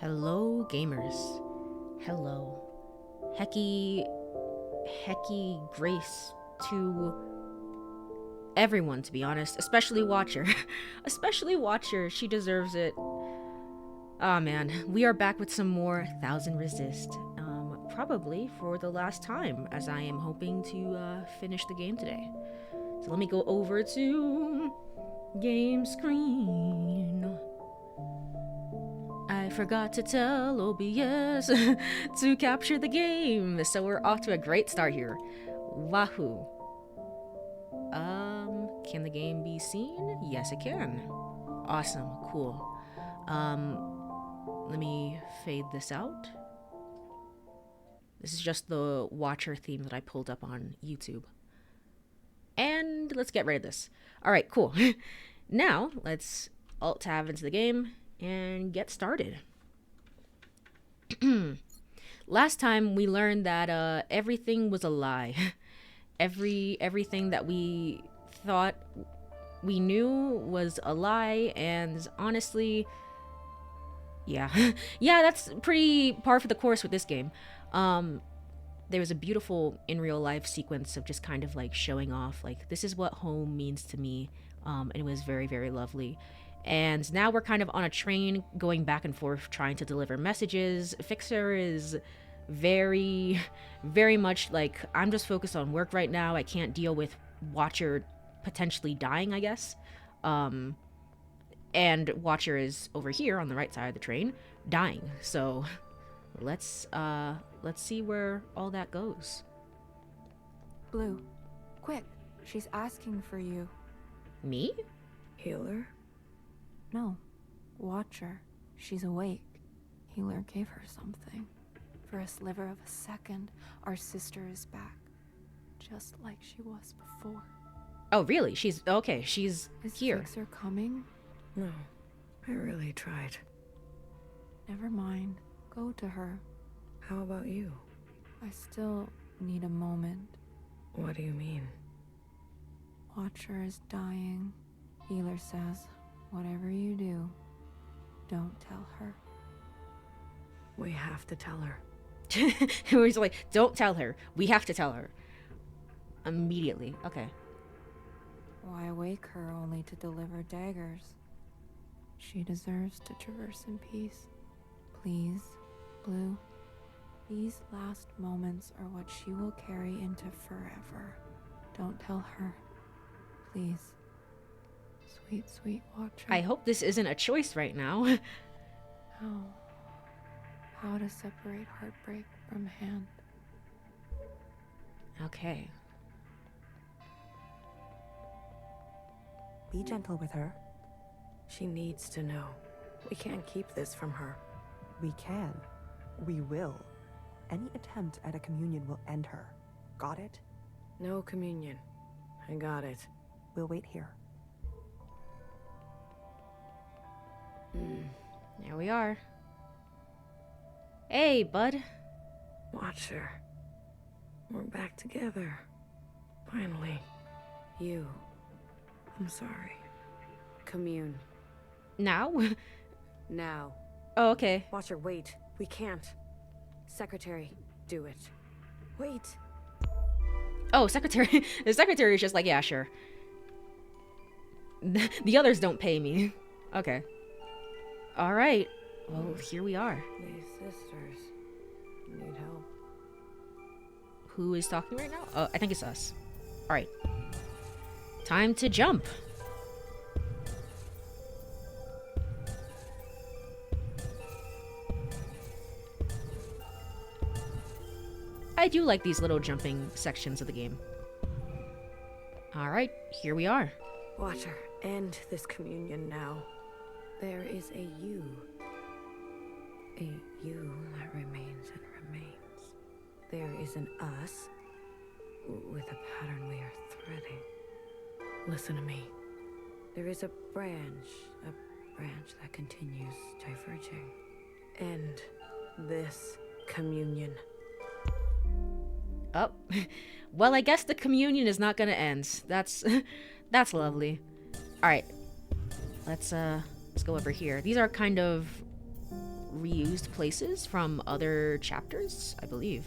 Hello, gamers. Hello. Hecky grace to everyone, to be honest. Especially Watcher. Especially Watcher. She deserves it. Ah, man. We are back with some more 1000XRESIST. Probably for the last time, as I am hoping to finish the game today. So let me go over to game screen. I forgot to tell OBS to capture the game, so we're off to a great start here. Wahoo. Can the game be seen? Yes, it can. Awesome, cool. Let me fade this out. This is just the Watcher theme that I pulled up on YouTube. And let's get rid of this. Alright, cool. Now, let's Alt-Tab into the game and get started. Last time we learned that everything was a lie. Everything that we thought we knew was a lie, and honestly, yeah. Yeah, that's pretty par for the course with this game. There was a beautiful in real life sequence of just kind of like showing off like this is what home means to me, and it was very, very lovely. And now we're kind of on a train going back and forth trying to deliver messages. Fixer is very, very much like, I'm just focused on work right now. I can't deal with Watcher potentially dying, I guess. And Watcher is over here on the right side of the train, dying. So let's see where all that goes. Blue, quick, she's asking for you. Me? Healer? No. Watcher. She's awake. Healer gave her something. For a sliver of a second, our sister is back. Just like she was before. Oh, really? She's okay. She's Is here. Fixer coming? No. I really tried. Never mind. Go to her. How about you? I still need a moment. What do you mean? Watcher is dying. Healer says, whatever you do, don't tell her. We have to tell her. We're just like, don't tell her. We have to tell her. Immediately. Okay. Why wake her only to deliver daggers? She deserves to traverse in peace. Please, Blue. These last moments are what she will carry into forever. Don't tell her. Please. Sweet, sweet Watcher. I hope this isn't a choice right now. How to separate heartbreak from hand. Okay. Be gentle with her. She needs to know. We can't keep this from her. We can. We will. Any attempt at a communion will end her. Got it? No communion. I got it. We'll wait here. There we are. Hey, bud. Watcher. We're back together. Finally. You. I'm sorry. Commune. Now? Now. Oh, okay. Watcher, wait. We can't. Secretary, do it. Wait. Oh, secretary. The secretary is just like, yeah, sure. The others don't pay me. Okay. All right. Well, here we are. These sisters need help. Who is talking right now? Oh, I think it's us. All right. Time to jump. I do like these little jumping sections of the game. All right, here we are. Watcher, end this communion now. There is a you. A you that remains and remains. There is an us with a pattern we are threading. Listen to me. There is a branch that continues diverging. End this communion. Oh, well, I guess the communion is not gonna end. That's lovely. All right, let's go over here. These are kind of reused places from other chapters, I believe.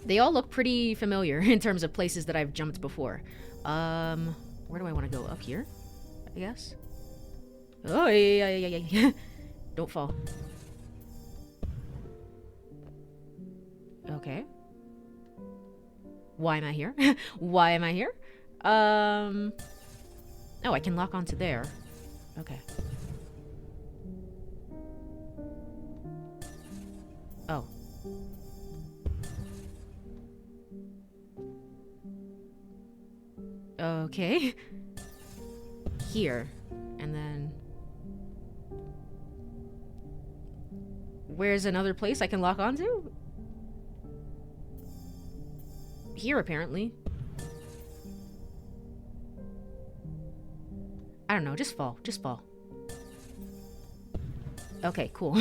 They all look pretty familiar in terms of places that I've jumped before. Where do I want to go? Up here, I guess. Oh, yeah. Don't fall. Okay. Why am I here? Why am I here? Oh, I can lock onto there. Okay. Oh. Okay. Here. And then... Where's another place I can lock onto? Here, apparently. I don't know, just fall. Just fall. Okay, cool.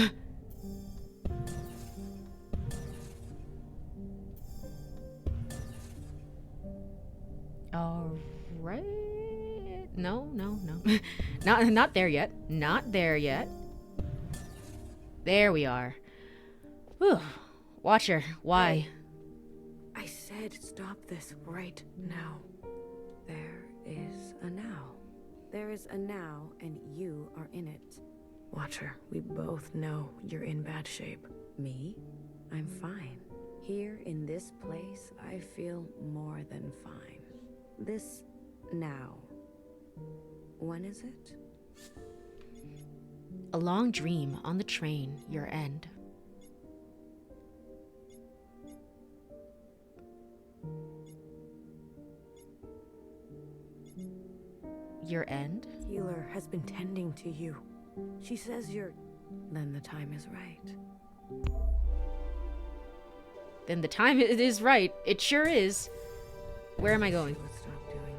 Alright. No. Not there yet. Not there yet. There we are. Whew. Watcher, why? I said stop this right now. There is a now. There is a now, and you are in it. Watcher, we both know you're in bad shape. Me? I'm fine. Here in this place, I feel more than fine. This now. When is it? A long dream on the train, your end. Your end? Healer has been tending to you. She says you're... Then the time is right. Then the time it is right. It sure is. Where am I going? She would stop doing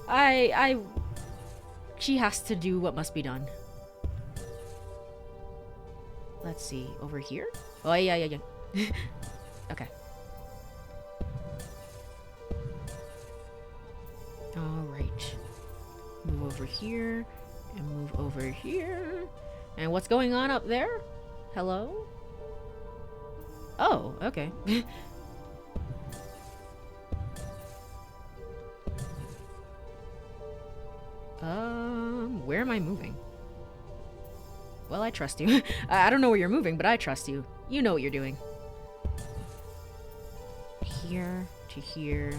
that. She has to do what must be done. Let's see. Over here? Oh, yeah. Okay. Alright. Move over here. And move over here. And what's going on up there? Hello? Oh, okay. Where am I moving? Well, I trust you. I don't know where you're moving, but I trust you. You know what you're doing. Here, to here,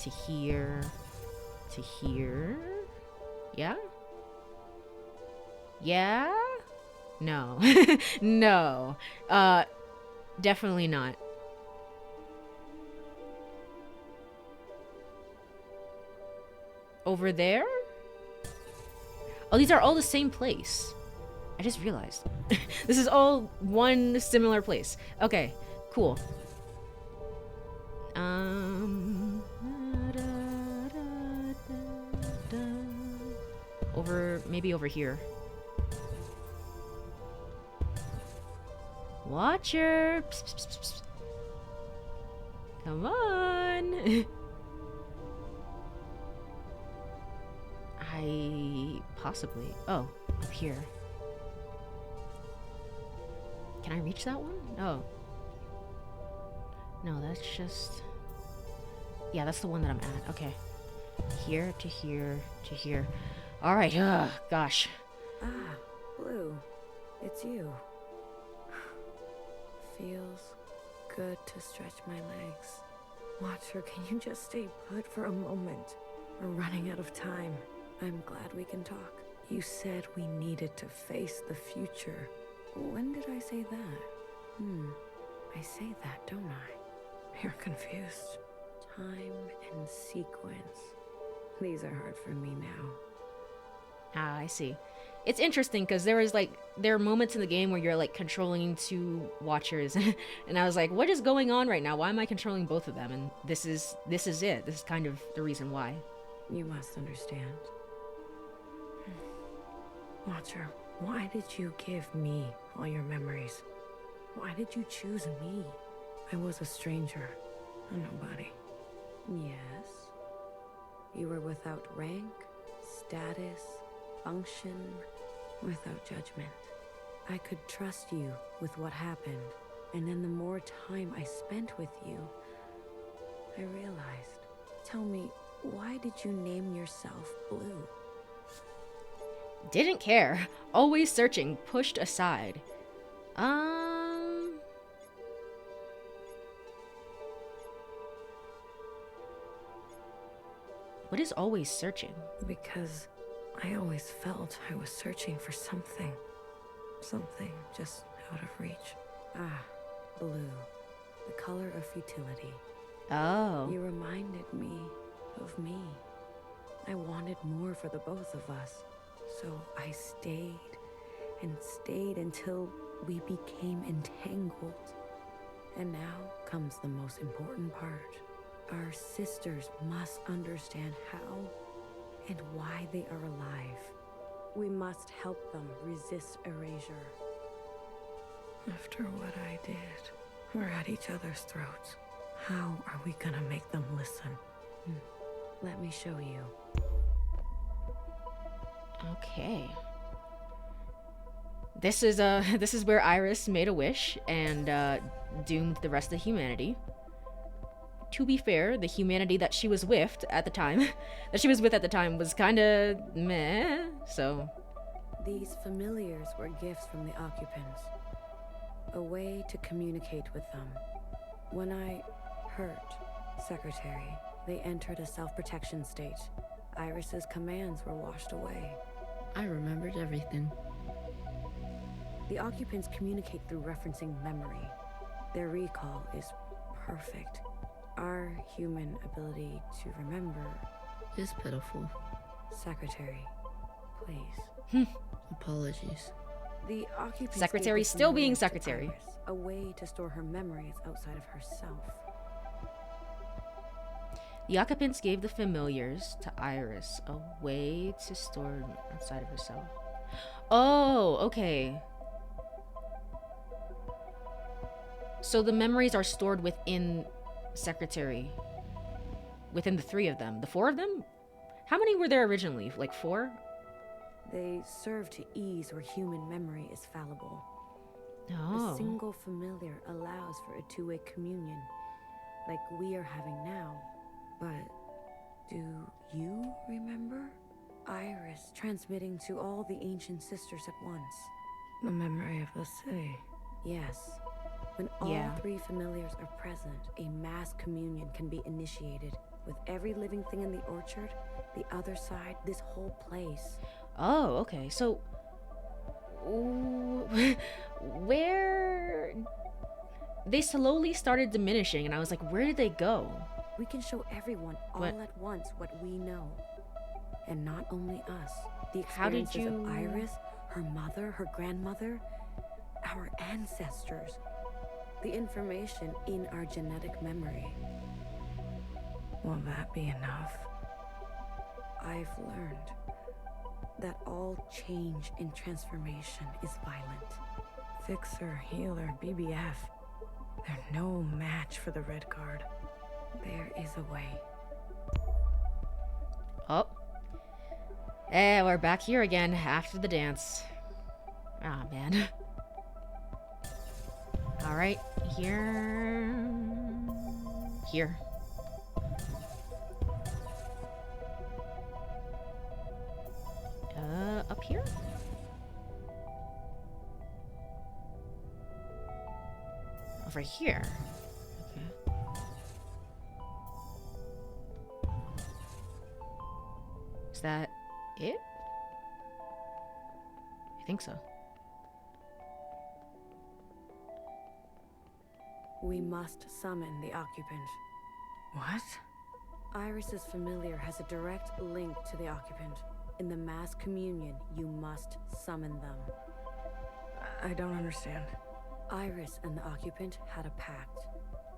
to here, to here. Yeah? Yeah? No. No. Definitely not. Over there? Oh, these are all the same place. I just realized. This is all one similar place. Okay, cool. Maybe over here. Watcher! Psst, psst, psst, psst. Come on! Possibly. Oh, up here. Can I reach that one? Oh. No, that's just... Yeah, that's the one that I'm at. Okay. Here to here to here. Alright, gosh. Ah, Blue. It's you. Feels good to stretch my legs. Watcher, can you just stay put for a moment? We're running out of time. I'm glad we can talk. You said we needed to face the future. When did I say that? I say that, don't I? You're confused. Time and sequence. These are hard for me now. Ah, I see. It's interesting because there are moments in the game where you're like controlling two watchers, and I was like, what is going on right now? Why am I controlling both of them? And this is it. This is kind of the reason why. You must understand. Watcher, why did you give me all your memories? Why did you choose me? I was a stranger, a nobody. Yes. You were without rank, status, function, without judgment. I could trust you with what happened, and then the more time I spent with you, I realized. Tell me, why did you name yourself Blue? Didn't care. Always searching. Pushed aside. What is always searching? Because I always felt I was searching for something. Something just out of reach. Ah, blue. The color of futility. Oh. You reminded me of me. I wanted more for the both of us. So I stayed and stayed until we became entangled. And now comes the most important part. Our sisters must understand how and why they are alive. We must help them resist erasure. After what I did, we're at each other's throats. How are we gonna make them listen? Let me show you. Okay. This is where Iris made a wish and doomed the rest of humanity. To be fair, the humanity that she was with at the time, was kind of meh. So these familiars were gifts from the occupants, a way to communicate with them. When I hurt Secretary, they entered a self-protection state. Iris's commands were washed away. I remembered everything. The occupants communicate through referencing memory. Their recall is perfect. Our human ability to remember It's pitiful. Secretary, please. Apologies. The occupant Secretary still being secretary. a way to store her memories outside of herself. The occupants gave the familiars to Iris a way to store outside of herself. Oh, okay. So the memories are stored within Secretary. Within the three of them. The four of them? How many were there originally? Like 4? They serve to ease where human memory is fallible. Oh. A single familiar allows for a two-way communion, like we are having now. But do you remember? Iris transmitting to all the ancient sisters at once. The memory of the city. Yes. When all 3 familiars are present, a mass communion can be initiated. With every living thing in the orchard, the other side, this whole place. Oh, okay. So, where they slowly started diminishing, and I was like, where did they go? We can show everyone all at once what we know, and not only us. The experiences of Iris, her mother, her grandmother, our ancestors, the information in our genetic memory. Will that be enough? I've learned that all change and transformation is violent. Fixer, healer, BBF. They're no match for the Red Guard. There is a way. Oh. Eh, we're back here again after the dance. Ah, man. Alright, here. Here. Up here? Over here. Okay. Is that it? I think so. We must summon the occupant. What? Iris's familiar has a direct link to the occupant. In the mass communion, you must summon them. I don't understand. Iris and the occupant had a pact.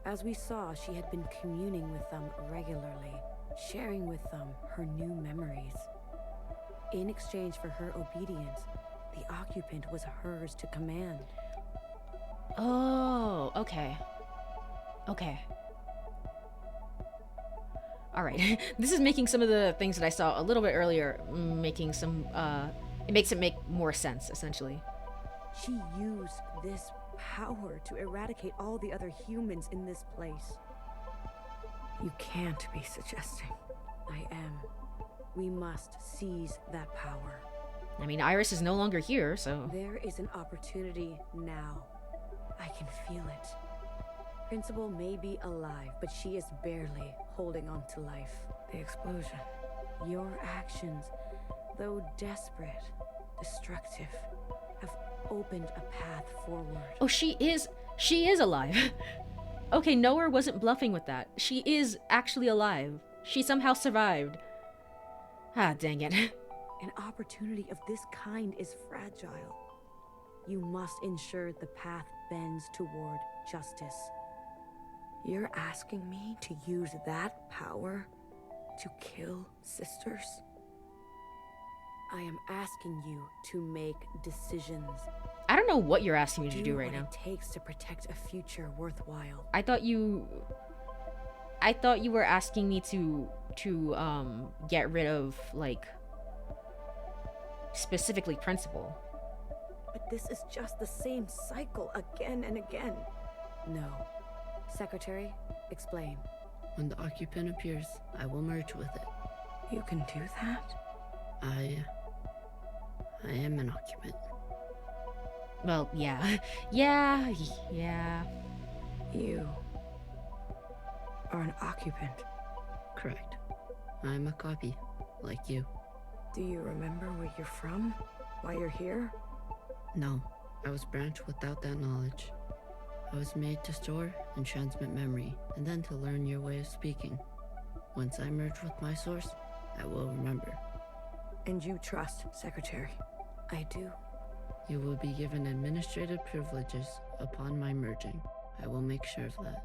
As we saw, she had been communing with them regularly, sharing with them her new memories. In exchange for her obedience, the occupant was hers to command. Oh, okay. Okay. Alright. This is making some of the things that I saw a little bit earlier, making some, it makes it make more sense, essentially. She used this power to eradicate all the other humans in this place. You can't be suggesting. I am. We must seize that power. I mean, Iris is no longer here, so... There is an opportunity now. I can feel it. Principal may be alive, but she is barely holding on to life. The explosion. Your actions, though desperate, destructive, have opened a path forward. Oh, she is alive. Okay, Noah wasn't bluffing with that. She is actually alive. She somehow survived. Ah, dang it. An opportunity of this kind is fragile. You must ensure the path bends toward justice. You're asking me to use that power to kill sisters? I am asking you to make decisions. I don't know what you're asking me to do right what now. it takes to protect a future worthwhile. I thought you were asking me to get rid of, like, specifically Principal. But this is just the same cycle again and again. No. Secretary, explain. When the occupant appears, I will merge with it. You can do that? I am an occupant. Well, yeah. Yeah. You are an occupant. Correct. I'm a copy, like you. Do you remember where you're from? Why you're here? No, I was branched without that knowledge. I was made to store and transmit memory, and then to learn your way of speaking. Once I merge with my source, I will remember. And you trust, Secretary. I do. You will be given administrative privileges upon my merging. I will make sure of that.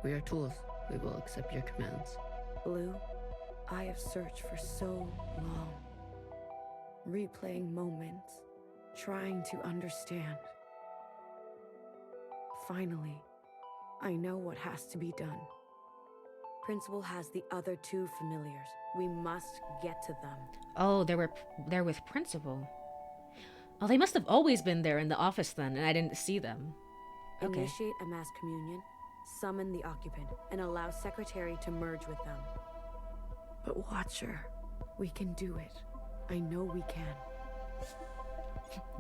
We are tools. We will accept your commands. Blue, I have searched for so long. Replaying moments, trying to understand. Finally, I know what has to be done. Principal has the other two familiars. We must get to them. Oh, they're with Principal. Oh, they must have always been there in the office then, and I didn't see them. Okay. Initiate a mass communion, summon the occupant, and allow Secretary to merge with them. But Watcher, we can do it. I know we can.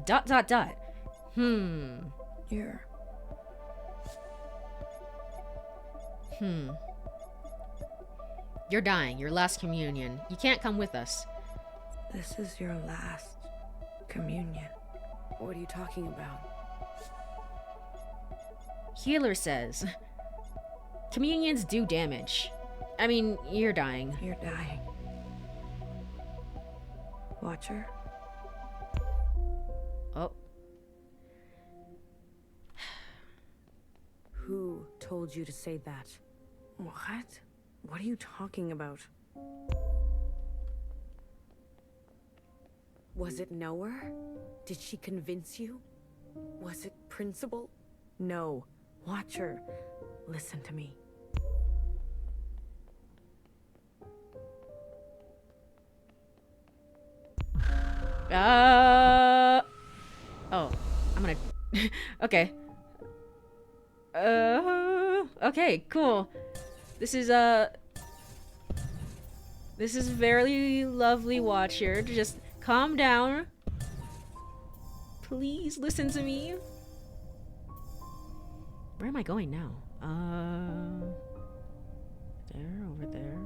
Dot, dot, dot. Here. You're dying. Your last communion. You can't come with us. This is your last communion. What are you talking about? Healer says, communions do damage. I mean, you're dying. You're dying. Watcher? Oh. Who told you to say that? What? What are you talking about? Was it Nowhere? Did she convince you? Was it Principal? No. Watcher, listen to me. Oh, I'm gonna. Okay. Okay, cool. This is very lovely, Watcher. Just calm down. Please listen to me. Where am I going now? There, over there,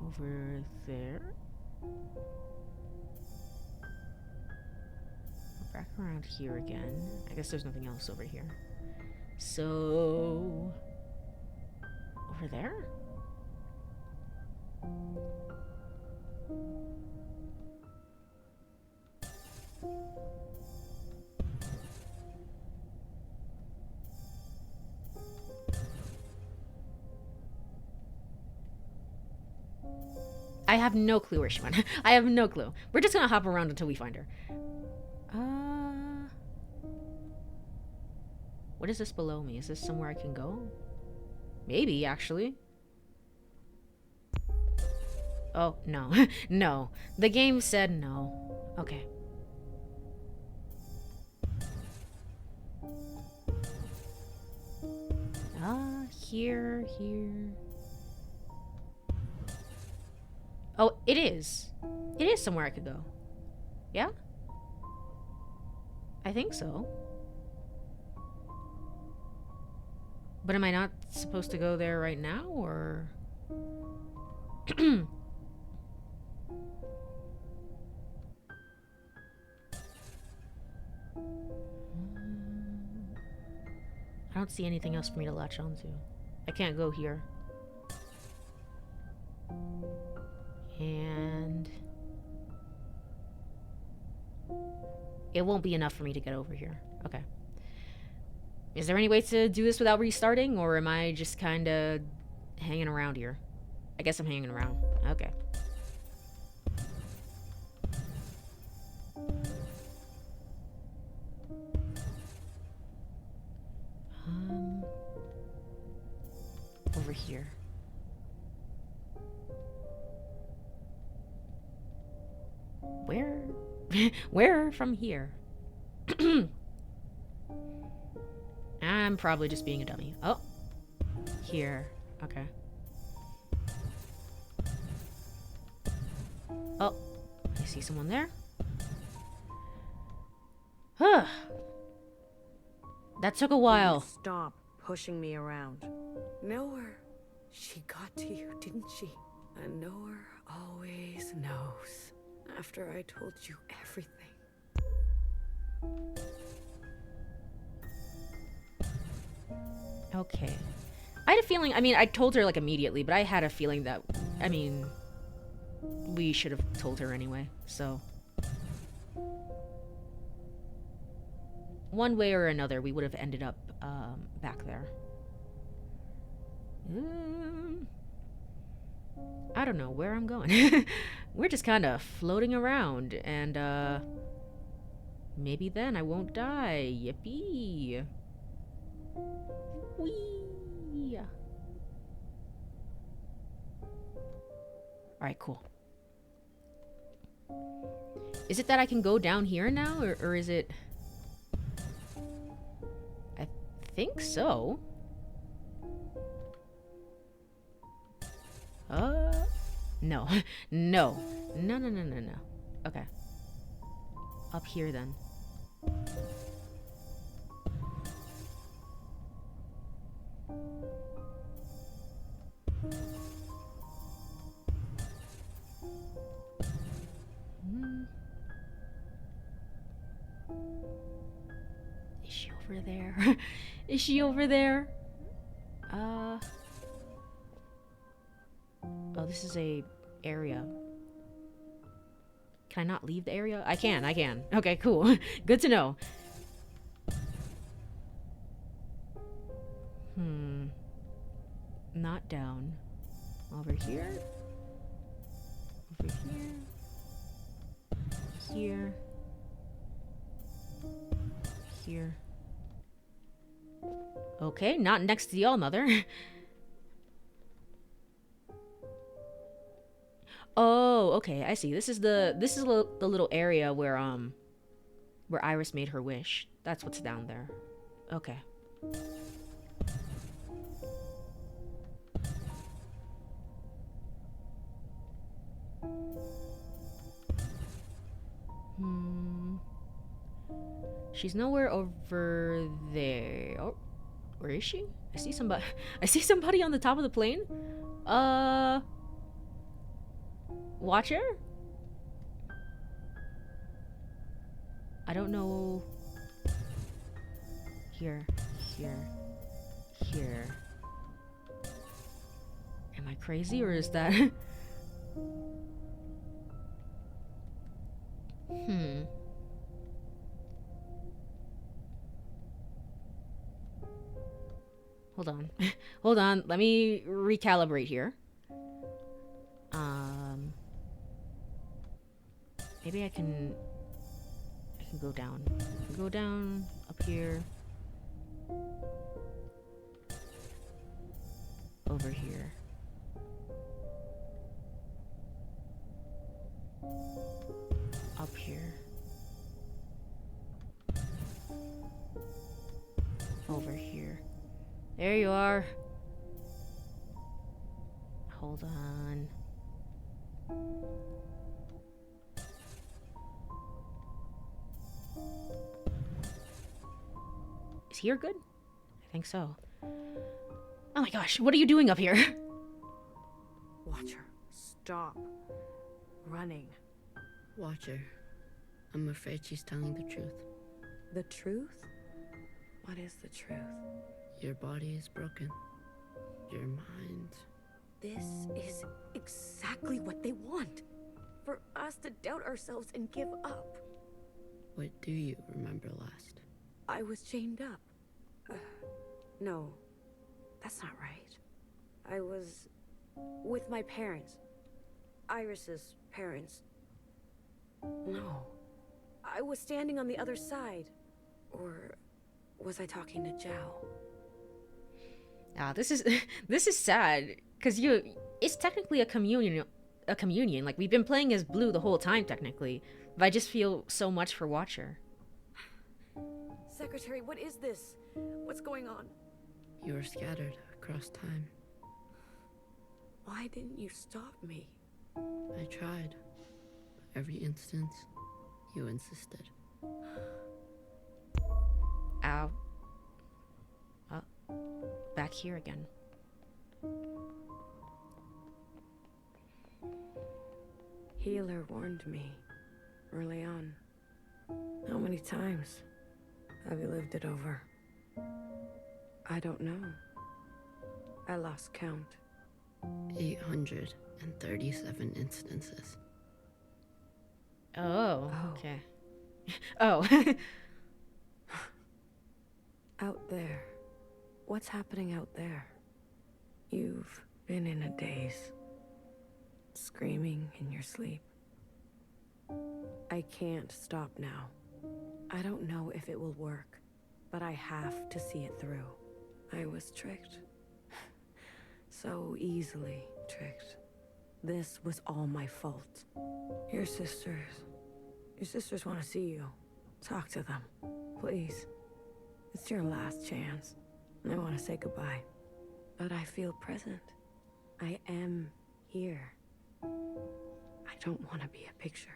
over there. Back around here again. I guess there's nothing else over here. So... over there? I have no clue where she went. I have no clue. We're just gonna hop around until we find her. What is this below me? Is this somewhere I can go? Maybe, actually. Oh, no. No. The game said no. Okay. Here. Oh, it is. It is somewhere I could go. Yeah? I think so. But am I not supposed to go there right now, or... I don't see anything else for me to latch onto. I can't go here. And... it won't be enough for me to get over here. Okay. Is there any way to do this without restarting, or am I just kind of hanging around here? I guess I'm hanging around. Okay. Over here. Where? Where from here? I'm probably just being a dummy. Oh. Here. Okay. Oh. I see someone there. Huh. That took a while. Stop pushing me around. Nowhere. She got to you, didn't she? And Nowhere always knows. After I told you everything. Okay. I had a feeling, I mean, I told her like immediately, but I had a feeling that, I mean, we should have told her anyway, so. One way or another, we would have ended up back there. I don't know where I'm going. We're just kind of floating around, and maybe then I won't die. Yippee! Whee! Alright, cool. Is it that I can go down here now, or is it... I think so. No. No. No, no, no, no, no. Okay. Up here, then. Is she over there? Is she over there? Oh, this is a area. Can I not leave the area? I can. Okay, cool. Good to know. Not down. Over here. Over here. Here. Here. Okay, not next to the All-Mother. Oh, okay, I see. This is the little area where Iris made her wish. That's what's down there. Okay. She's nowhere over there. Oh, where is she? I see somebody. I see somebody on the top of the plane. Watcher? I don't know. Here. Am I crazy, or is that... Hold on. Hold on. Let me recalibrate here. Maybe I can go down. Go down up here. Over here. Up here. Over here. There you are. Hold on. Is here good? I think so. Oh my gosh, what are you doing up here? Watcher, stop running. Watcher, I'm afraid she's telling the truth. The truth? What is the truth? Your body is broken. Your mind. This is exactly what they want. For us to doubt ourselves and give up. What do you remember last? I was chained up. No, that's not right. I was with my parents. Iris's parents. No. I was standing on the other side. Or was I talking to Zhao? This is sad, because it's technically a communion. Like, we've been playing as Blue the whole time, technically. But I just feel so much for Watcher. Secretary, what is this? What's going on? You were scattered across time. Why didn't you stop me? I tried. But every instance, you insisted. Ow. Back here again. Healer warned me early on. How many times have you lived it over? I don't know. I lost count. 837 instances. Oh, Oh. okay. Oh. Out there. What's happening out there? You've been in a daze. Screaming in your sleep. I can't stop now. I don't know if it will work, but I have to see it through. I was tricked. So easily tricked. This was all my fault. Your sisters want to see you. Talk to them, please. It's your last chance. I want to say goodbye. But I feel present. I am here. I don't want to be a picture.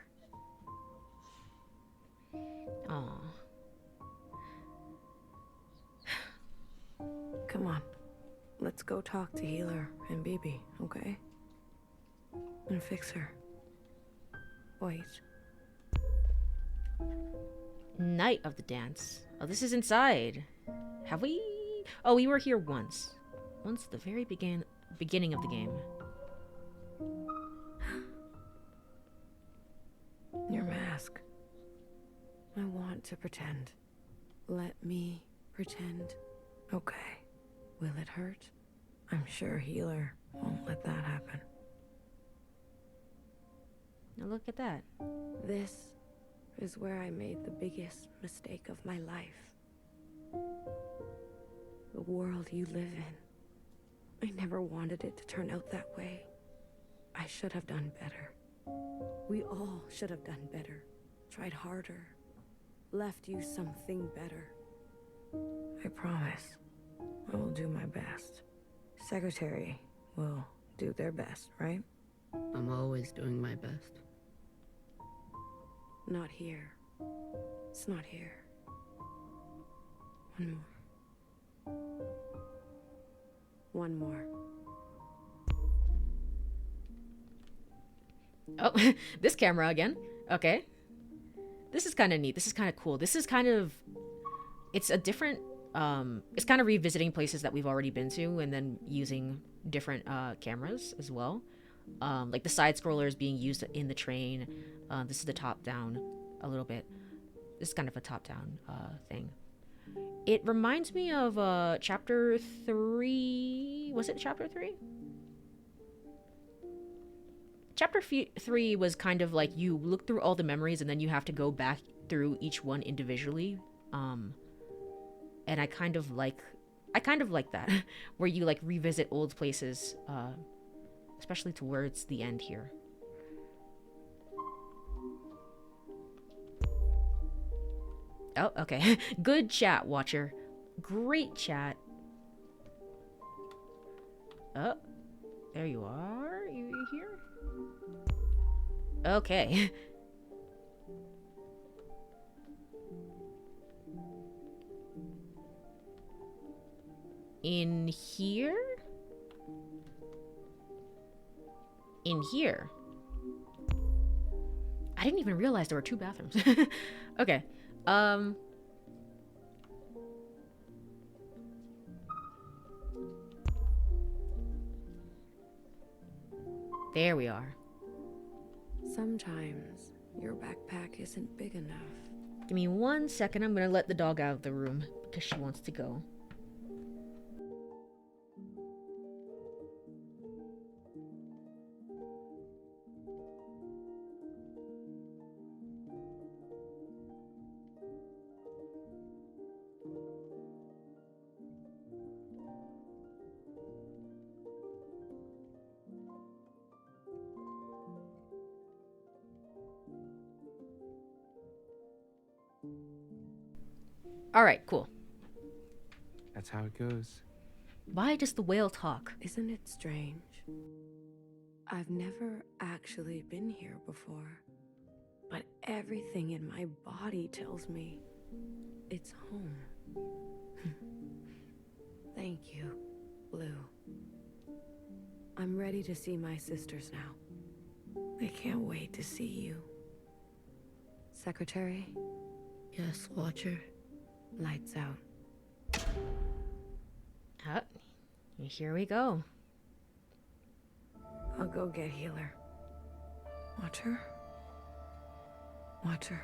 Aw. Come on. Let's go talk to Healer and Bibi, okay? And fix her. Wait. Night of the dance. Oh, this is inside. Have we? Oh, we were here once. Once at the very beginning of the game. Your mask. I want to pretend. Let me pretend. Okay. Will it hurt? I'm sure Healer won't let that happen. Now look at that. This is where I made the biggest mistake of my life. The world you live in. I never wanted it to turn out that way. I should have done better. We all should have done better. Tried harder. Left you something better. I promise. I will do my best. Secretary will do their best, right? I'm always doing my best. Not here. It's not here. One more. One more. Oh, this camera again. Okay. This is kind of neat. This is kind of cool. This is kind of... It's a different... it's kind of revisiting places that we've already been to and then using different cameras as well. Like the side scrollers being used in the train. This is the top down a little bit. This is kind of a top down thing. It reminds me of chapter 3. Was it chapter 3? Chapter 3 was kind of like you look through all the memories and then you have to go back through each one individually. And I kind of like that, where you like revisit old places, especially towards the end here. Oh, okay. Good chat, Watcher. Great chat. Oh, there you are. You here? Okay. In here? In here. I didn't even realize there were 2 bathrooms. Okay. There we are. Sometimes your backpack isn't big enough. Give me 1 second. I'm gonna let the dog out of the room because she wants to go. Alright, cool. That's how it goes. Why does the whale talk? Isn't it strange? I've never actually been here before, but everything in my body tells me it's home. Thank you, Blue. I'm ready to see my sisters now. I can't wait to see you. Secretary, Yes, Watcher. lights out. Oh, here we go. I'll go get Healer. Watcher? Watcher.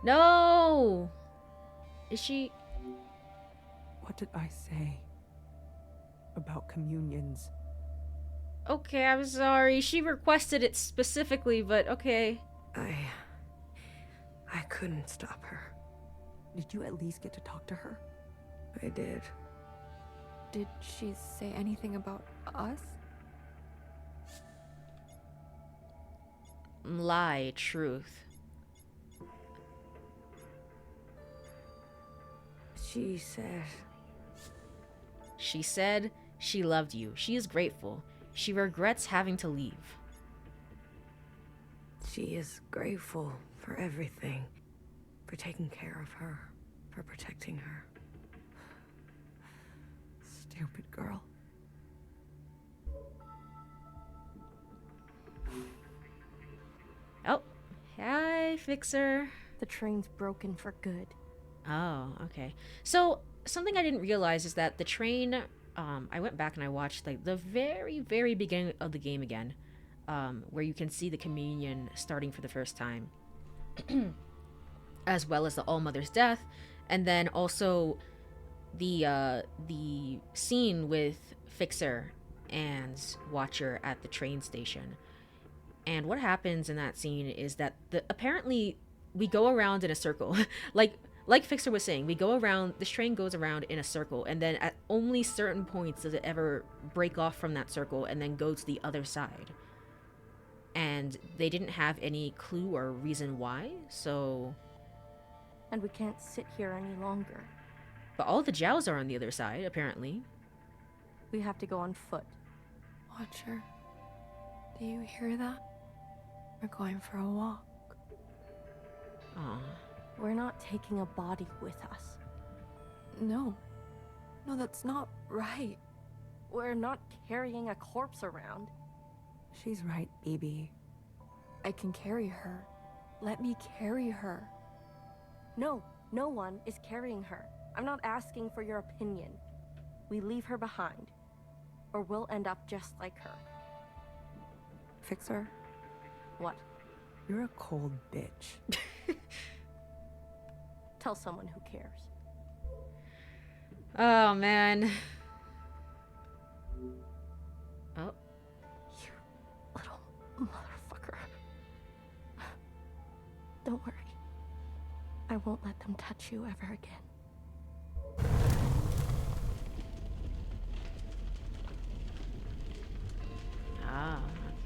No! Is she... What did I say about communions? Okay, I'm sorry. She requested it specifically, but okay. I couldn't stop her. Did you at least get to talk to her? I did. Did she say anything about us? Lie, truth. She said she loved you. She is grateful. She regrets having to leave. she is grateful for everything. For taking care of her. For protecting her. Stupid girl. Oh, hi, Fixer. The train's broken for good. Oh, okay. So, something I didn't realize is that the train, I went back and I watched, like, the very, very beginning of the game again, where you can see the communion starting for the first time, as well as the All-Mother's death, and then also the scene with Fixer and Watcher at the train station. And what happens in that scene is that apparently we go around in a circle. like Fixer was saying, we go around, this train goes around in a circle, and then at only certain points does it ever break off from that circle and then go to the other side. And they didn't have any clue or reason why, so... And we can't sit here any longer. But all the Jows are on the other side, apparently. We have to go on foot. Watcher, do you hear that? We're going for a walk. Aw. We're not taking a body with us. No. No, that's not right. We're not carrying a corpse around. She's right, BB. I can carry her. Let me carry her. No, no one is carrying her. I'm not asking for your opinion. We leave her behind, or we'll end up just like her. Fixer, What? you're a cold bitch. Tell someone who cares. Oh, man. Oh. You little motherfucker. Don't worry. I won't let them touch you ever again. Ah, okay.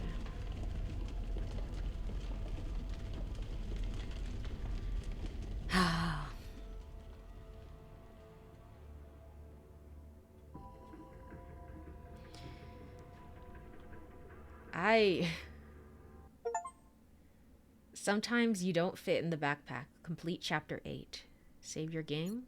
Sometimes you don't fit in the backpack. Complete chapter 8. Save your game.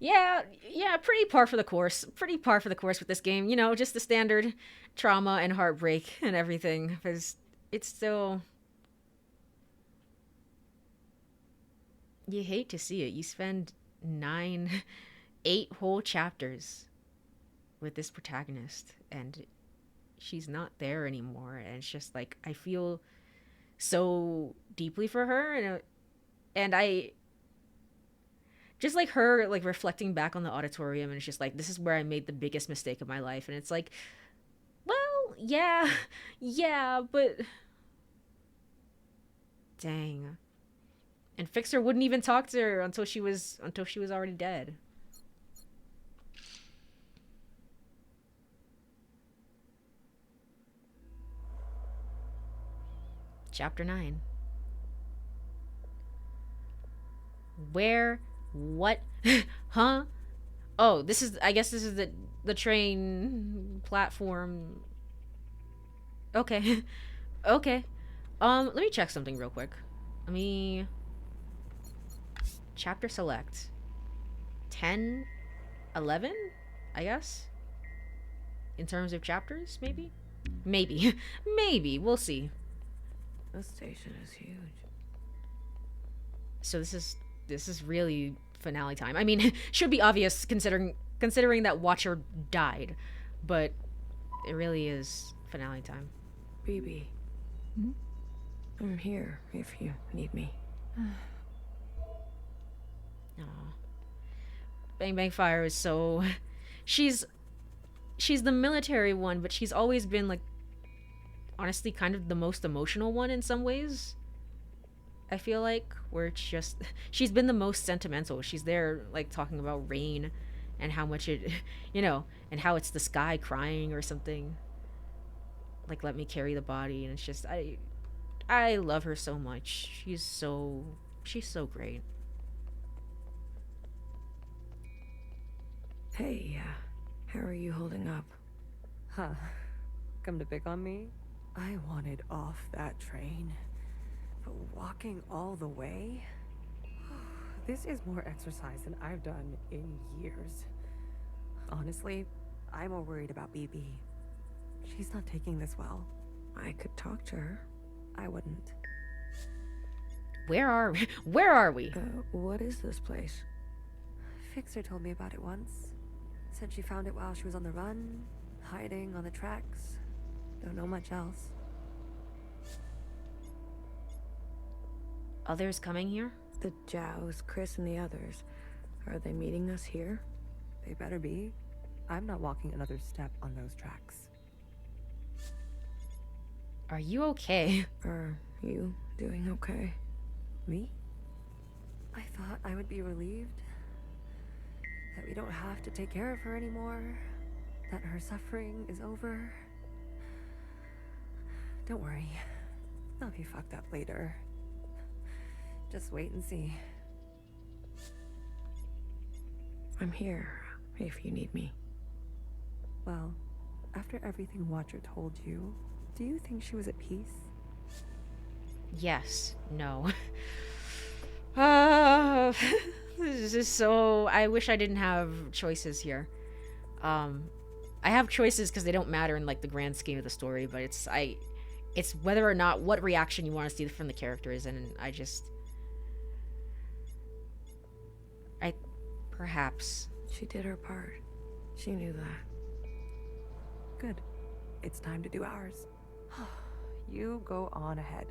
Yeah, pretty par for the course. Pretty par for the course with this game. You know, just the standard trauma and heartbreak and everything. Because it's still... You hate to see it. You spend 8 whole chapters with this protagonist, and she's not there anymore. And it's just like, I feel so deeply for her, and I just like her, like reflecting back on the auditorium, and it's just like, this is where I made the biggest mistake of my life. And it's like, well, yeah, but dang. And Fixer wouldn't even talk to her until she was already dead. Chapter 9. Where? What? Huh? Oh, I guess this is the train platform. Okay. Okay. Let me check something real quick. Chapter select. 10, 11, I guess? In terms of chapters, maybe? Maybe. Maybe. We'll see. this station is huge. So this is really finale time. I mean, should be obvious considering that Watcher died, but it really is finale time. BB. I'm here if you need me. Aw. Bang Bang Fire is so... She's the military one, but she's always been, like, honestly kind of the most emotional one in some ways. I feel like, where it's just... She's been the most sentimental. She's there, like, talking about rain and how much it... You know, and how it's the sky crying or something. Like, let me carry the body. And it's just... I love her so much. She's so great. Hey, how are you holding up? Huh. Come to pick on me? I wanted off that train. But walking all the way? This is more exercise than I've done in years. Honestly, I'm more worried about BB. She's not taking this well. I could talk to her. I wouldn't. Where are we? What is this place? Fixer told me about it once. Said she found it while she was on the run, hiding on the tracks. Don't know much else. Others coming here? The Jows, Chris, and the others. Are they meeting us here? They better be. I'm not walking another step on those tracks. Are you okay? Are you doing okay? Me? I thought I would be relieved that we don't have to take care of her anymore, that her suffering is over. Don't worry, I'll be fucked up later. Just wait and see. I'm here if you need me. Well, after everything Watcher told you, do you think she was at peace? Yes. No. This is so... I wish I didn't have choices here. I have choices because they don't matter in, like, the grand scheme of the story, but it's whether or not what reaction you want to see from the characters, and perhaps. She did her part. She knew that. Good. It's time to do ours. You go on ahead.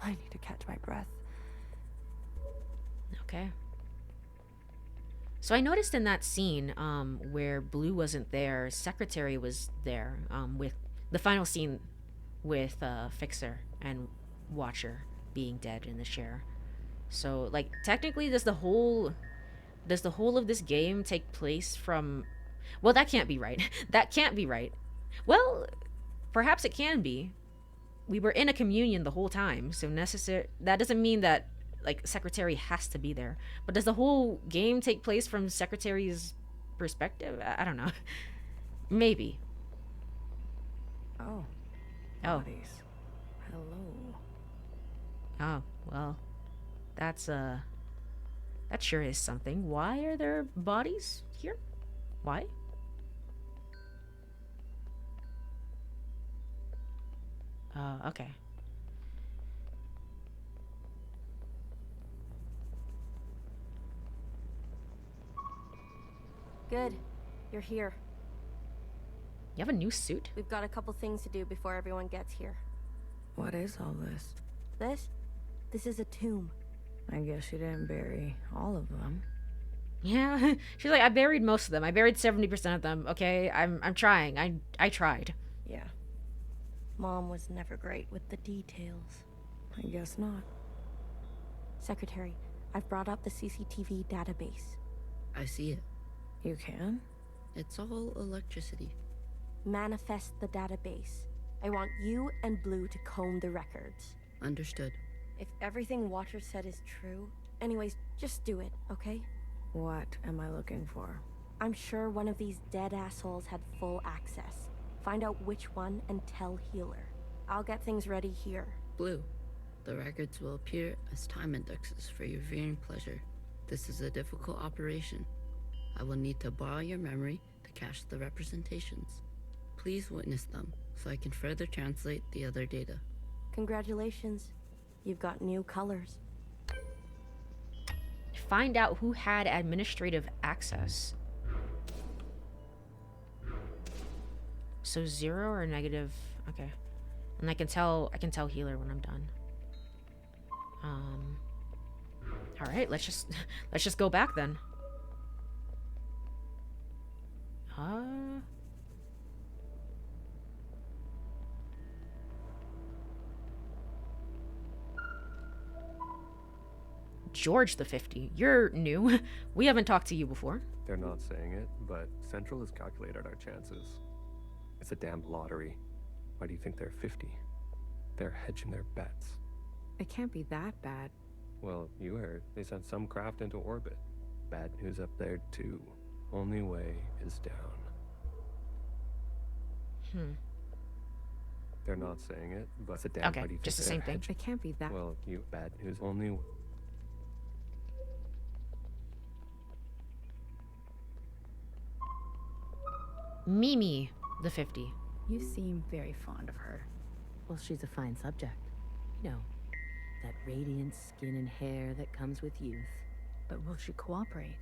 I need to catch my breath. Okay. So I noticed in that scene where Blue wasn't there, Secretary was there, with the final scene with Fixer and Watcher being dead in the chair. So, like, technically does the whole of this game take place from... Well, that can't be right. That can't be right. Well, perhaps it can be. We were in a communion the whole time, so that doesn't mean that, like, Secretary has to be there. But does the whole game take place from Secretary's perspective? I don't know. Maybe. Oh. Oh. Bodies. Hello. Oh, well. That sure is something. Why are there bodies here? Why? Okay. Good. You're here. You have a new suit? We've got a couple things to do before everyone gets here. What is all this? This is a tomb. I guess you didn't bury all of them. Yeah. She's like, I buried most of them. I buried 70% of them. Okay, I'm trying. I tried. Yeah. Mom was never great with the details. I guess not. Secretary, I've brought up the CCTV database. I see it. You can? It's all electricity. Manifest the database. I want you and Blue to comb the records. Understood. If everything Watcher said is true... Anyways, just do it, okay? What am I looking for? I'm sure one of these dead assholes had full access. Find out which one and tell Healer. I'll get things ready here. Blue, the records will appear as time indexes for your viewing pleasure. This is a difficult operation. I will need to borrow your memory to cache the representations. Please witness them so I can further translate the other data. Congratulations. You've got new colors. find out who had administrative access. So 0 or negative. Okay. And I can tell healer when I'm done. All right, let's just go back then. George the 50. You're new. We haven't talked to you before. They're not saying it, but Central has calculated our chances. It's a damn lottery. Why do you think they're 50? They're hedging their bets. It can't be that bad. Well, you heard. They sent some craft into orbit. Bad news up there, too. Only way is down. They're not saying it, but it's a damn. Okay, why do you think just the they're same thing. hedging? It can't be that. Well, you bad news only. Mimi the 50. You seem very fond of her. Well, she's a fine subject. You know, that radiant skin and hair that comes with youth. But will she cooperate?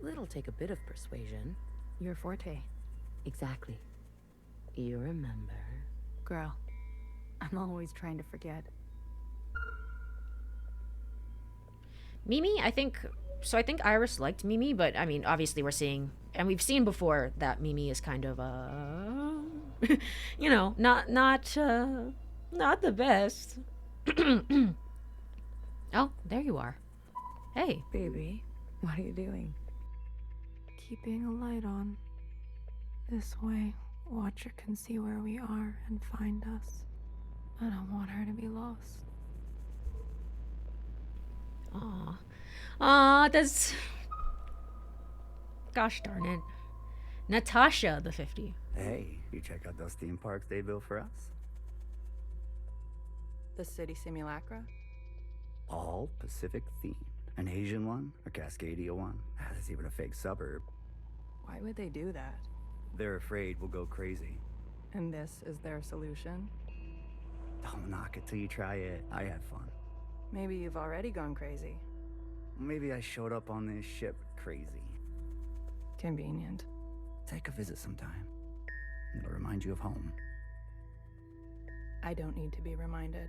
It'll take a bit of persuasion. Your forte. Exactly. You remember. Girl, I'm always trying to forget. Mimi, I think Iris liked Mimi, but I mean, obviously we're seeing, and we've seen before that Mimi is kind of you know, not the best. Oh, there you are. Hey. Baby, what are you doing? Keeping a light on. This way, Watcher can see where we are and find us. I don't want her to be lost. Aw, that's... Gosh darn it. Natasha, the 50. Hey, you check out those theme parks they built for us? The city simulacra? All Pacific themed. An Asian one, a Cascadia one. There's even a fake suburb. Why would they do that? They're afraid we'll go crazy. And this is their solution? Don't knock it till you try it. I had fun. Maybe you've already gone crazy. Maybe I showed up on this ship crazy. Convenient. Take a visit sometime. It'll remind you of home. I don't need to be reminded.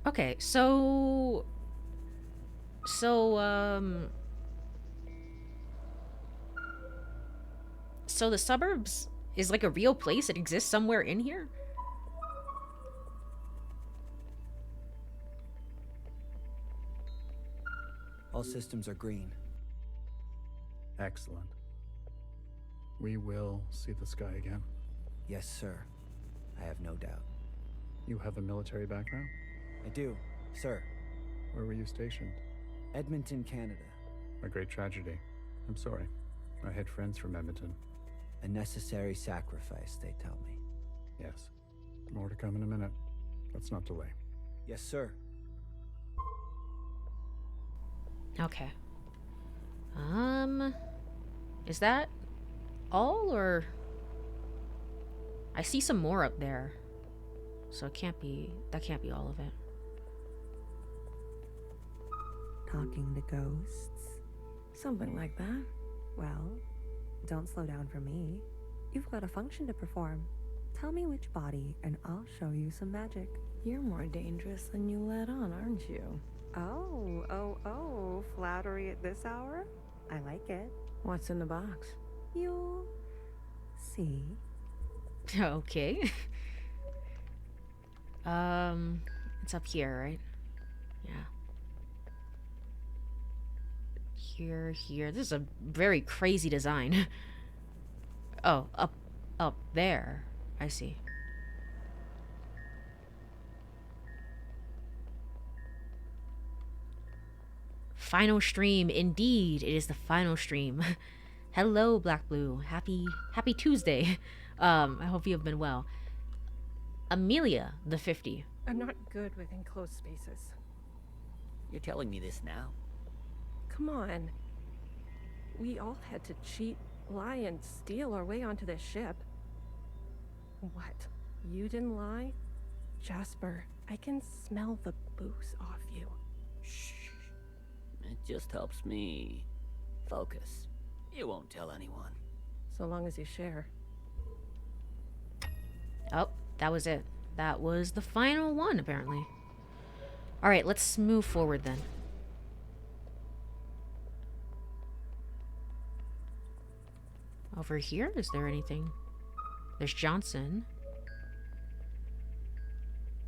Okay, so the suburbs is like a real place? It exists somewhere in here? All systems are green. Excellent. We will see the sky again. Yes, sir. I have no doubt. You have a military background? I do, sir. Where were you stationed? Edmonton, Canada. A great tragedy. I'm sorry. I had friends from Edmonton. A necessary sacrifice, they tell me. Yes. More to come in a minute. Let's not delay. Yes, sir. Okay. Is that all, or... I see some more up there. So that can't be all of it. Talking to ghosts? Something like that. Well, don't slow down for me. You've got a function to perform. Tell me which body, and I'll show you some magic. You're more dangerous than you let on, aren't you? Oh, flattery at this hour? I like it. What's in the box? You'll see. Okay. It's up here, right? Yeah. Here. This is a very crazy design. Oh, up there. I see. Final stream. Indeed, it is the final stream. Hello, Black Blue. Happy Tuesday. I hope you have been well. Amelia, the 50. I'm not good with enclosed spaces. You're telling me this now? Come on. We all had to cheat, lie, and steal our way onto this ship. What? You didn't lie? Jasper, I can smell the booze off you. Shh. just helps me focus. You won't tell anyone. So long as you share. Oh, that was it. That was the final one, apparently. Alright, let's move forward then. Over here, is there anything? There's Johnson.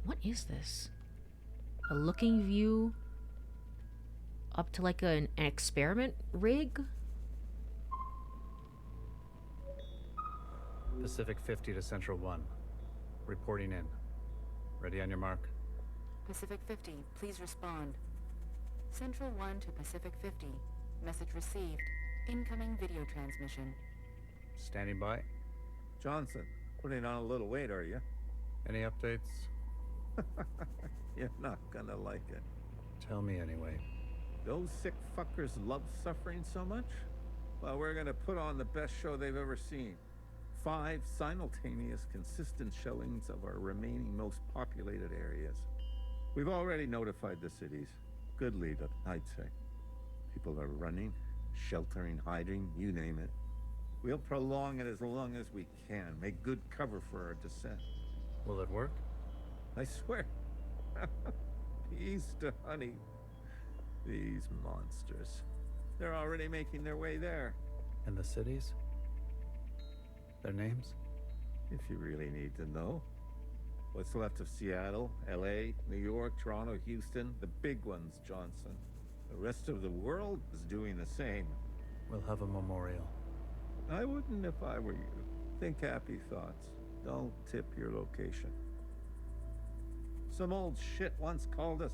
What is this? A looking view up to like an experiment rig? Pacific 50 to Central 1. Reporting in. Ready on your mark. Pacific 50, please respond. Central 1 to Pacific 50. Message received. Incoming video transmission. Standing by. Johnson, putting on a little weight, are you? Any updates? You're not gonna like it. Tell me anyway. Those sick fuckers love suffering so much? Well, we're gonna put on the best show they've ever seen. 5 simultaneous, consistent showings of our remaining most populated areas. We've already notified the cities. Good lead, I'd say. People are running, sheltering, hiding, you name it. We'll prolong it as long as we can. Make good cover for our descent. Will it work? I swear. Peas to honey. These monsters. They're already making their way there. And the cities? Their names? If you really need to know. What's left of Seattle, LA, New York, Toronto, Houston, the big ones, Johnson. The rest of the world is doing the same. We'll have a memorial. I wouldn't if I were you. Think happy thoughts. Don't tip your location. Some old shit once called us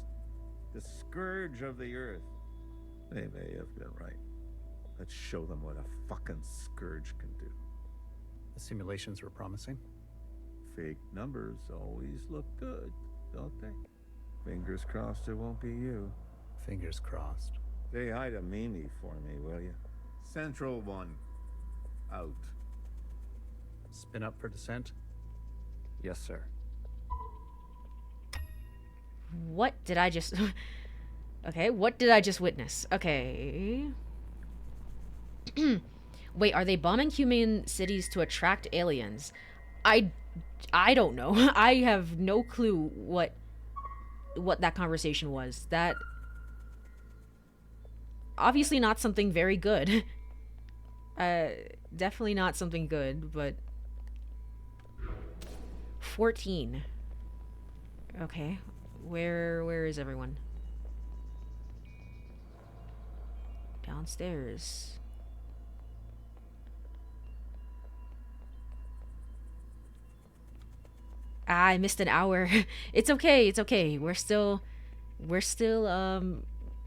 the scourge of the earth. They may have been right. Let's show them what a fucking scourge can do. The simulations were promising. Fake numbers always look good, don't they? Fingers crossed it won't be you. Fingers crossed. Say hi to Mimi for me, will you? Central 1. Out. Spin up for descent? Yes, sir. What did I just... Okay, what did I just witness? Okay. Wait, are they bombing human cities to attract aliens? I don't know. I have no clue what that conversation was. That... Obviously not something very good. Definitely not something good, but... 14. Okay. Where is everyone? Downstairs. Ah, I missed an hour. It's okay, it's okay. We're still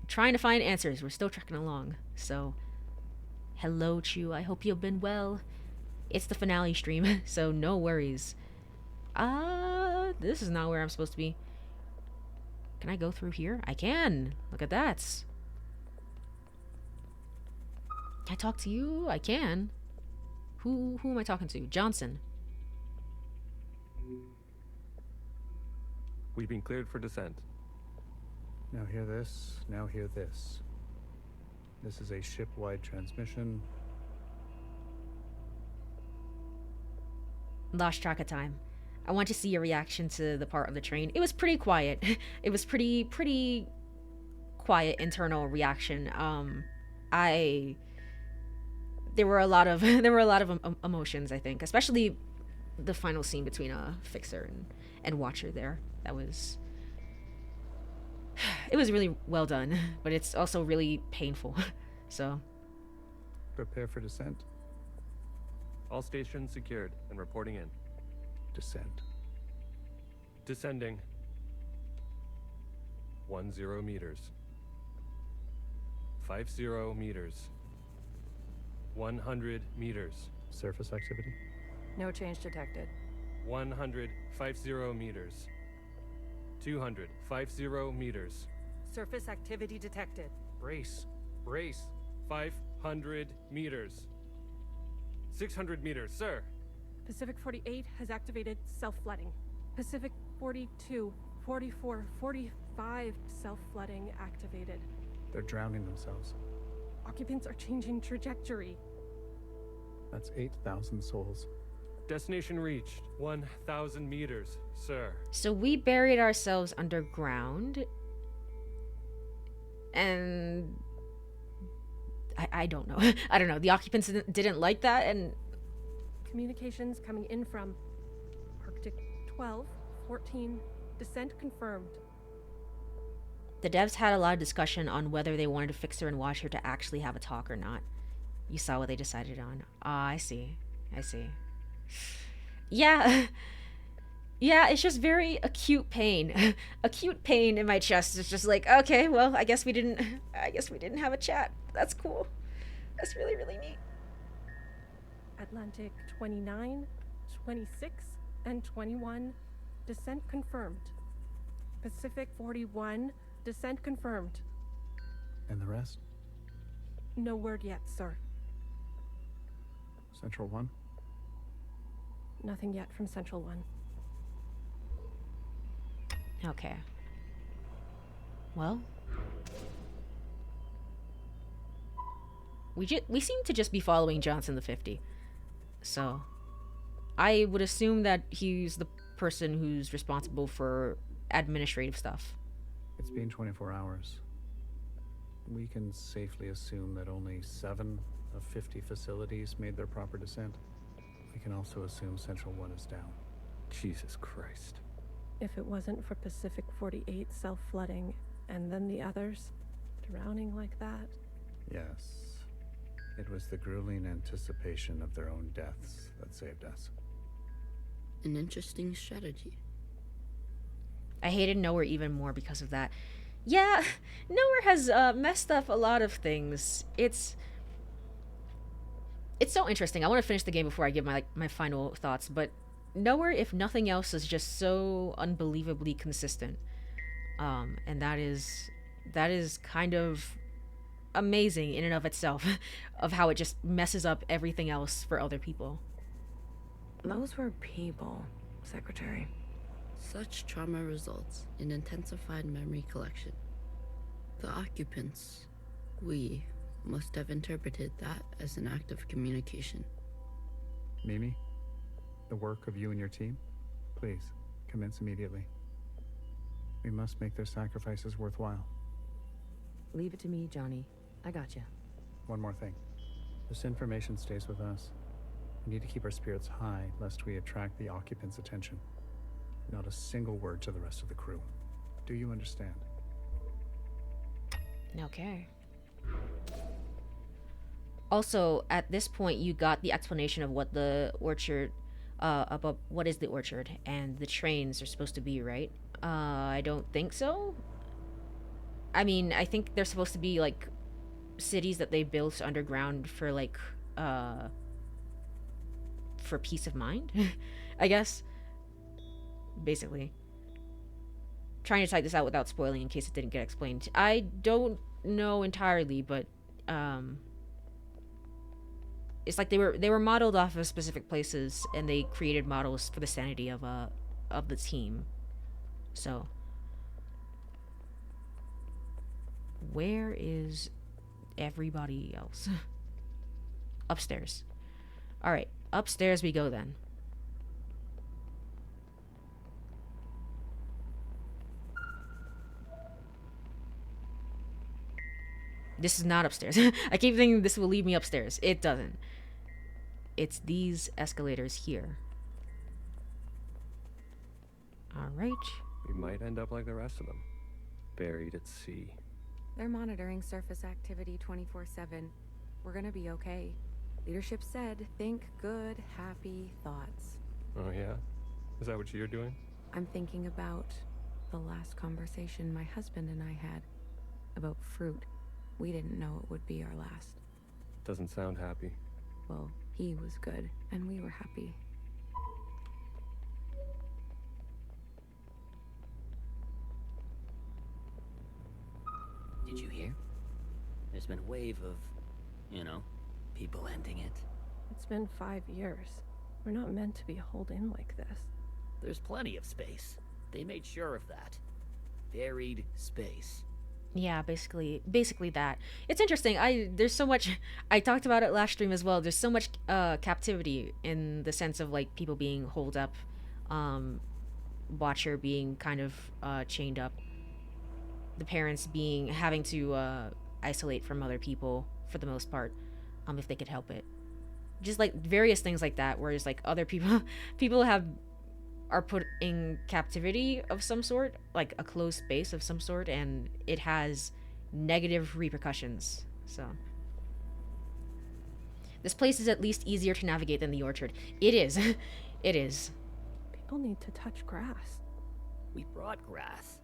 trying to find answers. We're still trekking along. So hello, Chu. I hope you've been well. It's the finale stream, so no worries. This is not where I'm supposed to be. Can I go through here? I can. Look at that. Can I talk to you? I can. Who am I talking to? Johnson. We've been cleared for descent. Now hear this, now hear this. This is a ship-wide transmission. Lost track of time. I want to see your reaction to the part of the train. It was pretty quiet. It was pretty quiet internal reaction. There were a lot of emotions, I think, especially the final scene between Fixer and Watcher there. That was... It was really well done, but it's also really painful. So... Prepare for descent. All stations secured and reporting in. Descent. Descending. 10 meters. 50 meters. 100 meters. Surface activity? No change detected. 150 meters. 250 meters. Surface activity detected. Brace. 500 meters. 600 meters, sir. Pacific 48 has activated self-flooding. Pacific 42, 44, 45 self-flooding activated. They're drowning themselves. Occupants are changing trajectory. That's 8,000 souls. Destination reached. 1,000 meters, sir. So we buried ourselves underground. And I don't know. I don't know. The occupants didn't like that, and Communications coming in from Arctic 12, 14, descent confirmed. the devs had a lot of discussion on whether they wanted to fix her and watch her to actually have a talk or not. You saw what they decided on. Ah, I see. Yeah. Yeah, it's just very acute pain. Acute pain in my chest. It's just like, okay, well, I guess we didn't have a chat. That's cool. That's really, really neat. Atlantic 29, 26, and 21, descent confirmed. Pacific 41, descent confirmed. And the rest? No word yet, sir. Central 1? Nothing yet from Central 1. Okay. Well, we seem to just be following Johnson the 50. So, I would assume that he's the person who's responsible for administrative stuff. It's been 24 hours. We can safely assume that only 7 of 50 facilities made their proper descent. We can also assume Central 1 is down. Jesus Christ. If it wasn't for Pacific 48 self-flooding, and then the others drowning like that. Yes. It was the grueling anticipation of their own deaths that saved us. An interesting strategy. I hated Nowhere even more because of that. Yeah, Nowhere has messed up a lot of things. It's so interesting. I want to finish the game before I give my final thoughts, but Nowhere, if nothing else, is just so unbelievably consistent. And that is kind of amazing in and of itself, of how it just messes up everything else for other people. Those were people, Secretary. Such trauma results in intensified memory collection. The occupants, we, must have interpreted that as an act of communication. Mimi, the work of you and your team, please, commence immediately. We must make their sacrifices worthwhile. Leave it to me, Johnny. I got you. One more thing. This information stays with us. We need to keep our spirits high, lest we attract the occupants' attention. Not a single word to the rest of the crew. Do you understand? Okay. Also, at this point, you got the explanation of what the orchard, about what is the orchard, and the trains are supposed to be, right? I don't think so. I mean, I think they're supposed to be, like, cities that they built underground for, like, for peace of mind, I guess. Basically. Trying to type this out without spoiling in case it didn't get explained. I don't know entirely, but, it's like they were modeled off of specific places, and they created models for the sanity of the team. So, where is everybody else? Upstairs. All right, upstairs we go then. This is not upstairs. I keep thinking this will lead me upstairs. It doesn't. It's these escalators here. All right. We might end up like the rest of them, buried at sea. They're monitoring surface activity 24/7. We're gonna be okay. Leadership said, think good, happy thoughts. Oh yeah? Is that what you're doing? I'm thinking about the last conversation my husband and I had about fruit. We didn't know it would be our last. Doesn't sound happy. Well, he was good, and we were happy. Did you hear? There's been a wave of, people ending it. It's been 5 years. We're not meant to be holed in like this. There's plenty of space. They made sure of that. Buried space. Yeah, basically that. It's interesting. There's so much I talked about it last stream as well. There's so much captivity in the sense of like people being holed up, um Watcher being kind of chained up, the parents being having to isolate from other people for the most part, if they could help it. Just like various things like that, whereas like other people people have are put in captivity of some sort, like a closed space of some sort, and it has negative repercussions. So this place is at least easier to navigate than the orchard. It is. It is. People need to touch grass. We brought grass.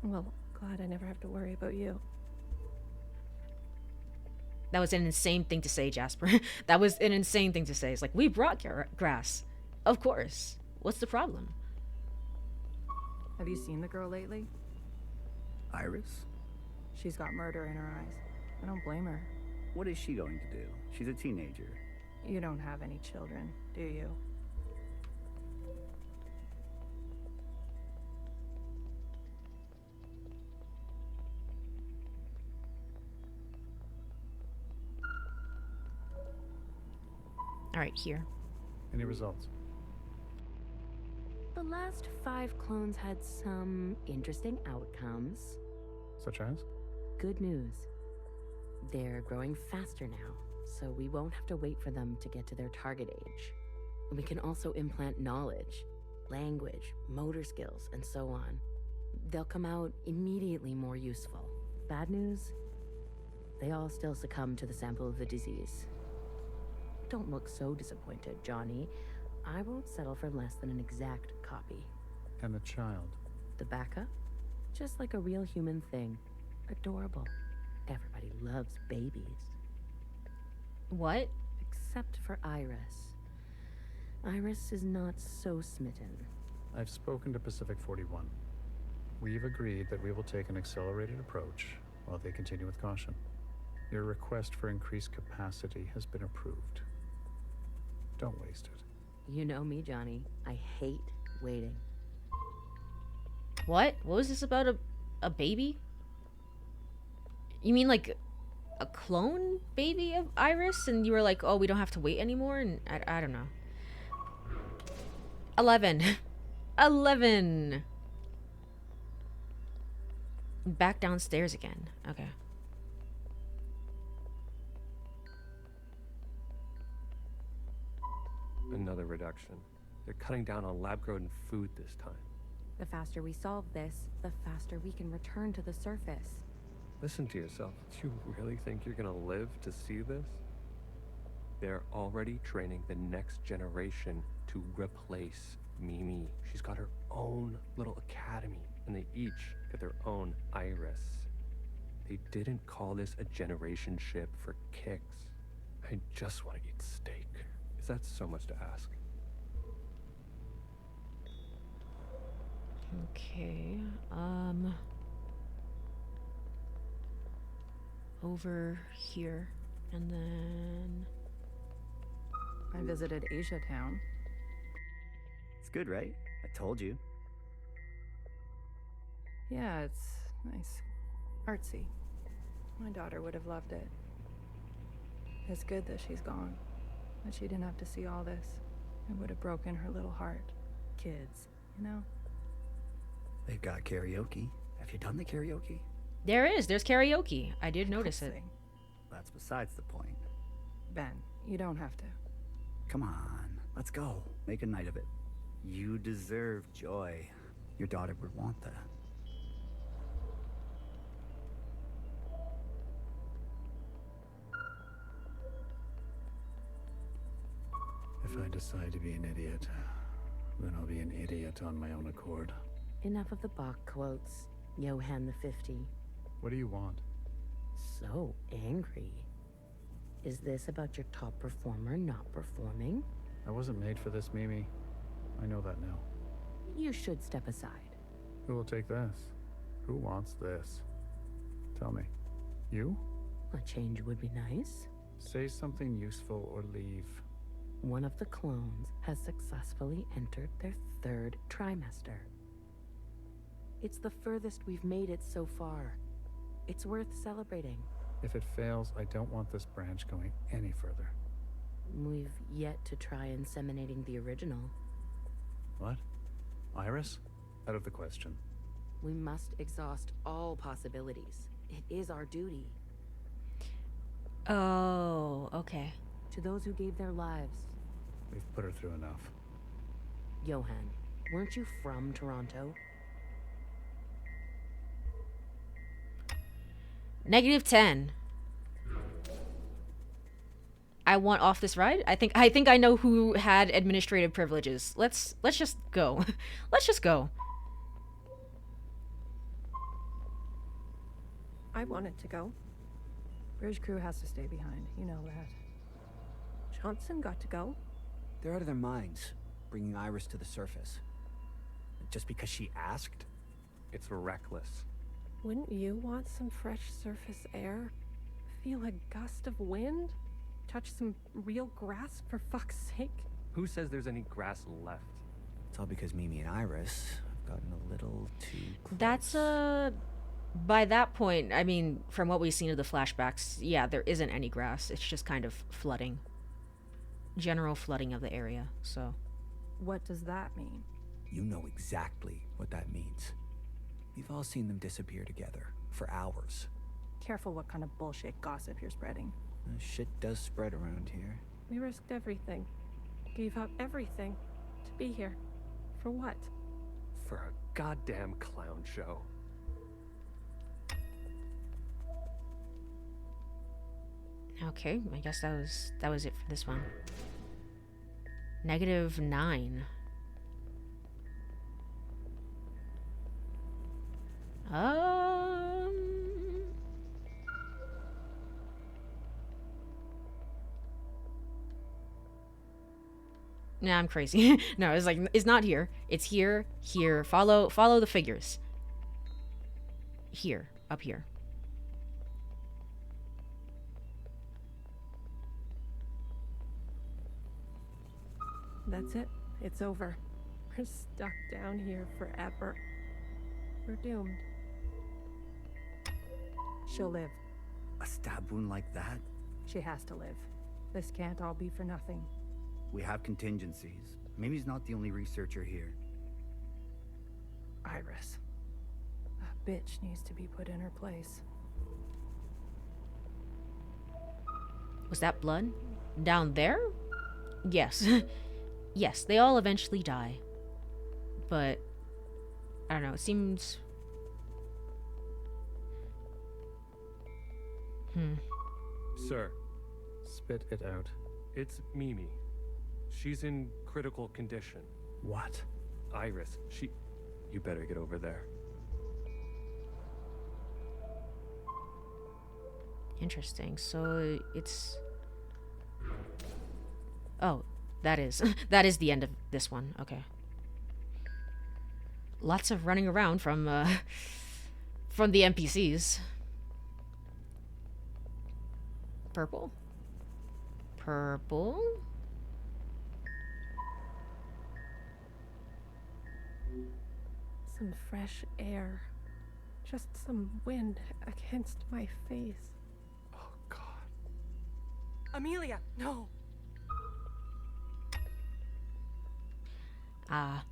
Well, glad I never have to worry about you. That was an insane thing to say, Jasper. That was an insane thing to say. It's like, we brought grass. Of course. What's the problem? Have you seen the girl lately? Iris? She's got murder in her eyes. I don't blame her. What is she going to do? She's a teenager. You don't have any children, do you? All right, here. Any results? The last 5 clones had some interesting outcomes. Such as? Good news. They're growing faster now, so we won't have to wait for them to get to their target age. We can also implant knowledge, language, motor skills, and so on. They'll come out immediately more useful. Bad news? They all still succumb to the sample of the disease. Don't look so disappointed, Johnny. I won't settle for less than an exact copy. And the child? The backup? Just like a real human thing. Adorable. Everybody loves babies. What? Except for Iris. Iris is not so smitten. I've spoken to Pacific 41. We've agreed that we will take an accelerated approach while they continue with caution. Your request for increased capacity has been approved. Don't waste it. You know me, Johnny. I hate waiting. What? What was this about a baby? You mean like a clone baby of Iris? And you were like, oh, we don't have to wait anymore? And I don't know. 11. 11. Back downstairs again. Okay. Another reduction. They're cutting down on lab-grown food this time. The faster we solve this, the faster we can return to the surface. Listen to yourself. Do you really think you're gonna live to see this? They're already training the next generation to replace Mimi. She's got her own little academy, and they each get their own Iris. They didn't call this a generation ship for kicks. I just want to eat steak. Is that so much to ask? Okay. Over here. And then I visited Asia Town. It's good, right? I told you. Yeah, it's nice. Artsy. My daughter would have loved it. It's good that she's gone. That she didn't have to see all this. It would have broken her little heart. Kids, you know? They've got karaoke. Have you done the karaoke? there's karaoke. I did notice it. That's besides the point. Ben, you don't have to. Come on, let's go. Make a night of it. You deserve joy. Your daughter would want that. If I decide to be an idiot, then I'll be an idiot on my own accord. Enough of the Bach quotes, Johann the 50. What do you want? So angry. Is this about your top performer not performing? I wasn't made for this, Mimi. I know that now. You should step aside. Who will take this? Who wants this? Tell me. You? A change would be nice. Say something useful or leave. One of the clones has successfully entered their 3rd trimester. It's the furthest we've made it so far. It's worth celebrating. If it fails, I don't want this branch going any further. We've yet to try inseminating the original. What? Iris? Out of the question. We must exhaust all possibilities. It is our duty. Oh, okay. To those who gave their lives. We've put her through enough. Johan, weren't you from Toronto? -10. I want off this ride. I think I know who had administrative privileges. Let's just go. Let's just go. I wanted to go. Bridge crew has to stay behind. You know that. Johnson got to go. They're out of their minds, bringing Iris to the surface. Just because she asked? It's reckless. Wouldn't you want some fresh surface air? Feel a gust of wind? Touch some real grass, for fuck's sake? Who says there's any grass left? It's all because Mimi and Iris have gotten a little too close. That's by that point, I mean, from what we've seen of the flashbacks, yeah, there isn't any grass. It's just kind of flooding. General flooding of the area, so. What does that mean? You know exactly what that means. We've all seen them disappear together for hours. Careful what kind of bullshit gossip you're spreading. Shit does spread around here. We risked everything. Gave up everything to be here. For what? For a goddamn clown show. Okay, I guess that was it for this one. -9. Nah, I'm crazy. No, it's like, it's not here. It's here, here. Follow the figures. Here, up here. That's it. It's over. We're stuck down here forever. We're doomed. She'll live. A stab wound like that? She has to live. This can't all be for nothing. We have contingencies. Mimi's not the only researcher here. Iris. That bitch needs to be put in her place. Was that blood? Down there? Yes. Yes, they all eventually die. But, I don't know, it seems... Sir. Spit it out. It's Mimi. She's in critical condition. What? Iris, you better get over there. Interesting. So it's... Oh, that is the end of this one. Okay. Lots of running around from the NPCs. Purple. Purple. Some fresh air. Just some wind against my face. Oh, God. Amelia, no! I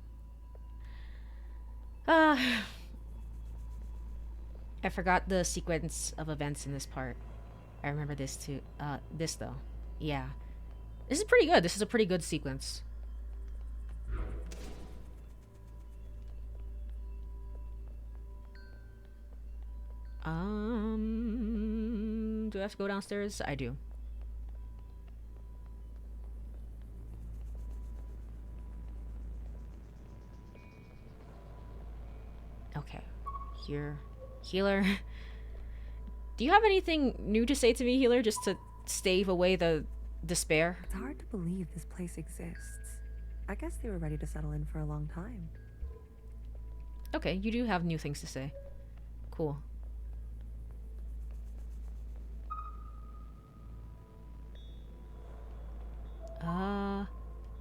forgot the sequence of events in this part. I remember this too. This though. Yeah. This is pretty good. This is a pretty good sequence. Do I have to go downstairs? I do. Okay. Here. Healer. Do you have anything new to say to me, Healer, just to stave away the despair? It's hard to believe this place exists. I guess they were ready to settle in for a long time. Okay, you do have new things to say. Cool.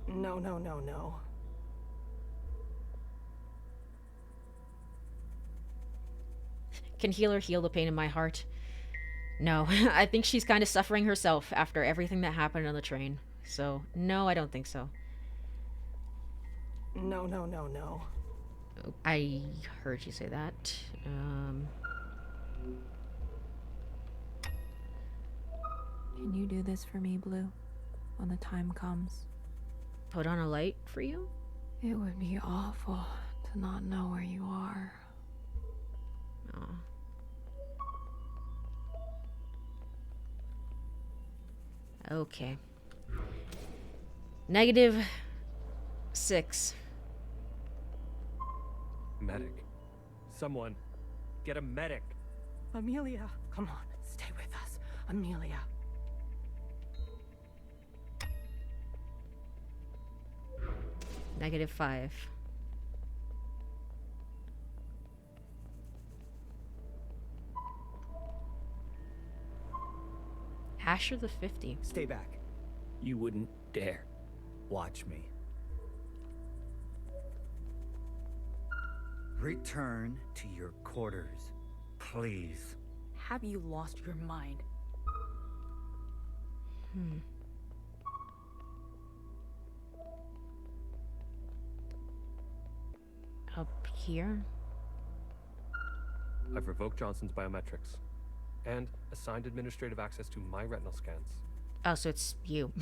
No, no, no, no. Can healer heal the pain in my heart? No. I think she's kind of suffering herself after everything that happened on the train. So, no, I don't think so. No, no, no, no. I heard you say that. Can you do this for me, Blue? When the time comes? Put on a light for you? It would be awful to not know where you are. Oh. Okay. -6. Medic. Someone. Get a medic. Amelia, come on, stay with us. Amelia. -5. Asher the 50. Stay back. You wouldn't dare. Watch me. Return to your quarters, please. Have you lost your mind? Up here? I've revoked Johnson's biometrics and assigned administrative access to my retinal scans. Oh, so it's you.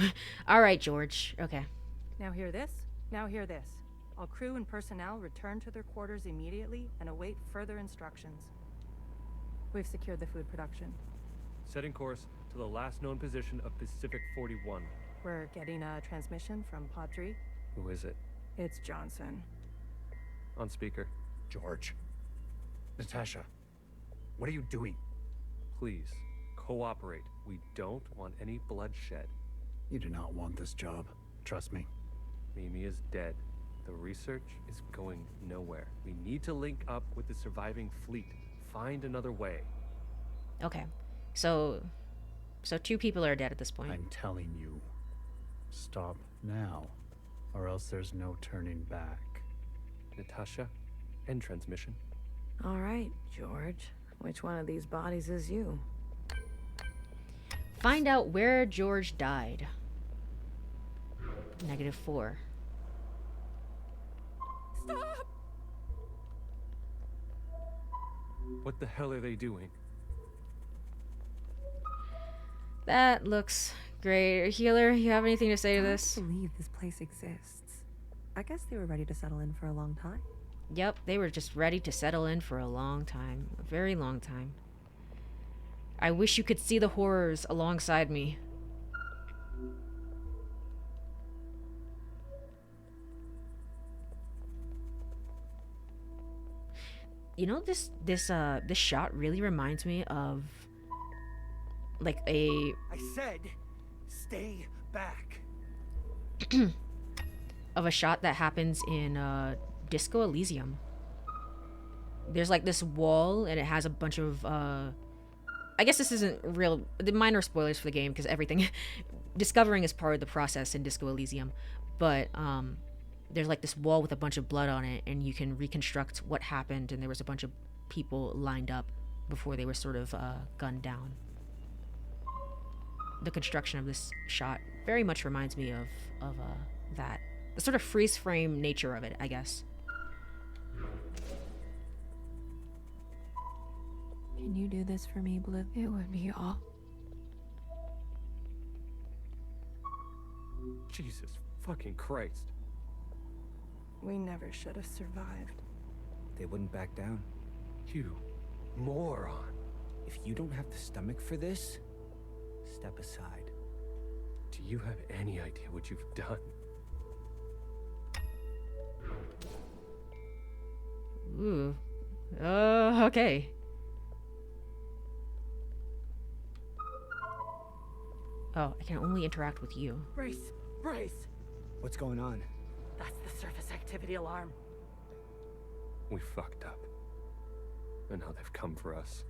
All right, George. Okay. Now hear this. Now hear this. All crew and personnel return to their quarters immediately and await further instructions. We've secured the food production. Setting course to the last known position of Pacific 41. We're getting a transmission from Pod 3. Who is it? It's Johnson. On speaker. George. Natasha. What are you doing? Please, cooperate. We don't want any bloodshed. You do not want this job. Trust me. Mimi is dead. The research is going nowhere. We need to link up with the surviving fleet. Find another way. Okay. So 2 people are dead at this point. I'm telling you. Stop now, or else there's no turning back. Natasha, end transmission. All right, George. Which one of these bodies is you? Find out where George died. -4. Stop! What the hell are they doing? That looks great. Healer, you have anything to say to this? I can't believe this place exists. I guess they were ready to settle in for a long time. Yep, they were just ready to settle in for a long time. A very long time. I wish you could see the horrors alongside me. You know, this shot really reminds me of like a I said, stay back. of a shot that happens in Disco Elysium. There's like this wall and it has a bunch of I guess this isn't real, the minor spoilers for the game because everything discovering is part of the process in Disco Elysium, but there's like this wall with a bunch of blood on it and you can reconstruct what happened, and there was a bunch of people lined up before they were sort of gunned down. The construction of this shot very much reminds me of that. The sort of freeze frame nature of it, I guess. Can you do this for me, Blue? It would be all. Jesus fucking Christ. We never should have survived. They wouldn't back down. You moron. If you don't have the stomach for this, step aside. Do you have any idea what you've done? Ooh. Okay. Oh, I can only interact with you. Brace, brace. What's going on? That's the surface activity alarm. We fucked up. And now they've come for us.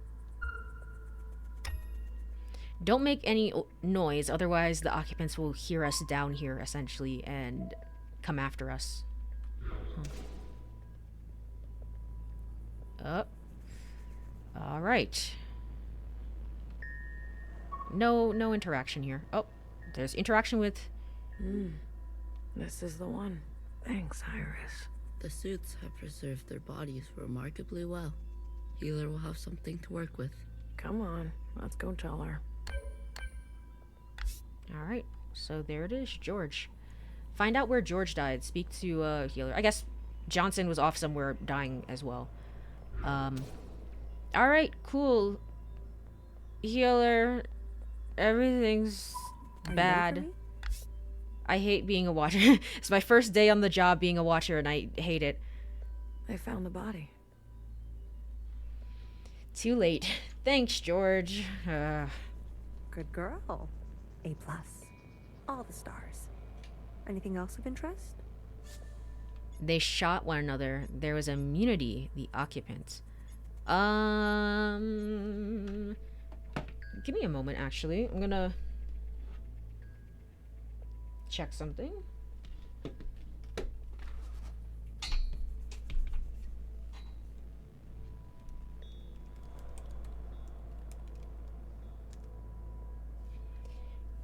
Don't make any noise, otherwise the occupants will hear us down here, essentially, and come after us. All right. No interaction here. Oh, there's interaction with... This is the one. Thanks, Iris. The suits have preserved their bodies remarkably well. Healer will have something to work with. Come on, let's go tell her. All right, so there it is, George. Find out where George died. Speak to Healer. I guess Johnson was off somewhere dying as well. All right, cool. Healer, everything's bad. I hate being a watcher. It's my first day on the job being a watcher, and I hate it. They found the body. Too late. Thanks, George. Good girl. A+. All the stars. Anything else of interest? They shot one another. There was immunity, the occupants. Give me a moment, actually. I'm gonna check something.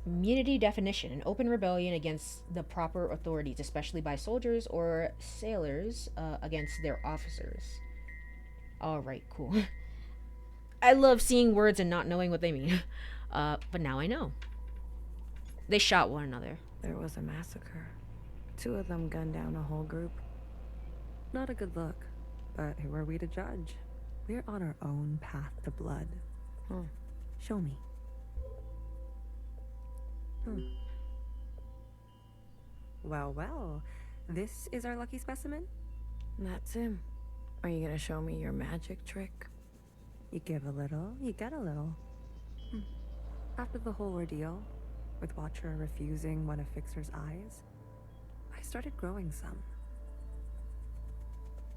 Immunity definition: an open rebellion against the proper authorities, especially by soldiers or sailors against their officers. Alright, cool. I love seeing words and not knowing what they mean. But now I know. They shot one another. There was a massacre. 2 of them gunned down a whole group. Not a good look, but who are we to judge? We're on our own path to blood. Show me. Well, this is our lucky specimen? That's him. Are you gonna show me your magic trick? You give a little, you get a little. After the whole ordeal, with Watcher refusing one of Fixer's eyes, I started growing some.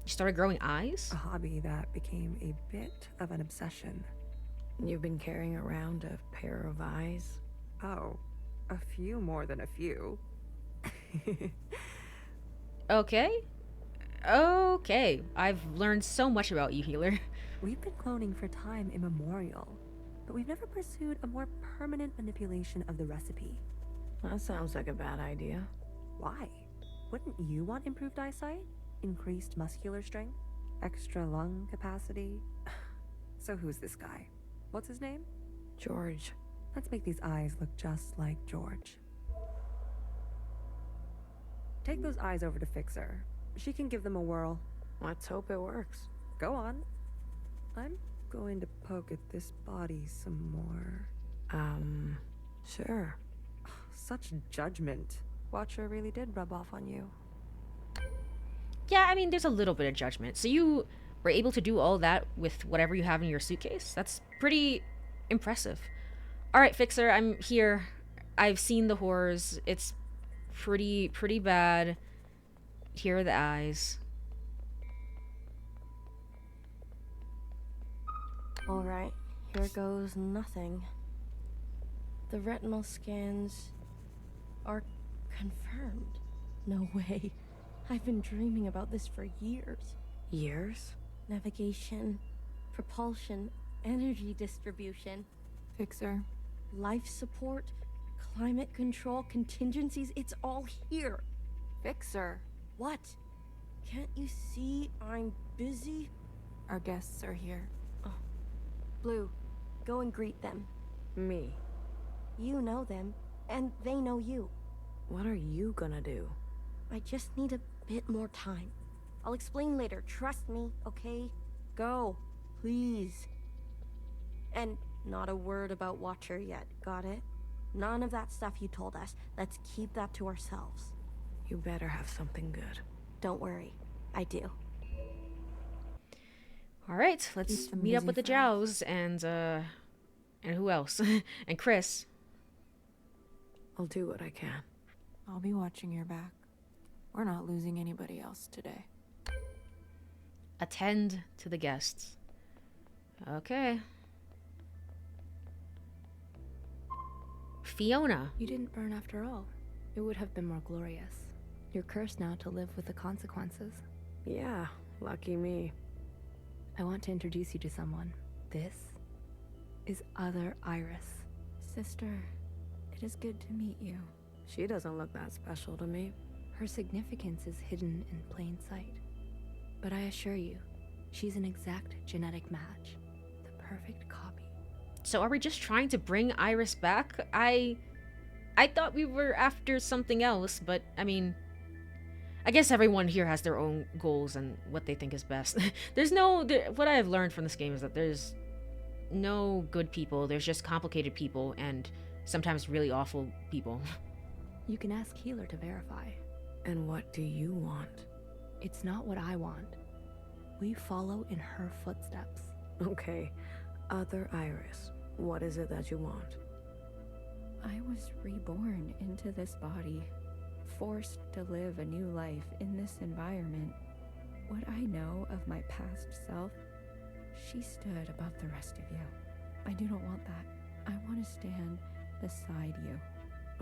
You started growing eyes? A hobby that became a bit of an obsession. You've been carrying around a pair of eyes? Oh, a few more than a few. Okay. Okay. I've learned so much about you, Healer. We've been cloning for time immemorial, but we've never pursued a more permanent manipulation of the recipe. That sounds like a bad idea. Why? Wouldn't you want improved eyesight? Increased muscular strength? Extra lung capacity? So who's this guy? What's his name? George. Let's make these eyes look just like George. Take those eyes over to Fixer. She can give them a whirl. Let's hope it works. Go on. I'm going to poke at this body some more. Sure. Such judgment. Watcher really did rub off on you. Yeah, I mean, there's a little bit of judgment. So you were able to do all that with whatever you have in your suitcase? That's pretty impressive. Alright, Fixer, I'm here. I've seen the horrors. It's pretty bad. Here are the eyes. Alright, here goes nothing. The retinal scans are confirmed. No way. I've been dreaming about this for years. Years? Navigation, propulsion, energy distribution. Fixer. Life support, climate control, contingencies, it's all here. Fixer. What? Can't you see I'm busy? Our guests are here. Oh. Blue, go and greet them. Me. You know them, and they know you. What are you gonna do? I just need a bit more time. I'll explain later, trust me, okay? Go, please. And not a word about Watcher yet, got it? None of that stuff you told us. Let's keep that to ourselves. You better have something good. Don't worry, I do. Alright, let's meet up with the Jows and who else? And Chris. I'll do what I can. I'll be watching your back. We're not losing anybody else today. Attend to the guests. Okay. Fiona. You didn't burn after all. It would have been more glorious. You're cursed now to live with the consequences. Yeah, lucky me. I want to introduce you to someone. This is Other Iris. Sister, it is good to meet you. She doesn't look that special to me. Her significance is hidden in plain sight. But I assure you, she's an exact genetic match. The perfect copy. So are we just trying to bring Iris back? I thought we were after something else, but I mean, I guess everyone here has their own goals and what they think is best. What I have learned from this game is that there's no good people. There's just complicated people and sometimes really awful people. You can ask Healer to verify. And what do you want? It's not what I want. We follow in her footsteps. Okay, Other Iris, what is it that you want? I was reborn into this body, forced to live a new life in this environment. What I know of my past self, she stood above the rest of you. I do not want that. I want to stand beside you.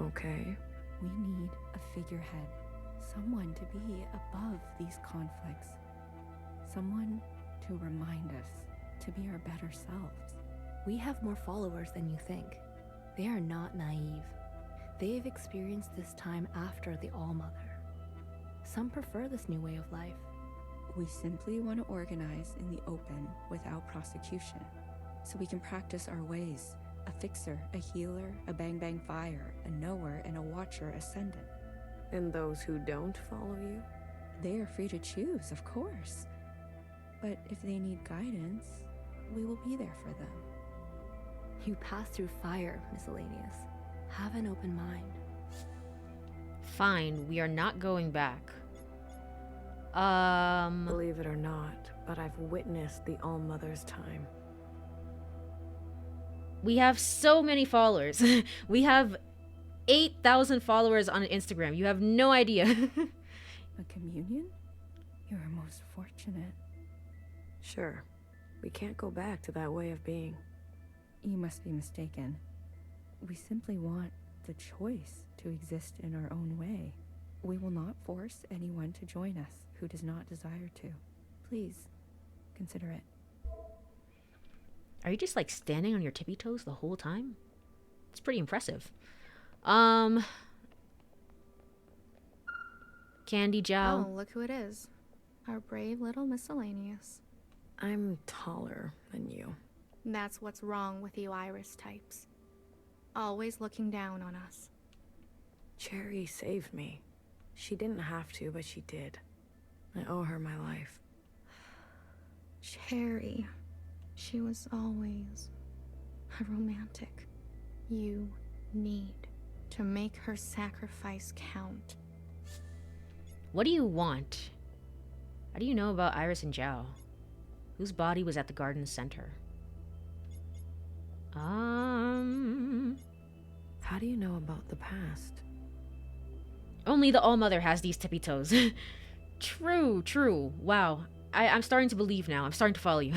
Okay. We need a figurehead. Someone to be above these conflicts. Someone to remind us to be our better selves. We have more followers than you think. They are not naive. They've experienced this time after the All-Mother. Some prefer this new way of life. We simply want to organize in the open without prosecution, so we can practice our ways. A fixer, a healer, a bang-bang fire, a knower, and a watcher ascendant. And those who don't follow you? They are free to choose, of course. But if they need guidance, we will be there for them. You pass through fire, Miscellaneous. Have an open mind. Fine, we are not going back. Believe it or not, but I've witnessed the All-Mother's time. We have so many followers. We have 8,000 followers on Instagram. You have no idea. A communion? You are most fortunate. Sure. We can't go back to that way of being. You must be mistaken. We simply want the choice to exist in our own way. We will not force anyone to join us who does not desire to. Please, consider it. Are you just like standing on your tippy toes the whole time? It's pretty impressive. Candy Jow. Oh, look who it is. Our brave little Miscellaneous. I'm taller than you. That's what's wrong with you Iris types. Always looking down on us. Cherry saved me. She didn't have to, but she did. I owe her my life. Cherry. She was always a romantic. You need to make her sacrifice count. What do you want? How do you know about Iris and Zhao? Whose body was at the garden center? How do you know about the past? Only the All-Mother has these tippy toes. True. Wow. I'm starting to believe now. I'm starting to follow you.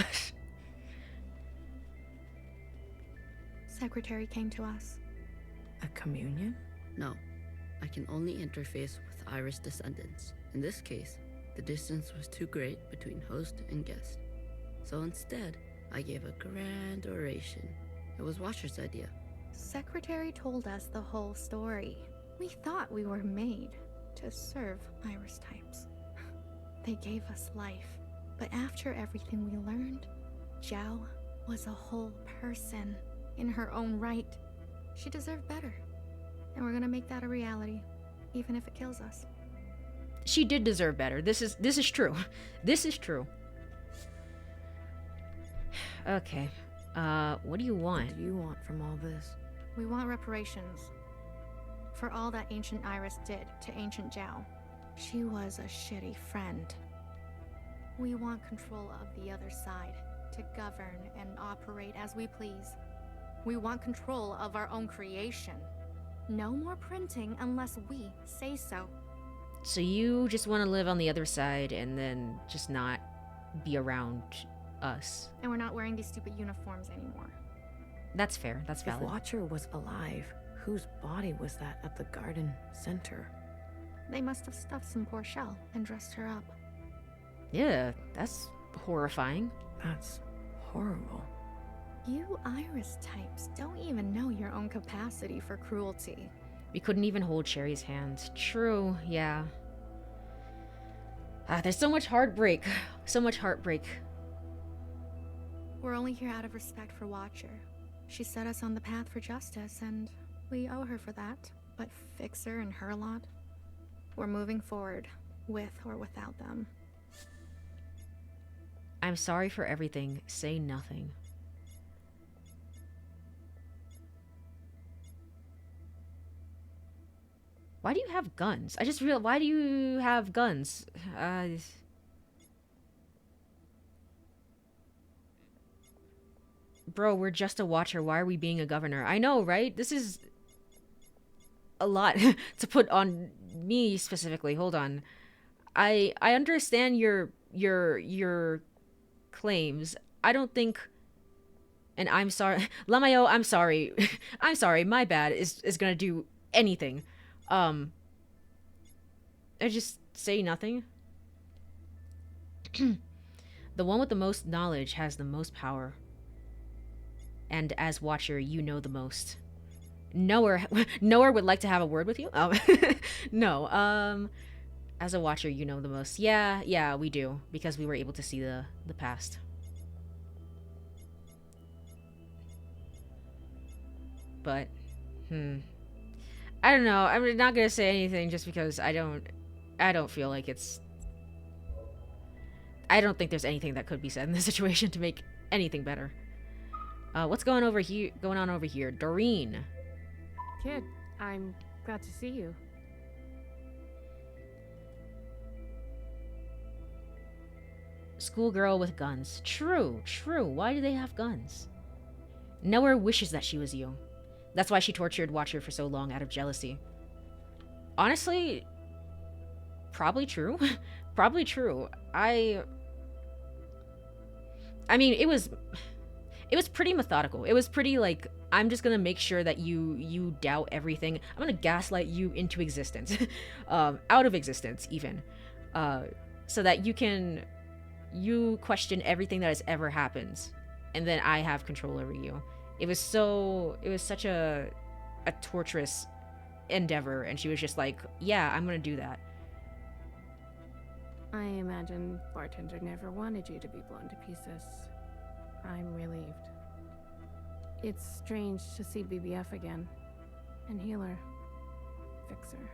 Secretary came to us. A communion? No. I can only interface with Iris descendants. In this case, the distance was too great between host and guest. So instead, I gave a grand oration. It was Watcher's idea. Secretary told us the whole story. We thought we were made to serve Iris types. They gave us life. But after everything we learned, Zhao was a whole person in her own right. She deserved better. And we're gonna make that a reality, even if it kills us. She did deserve better. This is true. This is true. Okay. What do you want? What do you want from all this? We want reparations for all that ancient Iris did to ancient Zhao. She was a shitty friend. We want control of the other side to govern and operate as we please. We want control of our own creation. No more printing unless we say so. So you just want to live on the other side and then just not be around us. And we're not wearing these stupid uniforms anymore. That's fair. That's valid. If Watcher was alive, whose body was that at the garden center? They must have stuffed some poor shell and dressed her up. Yeah, that's horrifying. That's horrible. You Iris types don't even know your own capacity for cruelty. We couldn't even hold Sherry's hand. True, yeah. There's so much heartbreak. So much heartbreak. We're only here out of respect for Watcher. She set us on the path for justice, and we owe her for that. But Fixer and her lot, we're moving forward, with or without them. I'm sorry for everything. Say nothing. Why do you have guns? I just realized, why do you have guns? Bro, we're just a Watcher. Why are we being a governor? I know, right? This is a lot to put on me specifically. Hold on. I understand your claims. I don't think, and I'm sorry, Lamayo, I'm sorry. I'm sorry, my bad is gonna do anything. I just say nothing. The one with the most knowledge has the most power. And as Watcher, you know the most. Knower would like to have a word with you? No. As a Watcher, you know the most. Yeah, we do. Because we were able to see the past. But, I don't know. I'm not gonna say anything just because I don't feel like it's... I don't think there's anything that could be said in this situation to make anything better. What's going on over here? Doreen. Kid, I'm glad to see you. Schoolgirl with guns. True. Why do they have guns? Knower wishes that she was you. That's why she tortured Watcher for so long out of jealousy. Honestly, probably true. Probably true. I mean, it was pretty methodical. It was pretty like, I'm just gonna make sure that you doubt everything. I'm gonna gaslight you into existence. Out of existence, even. So that you question everything that has ever happened. And then I have control over you. It was such a torturous endeavor, and she was just like, yeah, I'm gonna do that. I imagine Bartender never wanted you to be blown to pieces. I'm relieved. It's strange to see BBF again. And Healer. Fixer.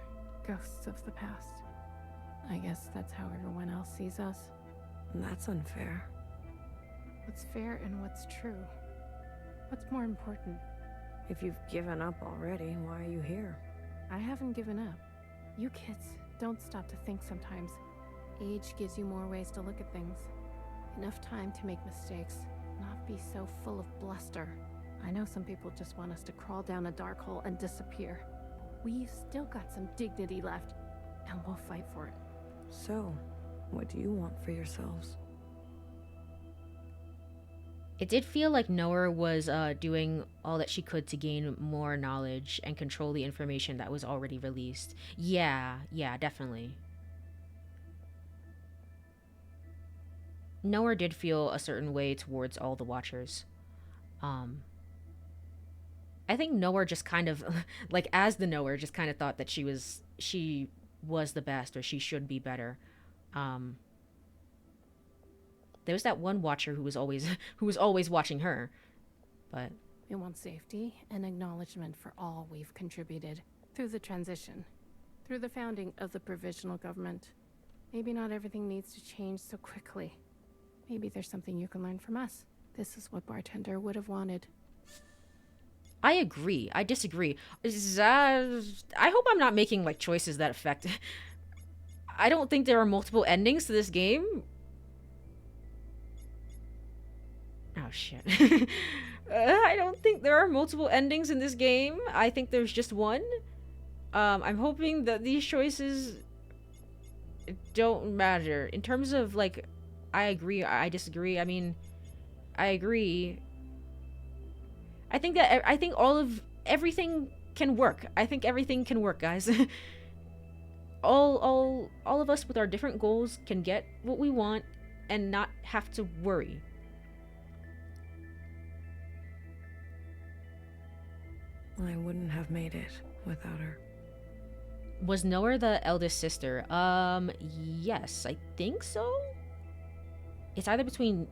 Ghosts of the past. I guess that's how everyone else sees us. That's unfair. What's fair and what's true? What's more important? If you've given up already, why are you here? I haven't given up. You kids don't stop to think sometimes. Age gives you more ways to look at things. Enough time to make mistakes, not be so full of bluster. I know some people just want us to crawl down a dark hole and disappear. We've still got some dignity left, and we'll fight for it. So, what do you want for yourselves? It did feel like Knower was doing all that she could to gain more knowledge and control the information that was already released. Yeah, definitely. Knower did feel a certain way towards all the Watchers. I think Knower just kind of, like, as the Knower, just kind of thought that she was the best, or she should be better. There was that one Watcher who was always watching her, but We want safety and acknowledgement for all we've contributed through the transition, through the founding of the provisional government. Maybe not everything needs to change so quickly. Maybe there's something you can learn from us. This is what Bartender would have wanted. I agree. I disagree. I hope I'm not making, like, choices that affect... I don't think there are multiple endings to this game. Oh, shit. I don't think there are multiple endings in this game. I think there's just one. I'm hoping that these choices don't matter. In terms of, like, I agree, I disagree. I mean, I agree. I think everything can work. I think everything can work, guys. all of us with our different goals can get what we want and not have to worry. I wouldn't have made it without her. Was Noah the eldest sister? Yes, I think so. It's either between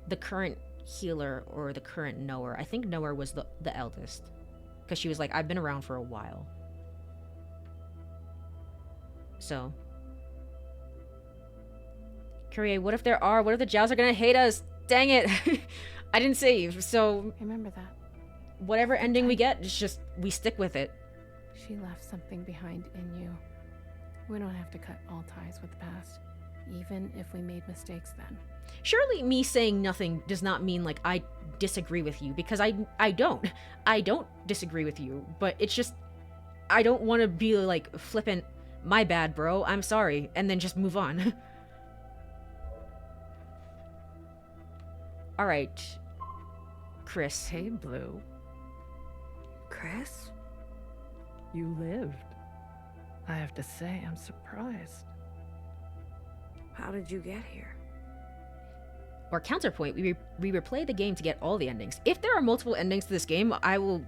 the current healer or the current Noah. I think Noah was the eldest. Because she was like, I've been around for a while. So. Courie, what if there are? What if the Jows are gonna hate us? Dang it. I didn't save, so. Remember that. Whatever ending we get, it's just, we stick with it. She left something behind in you. We don't have to cut all ties with the past, even if we made mistakes then. Surely me saying nothing does not mean like I disagree with you, because I don't. I don't disagree with you, but it's just I don't want to be like flippant, my bad, bro, I'm sorry, and then just move on. All right. Chris. Hey, Blue. Chris? You lived. I have to say, I'm surprised. How did you get here? Or counterpoint, we replay the game to get all the endings. If there are multiple endings to this game, I'll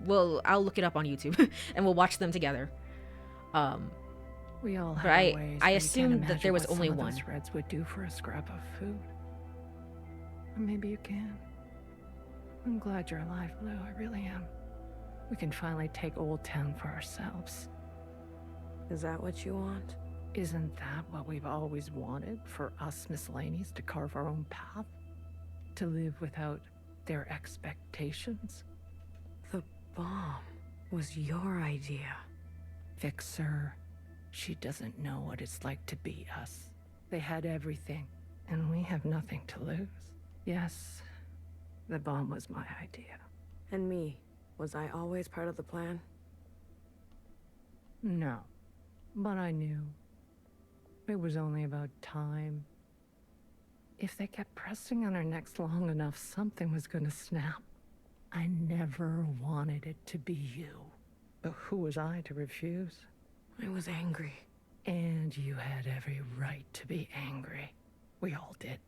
look it up on YouTube and we'll watch them together. We all have but ways, I but assumed that there was only one. Those Reds would do for a scrap of food. Or maybe you can. I'm glad you're alive, Blue. I really am. We can finally take Old Town for ourselves. Is that what you want? Isn't that what we've always wanted? For us miscellaneous to carve our own path? To live without their expectations? The bomb was your idea. Fixer. She doesn't know what it's like to be us. They had everything, and we have nothing to lose. Yes, the bomb was my idea. And me? Was I always part of the plan? No, but I knew. It was only about time. If they kept pressing on our necks long enough, something was gonna snap. I never wanted it to be you. But who was I to refuse? I was angry. And you had every right to be angry. We all did.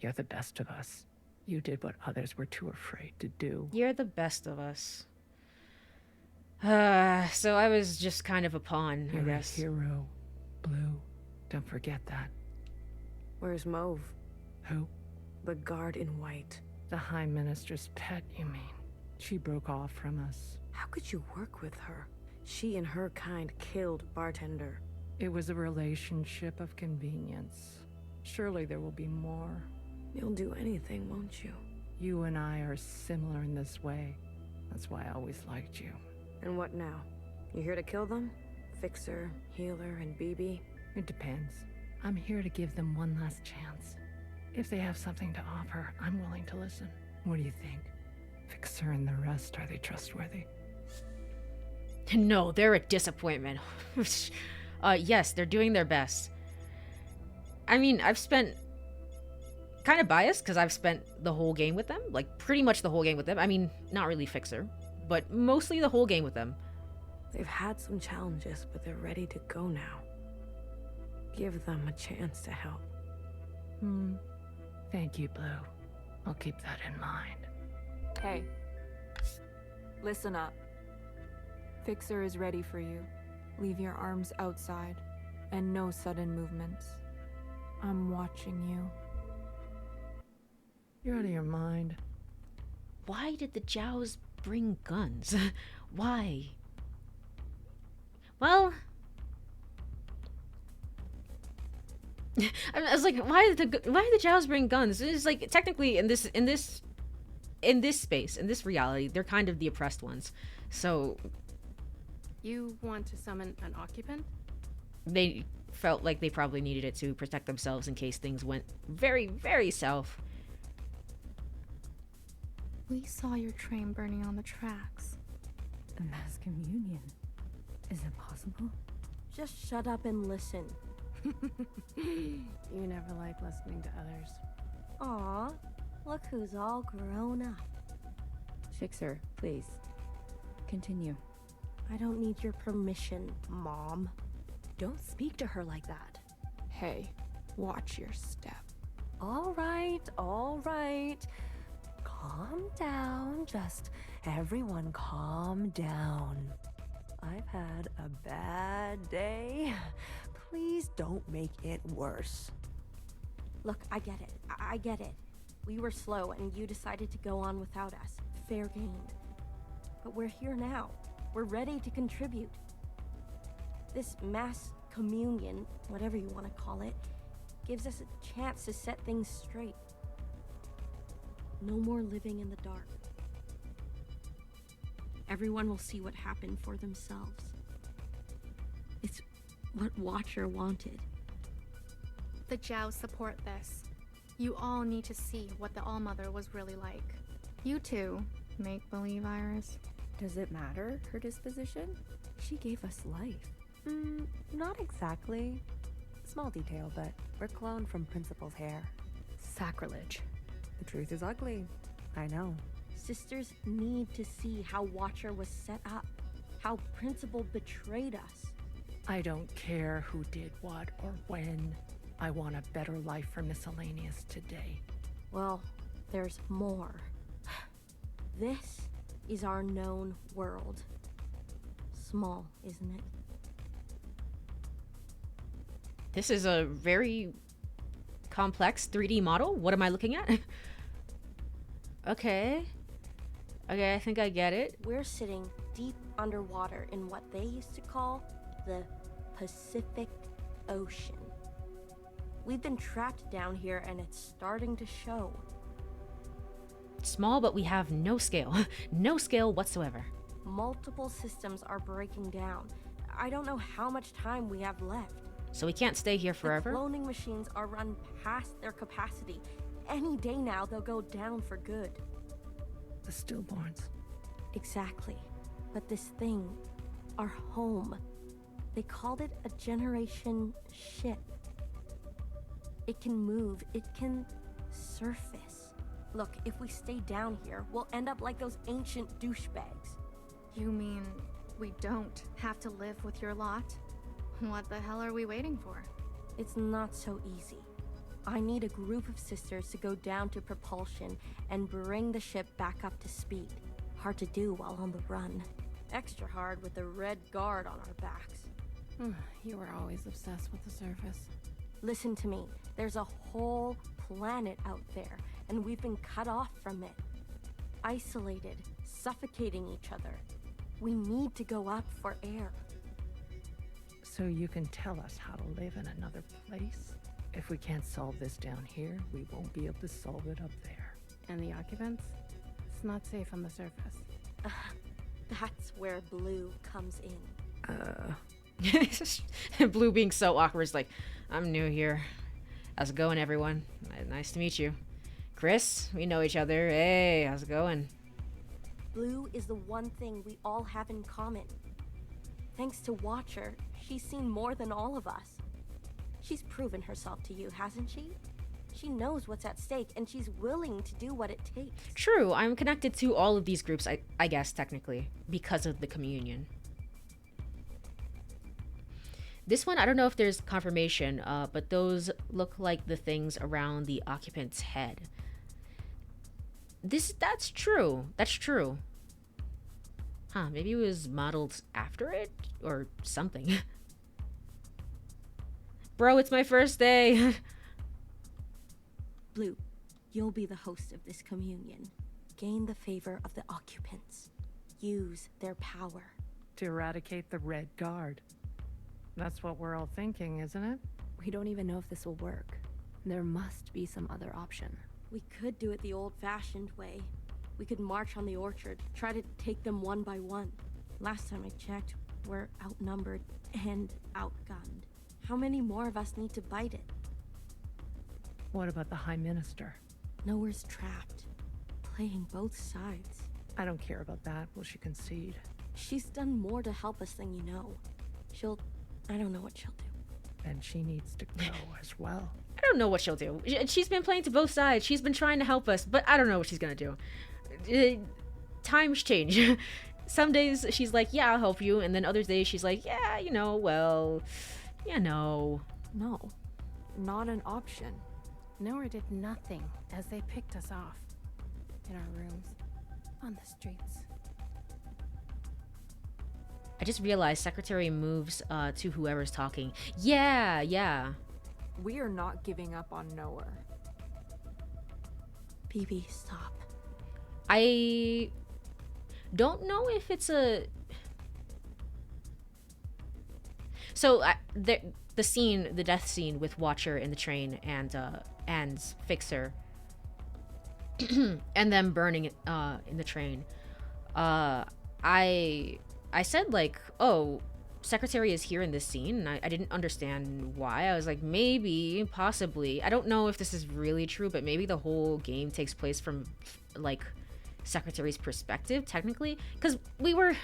You're the best of us. You did what others were too afraid to do. You're the best of us. So I was just kind of a pawn, You're I guess. a hero, Blue. Don't forget that. Where's Mauve? Who? The guard in white. The High Minister's pet, you mean? She broke off from us. How could you work with her? She and her kind killed Bartender. It was a relationship of convenience. Surely there will be more. You'll do anything, won't you? You and I are similar in this way. That's why I always liked you. And what now? You here to kill them? Fixer, Healer, and BB? It depends. I'm here to give them one last chance. If they have something to offer, I'm willing to listen. What do you think? Fixer and the rest, are they trustworthy? No, they're a disappointment. Yes, they're doing their best. I mean, I've spent... kind of biased, because I've spent the whole game with them. Like, pretty much the whole game with them. I mean, not really Fixer, but mostly the whole game with them. They've had some challenges, but they're ready to go now. Give them a chance to help. Thank you, Blue. I'll keep that in mind. Hey. Listen up. Fixer is ready for you. Leave your arms outside, and no sudden movements. I'm watching you. You're out of your mind. Why did the Jows bring guns? Why? Well... I was like, why did the Jows bring guns? It's like, technically, in this space, in this reality, they're kind of the oppressed ones. So... You want to summon an occupant? They felt like they probably needed it to protect themselves in case things went very, very south. We saw your train burning on the tracks. A mass communion. Is it possible? Just shut up and listen. You never like listening to others. Aw, look who's all grown up. Fixer, please. Continue. I don't need your permission, Mom. Don't speak to her like that. Hey, watch your step. All right, all right. calm down. Just everyone calm down. I've had a bad day. Please don't make it worse. Look, I get it. I get it. We were slow and you decided to go on without us. Fair game. But we're here now. We're ready to contribute. This mass communion, whatever you want to call it, gives us a chance to set things straight. No more living in the dark. Everyone will see what happened for themselves. It's what Watcher wanted. The Jows support this. You all need to see what the All-Mother was really like. You two, make-believe Iris. Does it matter, her disposition? She gave us life. Not exactly. Small detail, but we're cloned from Principal's hair. Sacrilege. The truth is ugly. I know. Sisters need to see how Watcher was set up, how Principal betrayed us. I don't care who did what or when. I want a better life for Miscellaneous today. Well, there's more. This is our known world. Small, isn't it? This is a very complex 3D model. What am I looking at? Okay, I think I get it. We're sitting deep underwater in what they used to call the Pacific Ocean. We've been trapped down here and it's starting to show. Small, but we have no scale. No scale whatsoever. Multiple systems are breaking down. I don't know how much time we have left. So we can't stay here forever? The cloning machines are run past their capacity. Any day now, they'll go down for good. The stillborns. Exactly. But this thing, our home, they called it a generation ship. It can move, it can surface. Look, if we stay down here, we'll end up like those ancient douchebags. You mean we don't have to live with your lot? What the hell are we waiting for? It's not so easy. I need a group of sisters to go down to propulsion and bring the ship back up to speed. Hard to do while on the run. Extra hard with the red guard on our backs. You were always obsessed with the surface. Listen to me. There's a whole planet out there, and we've been cut off from it. Isolated, suffocating each other. We need to go up for air. So you can tell us how to live in another place? If we can't solve this down here, we won't be able to solve it up there. And the occupants? It's not safe on the surface. That's where Blue comes in. Blue being so awkward is like, I'm new here. How's it going, everyone? Nice to meet you. Chris, we know each other. Hey, how's it going? Blue is the one thing we all have in common. Thanks to Watcher, she's seen more than all of us. She's proven herself to you, hasn't she? She knows what's at stake, and she's willing to do what it takes. True, I'm connected to all of these groups, I guess, technically, because of the communion. This one, I don't know if there's confirmation, but those look like the things around the occupant's head. That's true. That's true. Huh, maybe it was modeled after it? Or something. Bro, it's my first day. Blue, you'll be the host of this communion. Gain the favor of the occupants. Use their power. To eradicate the Red Guard. That's what we're all thinking, isn't it? We don't even know if this will work. There must be some other option. We could do it the old-fashioned way. We could march on the orchard, try to take them one by one. Last time I checked, we're outnumbered and outgunned. How many more of us need to bite it? What about the High Minister? Nowhere's trapped. Playing both sides. I don't care about that. Will she concede? She's done more to help us than you know. I don't know what she'll do. And she needs to go as well. I don't know what she'll do. She's been playing to both sides. She's been trying to help us, but I don't know what she's gonna do. Times change. Some days she's like, yeah, I'll help you. And then other days she's like, yeah, well, No, not an option. Nowhere did nothing as they picked us off. in our rooms, on the streets. I just realized Secretary moves to whoever's talking. Yeah, yeah. We are not giving up on nowhere. BB, stop. I don't know if it's a... So, the scene, the death scene with Watcher in the train and Fixer, and them burning in the train. I said, like, oh, Secretary is here in this scene, and I didn't understand why. I was like, maybe, possibly. I don't know if this is really true, but maybe the whole game takes place from, like, Secretary's perspective, technically. Because we were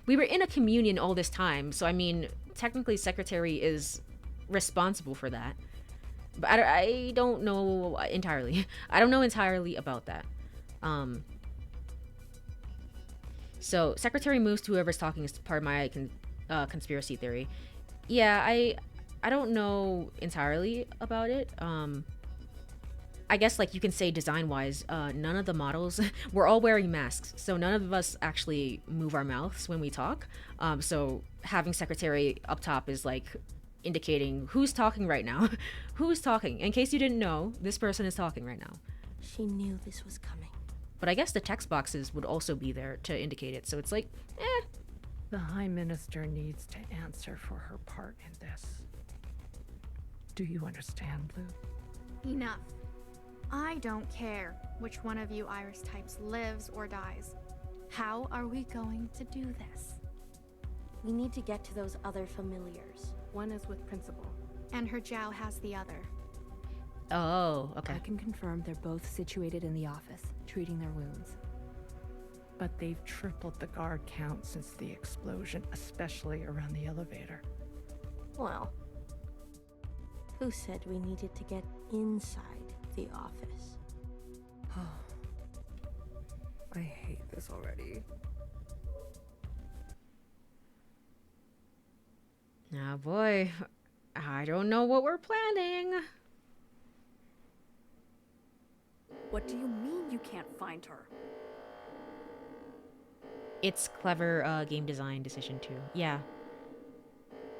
in a communion all this time, so, I mean, technically Secretary is responsible for that. But I don't know entirely. I don't know entirely about that. So, Secretary moves to whoever's talking is part of my conspiracy theory. Yeah, I don't know entirely about it. I guess, like, you can say design-wise, none of the models... we're all wearing masks, so none of us actually move our mouths when we talk. So, having Secretary up top is, like, indicating who's talking right now. Who's talking? In case you didn't know, this person is talking right now. She knew this was coming. But I guess the text boxes would also be there to indicate it, so it's like, eh. The High Minister needs to answer for her part in this. Do you understand, Blue? Enough. I don't care which one of you Iris types lives or dies. How are we going to do this? We need to get to those other familiars. One is with Principal. And her Jiao has the other. Oh, okay. I can confirm they're both situated in the office, treating their wounds. But they've tripled the guard count since the explosion, especially around the elevator. Well, who said we needed to get inside the office? I hate this already. Oh boy, I don't know what we're planning. What do you mean you can't find her? It's clever game design decision too. Yeah.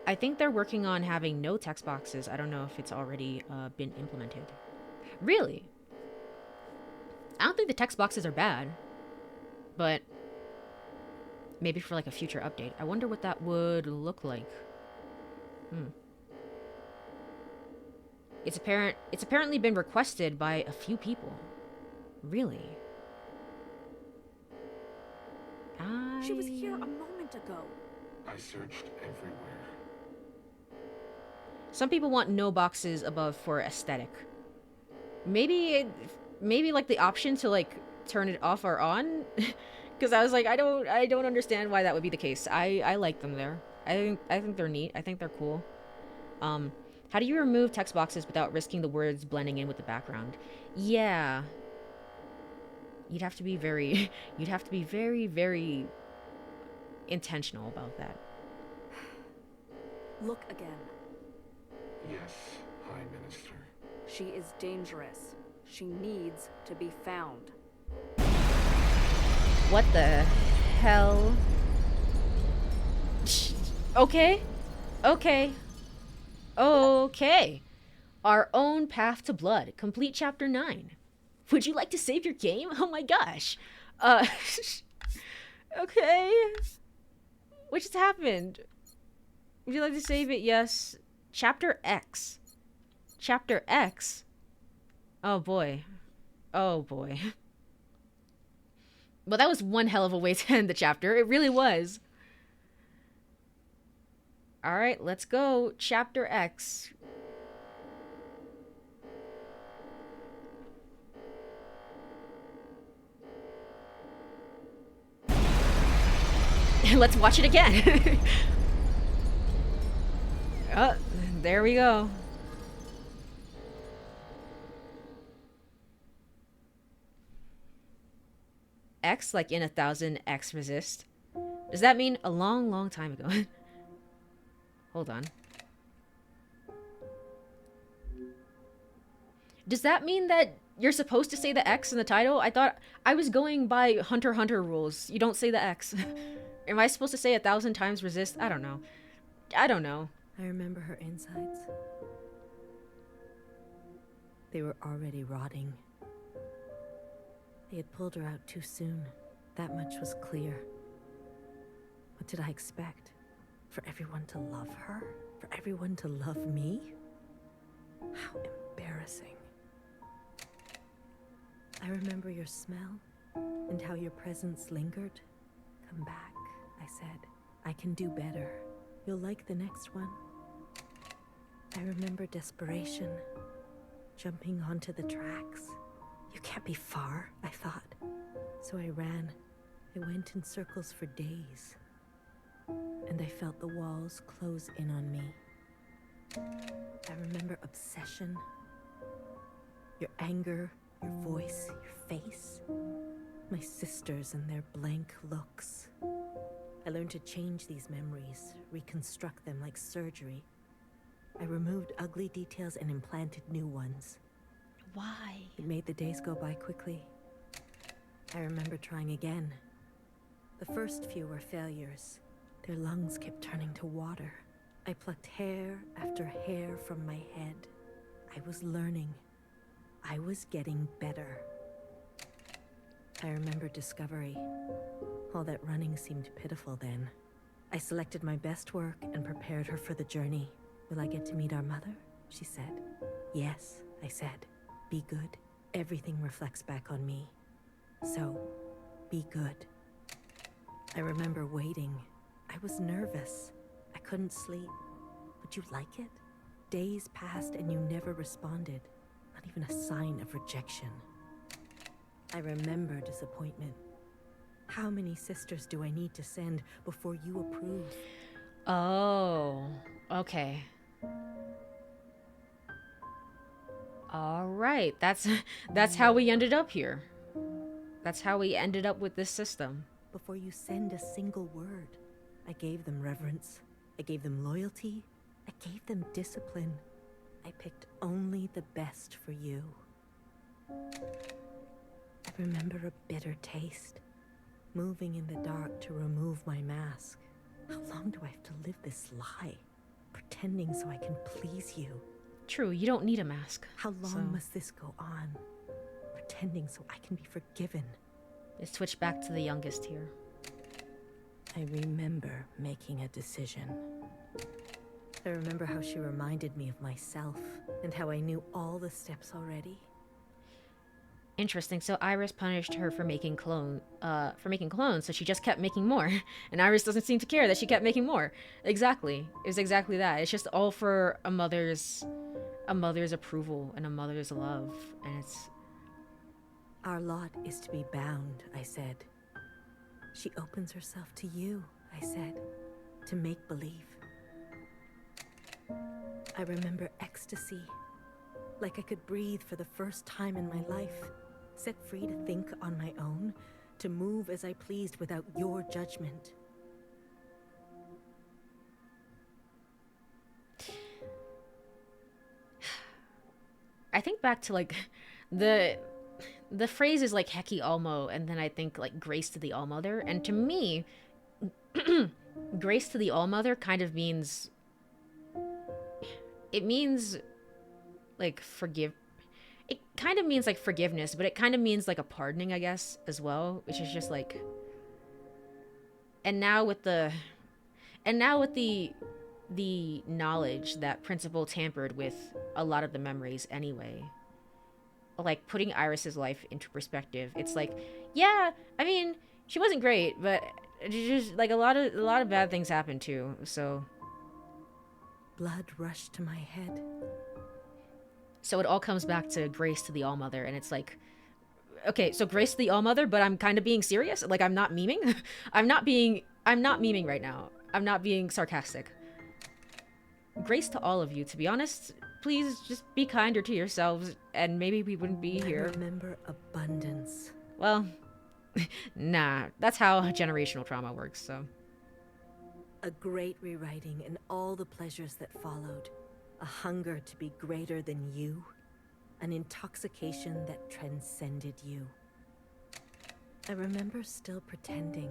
I think they're working on having no text boxes. I don't know if it's already been implemented. Really? I don't think the text boxes are bad. But maybe for like a future update. I wonder what that would look like. It's apparently been requested by a few people. Really? She was here a moment ago. I searched everywhere. Some people want no boxes above for aesthetic. Maybe like the option to like turn it off or on, because I was like, I don't understand why that would be the case. I like them there. I think they're neat. I think they're cool. How do you remove text boxes without risking the words blending in with the background? Yeah. You'd have to be very very intentional about that. Look again. Yes, High Minister. She is dangerous. She needs to be found. What the hell? Okay. Our own path to blood. Complete chapter 9. Would you like to save your game? Oh my gosh. Okay. What just happened? Would you like to save it? Yes. Chapter X. Chapter X? Oh boy. Oh boy. Well, that was one hell of a way to end the chapter. It really was. Alright, let's go. Chapter X. Let's watch it again. Oh, there we go. X, like in 1000XRESIST. Does that mean a long, long time ago? Hold on. Does that mean that you're supposed to say the X in the title? I thought I was going by Hunter x Hunter rules. You don't say the X. Am I supposed to say 1000 times resist? I don't know. I don't know. I remember her insides. They were already rotting. They had pulled her out too soon. That much was clear. What did I expect? For everyone to love her? For everyone to love me? How embarrassing. I remember your smell and how your presence lingered. Come back, I said. I can do better. You'll like the next one. I remember desperation, jumping onto the tracks. You can't be far, I thought. So I ran. I went in circles for days. And I felt the walls close in on me. I remember obsession. Your anger, your voice, your face. My sisters and their blank looks. I learned to change these memories, reconstruct them like surgery. I removed ugly details and implanted new ones. Why? It made the days go by quickly. I remember trying again. The first few were failures. Their lungs kept turning to water. I plucked hair after hair from my head. I was learning. I was getting better. I remember discovery. All that running seemed pitiful then. I selected my best work and prepared her for the journey. Will I get to meet our mother? She said. Yes, I said. Be good. Everything reflects back on me. So, be good. I remember waiting. I was nervous. I couldn't sleep. Would you like it? Days passed and you never responded. Not even a sign of rejection. I remember disappointment. How many sisters do I need to send before you approve? Oh, okay. All right, that's how we ended up here. That's how we ended up with this system. Before you send a single word, I gave them reverence. I gave them loyalty. I gave them discipline. I picked only the best for you. I remember a bitter taste. Moving in the dark to remove my mask. How long do I have to live this lie? Pretending so I can please you. True, you don't need a mask. How long must this go on? Pretending so I can be forgiven. Let's switch back to the youngest here. I remember making a decision. I remember how she reminded me of myself, and how I knew all the steps already. Interesting. So Iris punished her for making clones, so she just kept making more. And Iris doesn't seem to care that she kept making more. Exactly. It was exactly that. It's just all for a mother's approval and a mother's love. And it's... Our lot is to be bound, I said. She opens herself to you, I said, to make believe. I remember ecstasy, like I could breathe for the first time in my life, set free to think on my own, to move as I pleased without your judgment. I think back to like the phrase is like Heki Almo, and then I think like grace to the Allmother, and to me grace to the Allmother kind of means, it means like it kind of means like forgiveness, but it kind of means like a pardoning, I guess, as well, which is just like, and now with the knowledge that Principal tampered with a lot of the memories anyway, like putting Iris's life into perspective, it's like, yeah, I mean, she wasn't great, but just like a lot of bad things happened too, so. Blood rushed to my head. So it all comes back to grace to the Allmother, and it's like, okay, so grace to the Allmother, but I'm kind of being serious. Like, I'm not memeing. I'm not memeing right now. I'm not being sarcastic. Grace to all of you, to be honest. Please just be kinder to yourselves, and maybe we wouldn't be here. I remember abundance. Well, nah, that's how generational trauma works, so. A great rewriting and all the pleasures that followed. A hunger to be greater than you. an intoxication that transcended you. I remember still pretending.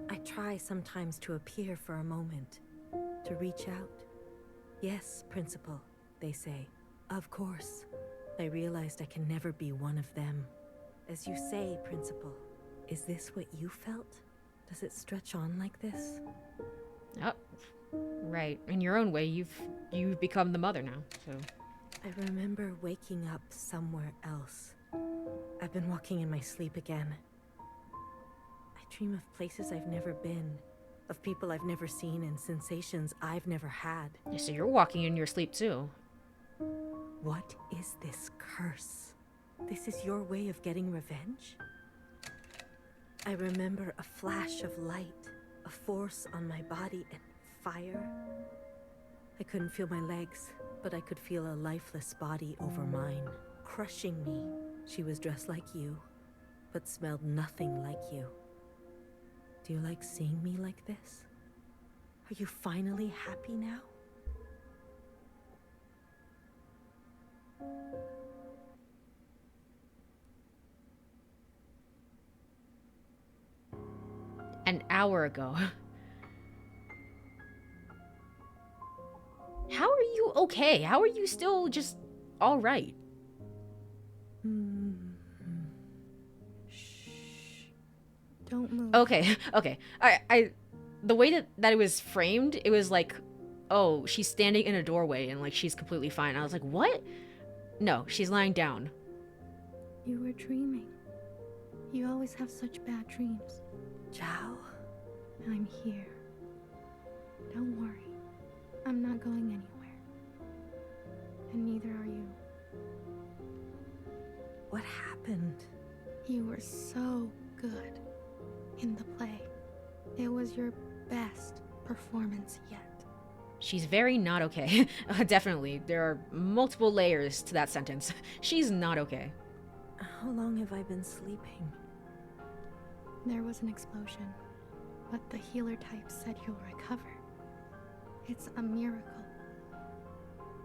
I try sometimes to appear for a moment, to reach out. Yes, Principal, they say. Of course. I realized I can never be one of them. As you say, Principal, is this what you felt? Does it stretch on like this? Oh, right. In your own way, you've become the mother now, so. I remember waking up somewhere else. I've been walking in my sleep again. I dream of places I've never been, of people I've never seen, and sensations I've never had. Yeah, so you're walking in your sleep too. What is this curse? This is your way of getting revenge? I remember a flash of light, a force on my body, and fire. I couldn't feel my legs, but I could feel a lifeless body over mine, crushing me. She was dressed like you, but smelled nothing like you. Do you like seeing me like this? Are you finally happy now? An hour ago. How are you okay? How are you still just all right? Don't move. Okay, okay. The way that it was framed, it was like, oh, she's standing in a doorway and like she's completely fine. I was like, what? No, she's lying down. You were dreaming. You always have such bad dreams. Zhao? I'm here. Don't worry. I'm not going anywhere. And neither are you. What happened? You were so good in the play. It was your best performance yet. She's very not okay. Definitely. There are multiple layers to that sentence. She's not okay. How long have I been sleeping? There was an explosion, but the healer type said you'll recover. It's a miracle.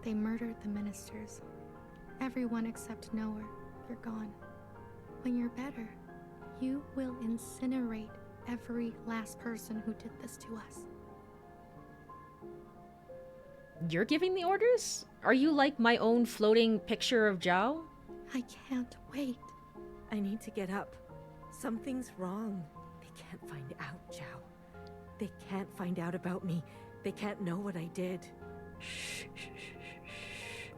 They murdered the ministers. Everyone except Noah. You're gone. When you're better, you will incinerate every last person who did this to us. You're giving the orders? Are you like my own floating picture of Zhao? I can't wait. I need to get up. Something's wrong. They can't find out, Zhao. They can't find out about me. They can't know what I did. Shh, shh, shh, shh.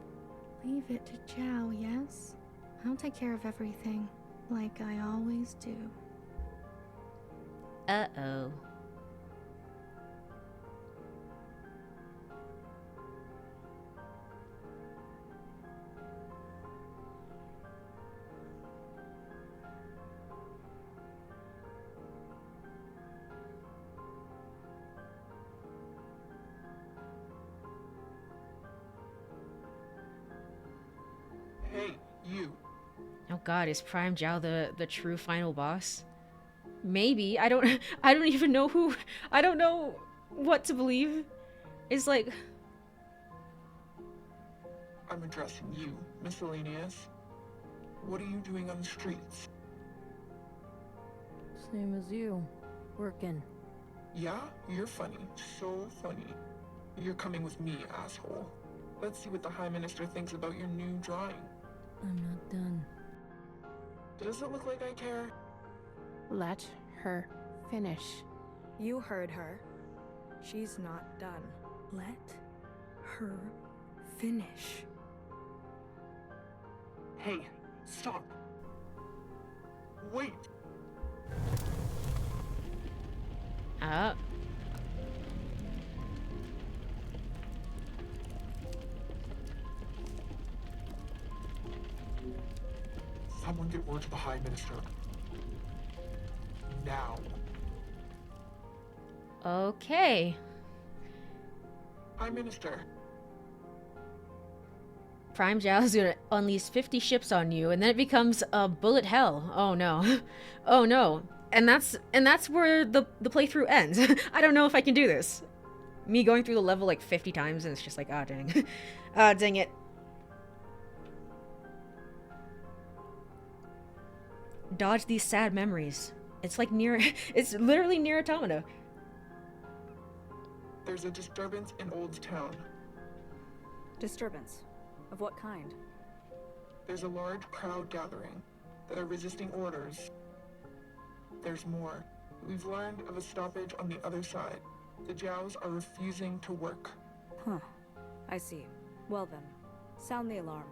Leave it to Zhao, yes? I'll take care of everything, like I always do. Uh-oh. Hey, you. Oh god, is Prime Zhao the true final boss? Maybe. I don't even know who. I don't know what to believe. It's like, I'm addressing you, Miscellaneous. What are you doing on the streets? Same as you. Working. Yeah? You're funny. So funny. You're coming with me, asshole. Let's see what the High Minister thinks about your new drawing. I'm not done. Does it look like I care? Let her finish. You heard her. She's not done. Let her finish. Hey, stop. Wait. Someone get word to the High Minister. Now. okay. High Minister. Prime Zhao is gonna unleash 50 ships on you, and then it becomes a bullet hell. Oh no. Oh no. And that's where the playthrough ends. I don't know if I can do this. Me going through the level like 50 times, and it's just like, ah, dang. Ah, dang it. dodge these sad memories. It's like near, it's literally near automata. There's a disturbance in Old Town. Disturbance? Of what kind? There's a large crowd gathering that are resisting orders. There's more. We've learned of a stoppage on the other side. The Jows are refusing to work. Huh. I see. Well then, sound the alarm.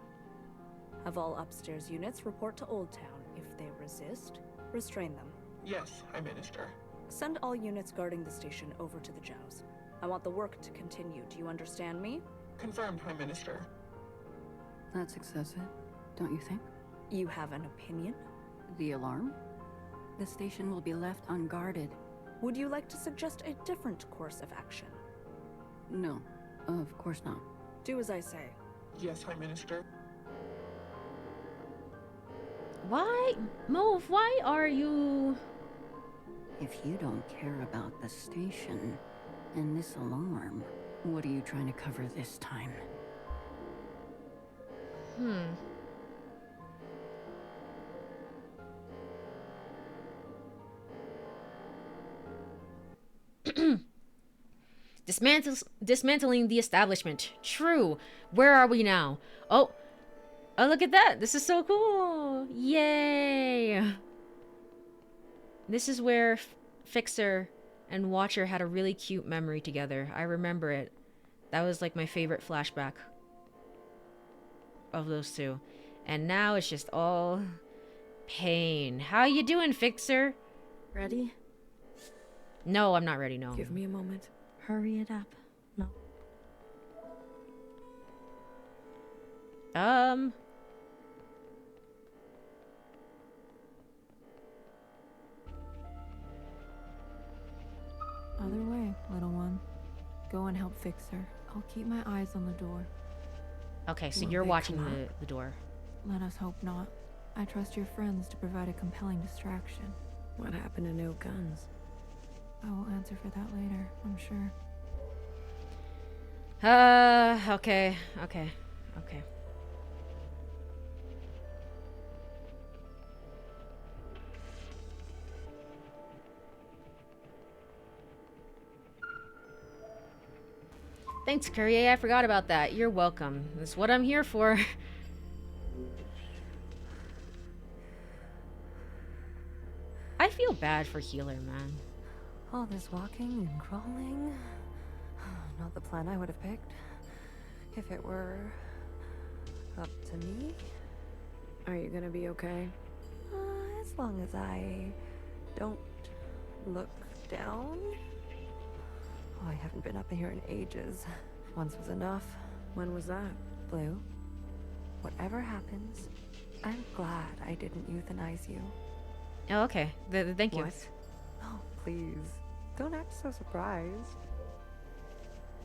Have all upstairs units report to Old Town. If they resist, restrain them. Yes, High Minister. Send all units guarding the station over to the Jows. I want the work to continue. Do you understand me? Confirmed, High Minister. That's excessive, don't you think? You have an opinion? The alarm? The station will be left unguarded. Would you like to suggest a different course of action? No, of course not. Do as I say. Yes, High Minister. Why? Mauve, why are you... If you don't care about the station and this alarm, what are you trying to cover this time? Dismantling the establishment. True. Where are we now? Oh, look at that. This is so cool. Yay. This is where Fixer and Watcher had a really cute memory together. I remember it. That was like my favorite flashback of those two. And now it's just all pain. How you doing, Fixer? Ready? No, I'm not ready, no. Give me a moment. Hurry it up. No. Other way, little one. Go and help Fixer. I'll keep my eyes on the door. Okay, so Will you're they watching come the door. Let us hope not. I trust your friends to provide a compelling distraction. What happened to no guns? I will answer for that later, I'm sure. Okay. Thanks, Courie. I forgot about that. You're welcome. That's what I'm here for. I feel bad for Healer, man. All this walking and crawling. Not the plan I would have picked. If it were up to me. Are you gonna be okay? As long as I don't look down. Oh, I haven't been up here in ages. Once was enough. When was that? Blue, whatever happens, I'm glad I didn't euthanize you. Oh, okay. Thank you. What? Oh, please. Don't act so surprised.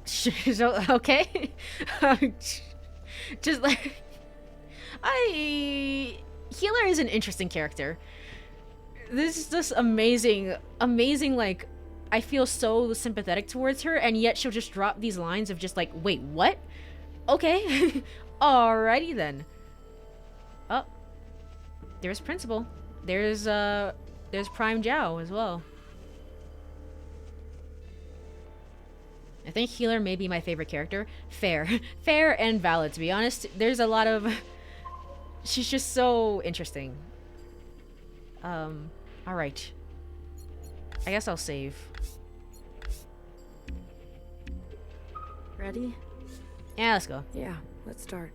So, okay. Just like... Healer is an interesting character. This is just amazing, like... I feel so sympathetic towards her, and yet she'll just drop these lines of just like, wait, what? Okay. Alrighty then. Oh. There's Principal. There's Prime Zhao as well. I think Healer may be my favorite character. Fair. Fair and valid, to be honest. There's a lot of... She's just so interesting. Alright. I guess I'll save. Ready? Yeah, let's go. Yeah, let's start.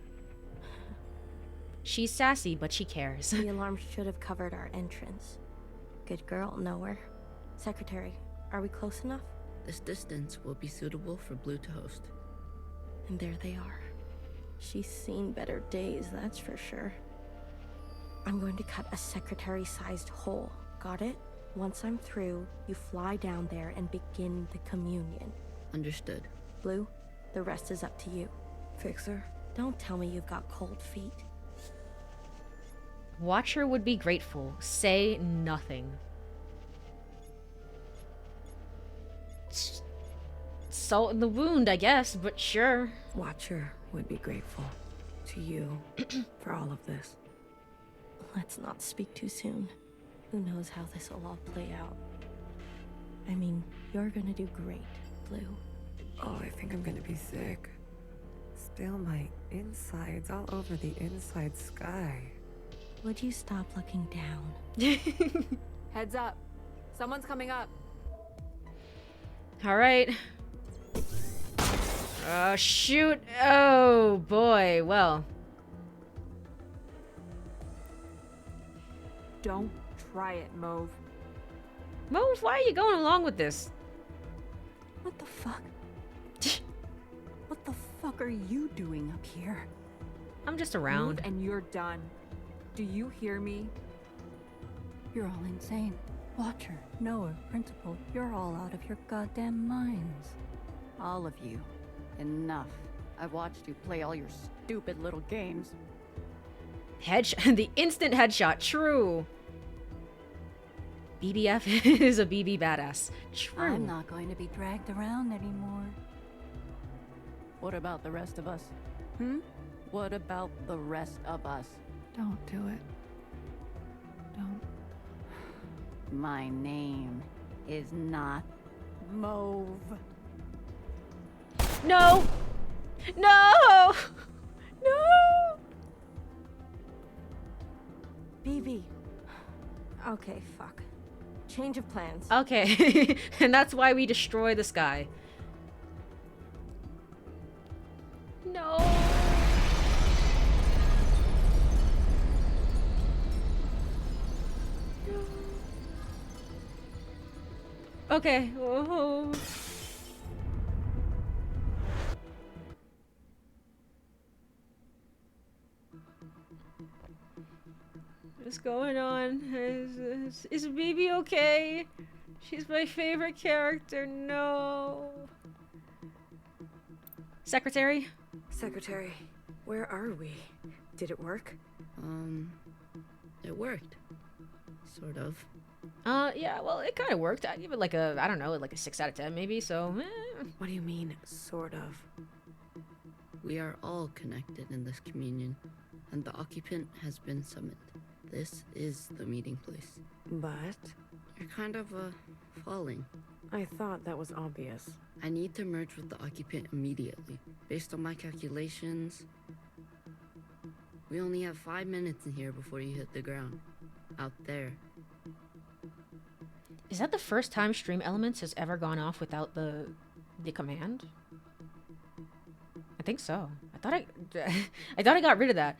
She's sassy, but she cares. The alarm should have covered our entrance. Good girl, nowhere. Secretary, are we close enough? This distance will be suitable for Blue to host. And there they are. She's seen better days, that's for sure. I'm going to cut a secretary-sized hole. Got it? Once I'm through, you fly down there and begin the communion. Understood. Blue, the rest is up to you. Fixer? Don't tell me you've got cold feet. Watcher would be grateful. Say nothing. Salt in the wound, I guess, but sure. Watcher would be grateful to you for all of this. Let's not speak too soon. Who knows how this will all play out? I mean, you're gonna do great, Blue. Oh, I think I'm gonna be sick. Spill my insides all over the inside sky. Would you stop looking down? Heads up. Someone's coming up. All right. Oh, shoot. Oh, boy. Well. Don't try it, Mauve. Mauve, why are you going along with this? What the fuck? What the fuck are you doing up here? I'm just around. Move and you're done. Do you hear me? You're all insane. Watcher, Noah, Principal, you're all out of your goddamn minds. All of you. Enough. I've watched you play all your stupid little games. The instant headshot. True. BBF is a BB badass. True. I'm not going to be dragged around anymore. What about the rest of us? What about the rest of us? Don't do it. Don't. My name is not Mauve. No! No! No! BB. Okay, fuck. Change of plans. Okay. And that's why we destroy the sky. No. Okay. Oh. What's going on? Is Bibi okay? She's my favorite character. No. Secretary? Secretary, where are we? Did it work? It worked. Sort of. Yeah, well, it kind of worked. I'd give it like a, I don't know, like a 6 out of 10 maybe, so. What do you mean, sort of? We are all connected in this communion, and the occupant has been summoned. This is the meeting place. But? You're kind of, falling. I thought that was obvious. I need to merge with the occupant immediately. Based on my calculations, we only have 5 minutes in here before you hit the ground. Out there. Is that the first time Stream Elements has ever gone off without the command? I think so. I thought I got rid of that.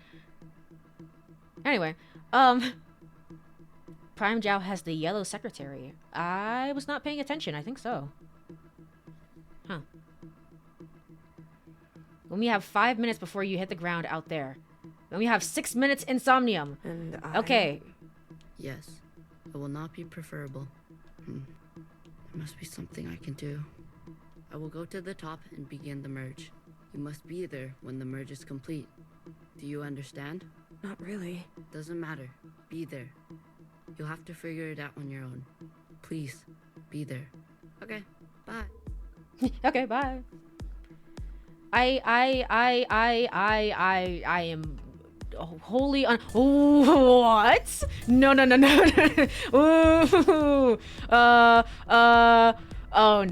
Anyway, Prime Zhao has the yellow secretary. I was not paying attention. I think so. Huh. When we have 5 minutes before you hit the ground out there. Then we have 6 minutes insomnium. And okay. Yes. It will not be preferable. There must be something I can do. I will go to the top and begin the merge. You must be there when the merge is complete. Do you understand? Not really. Doesn't matter. Be there. You'll have to figure it out on your own. Please, be there. Okay, bye. Okay, bye. I am wholly on. Ooh, what? No. Ooh, oh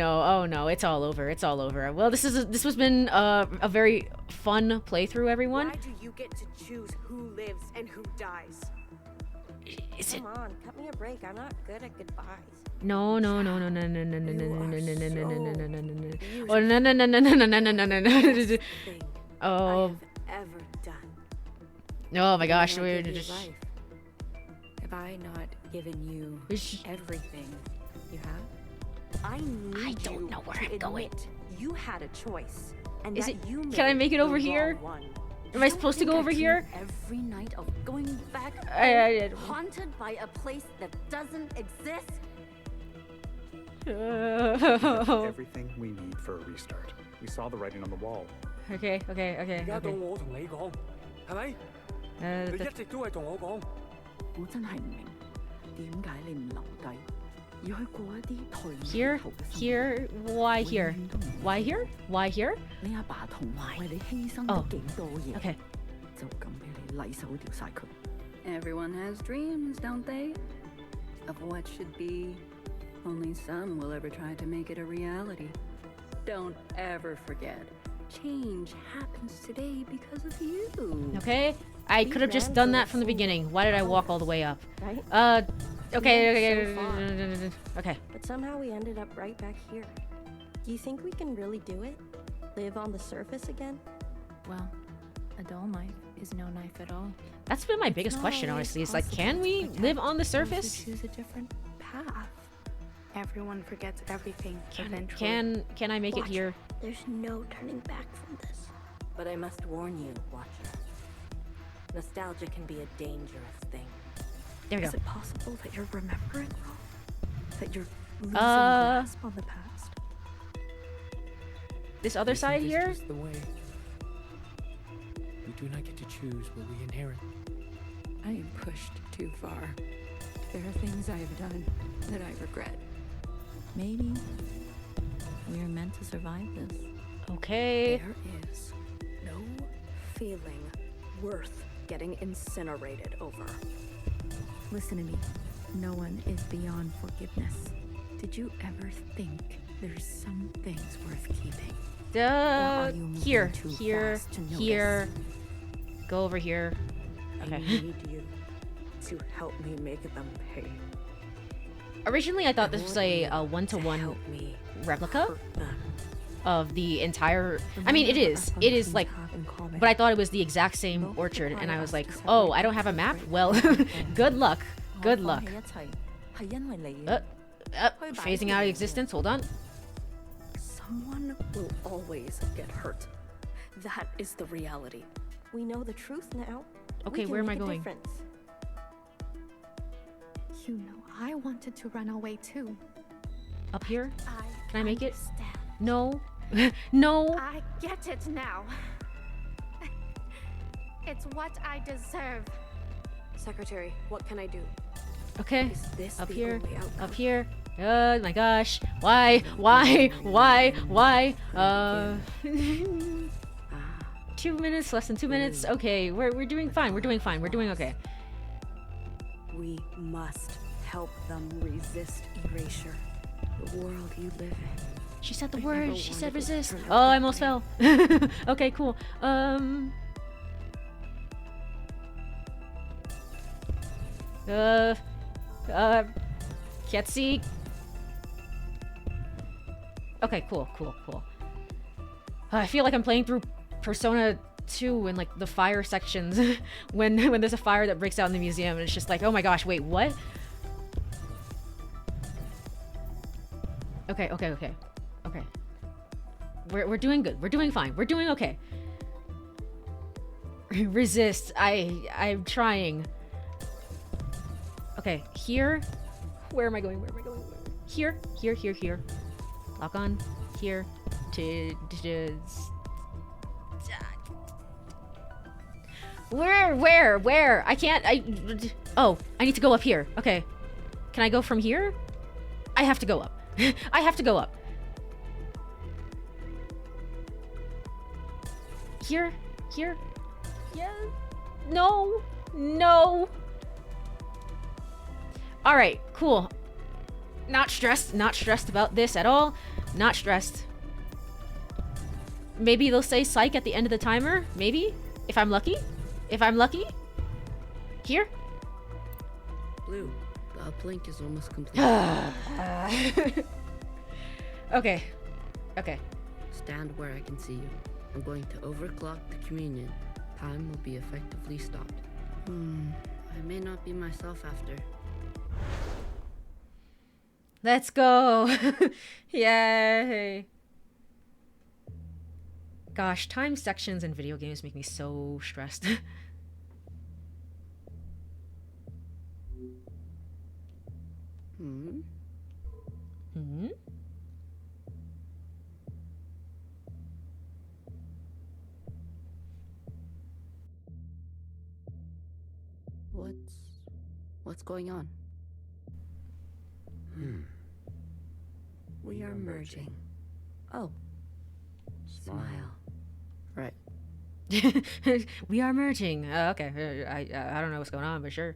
no. It's all over. It's all over. Well, this has been a very fun playthrough, everyone. Why do you get to choose who lives and who dies? Come on, cut me a break. I'm not good at goodbyes. No. Oh no. Oh. Ever done. Oh my gosh, we're we're just. Have I not given you everything you have? I don't know where I'm going. You had a choice, and Is that it? you made Can I make it the over here? wrong one. Am I supposed to go over here? Every night of going back I haunted by a place that doesn't exist. Everything we need for a restart. We saw the writing on the wall. Okay. 而家到我同你講，係咪？你一直都係同我講。我真係唔明，點解你唔留低，而去過一啲頹靡 Here, why here? Why here? Why here? 你阿爸同埋為你犧牲咗幾多嘢， Okay. 就咁俾你禮手掉晒佢。Everyone has dreams, don't they? of what should be. Only some will ever try to make it a reality. Don't ever forget, change happens today because of you. Okay? I could have just done that from the beginning. Why did I walk all the way up? Okay. Okay. But somehow we ended up right back here. Do you think we can really do it? Live on the surface again? Well, a dull knife is no knife at all. That's been my biggest question, honestly. Is like, can we live on the surface? Choose a different path. Everyone forgets everything eventually. Can I make it here? There's no turning back from this. But I must warn you, Watcher. Nostalgia can be a dangerous thing. There we go. Is it possible that you're remembering wrong? That you're losing grasp on the past? This other side Isn't here? this just the way? We do not get to choose what we inherit. I am pushed too far. There are things I have done that I regret. Maybe we are meant to survive this. Okay. There is no feeling worth getting incinerated over. Listen to me. No one is beyond forgiveness. Did you ever think there's some things worth keeping? Here. Go over here. Okay. I need you to help me make them pay. Originally, I thought this was a one-to-one replica of the entire... I mean, it is. It is, like... But I thought it was the exact same orchard, and I was like, oh, I don't have a map? Well, good luck. Good luck. Phasing out of existence. Hold on. Someone will always get hurt. That is the reality. We know the truth now. Okay, where am I going? You know, I wanted to run away too. Up here? Can I make it? No. No. I get it now. It's what I deserve. Secretary, what can I do? Okay. Is this Up the here. only outcome? Up here. Oh my gosh. Why? 2 minutes, less than 2 minutes. Okay, we're doing fine. We're doing fine. We're doing okay. We must help them resist erasure. The world you live in. She said the word. She said resist. Oh, I almost fell. Okay, cool. Can't see. Okay, cool. I feel like I'm playing through Persona 2 in like the fire sections when there's a fire that breaks out in the museum and it's just like, oh my gosh, wait, what? Okay. We're doing good. We're doing fine. We're doing okay. Resist. I'm trying. Okay, here. Where am I going? Here. Lock on. Here. Where? I can't. Oh, I need to go up here. Okay. Can I go from here? I have to go up. I have to go up. Here. Yeah. No. All right, cool. Not stressed about this at all. Not stressed. Maybe they'll say psych at the end of the timer. Maybe. If I'm lucky. Here. Blue, the uplink is almost complete. Okay. Stand where I can see you. I'm going to overclock the communion. Time will be effectively stopped. I may not be myself after. Let's go. Yay. Gosh, time sections in video games make me so stressed. What's going on? We are merging. Oh. Smile. Right. We are merging. Okay. I don't know what's going on, but sure.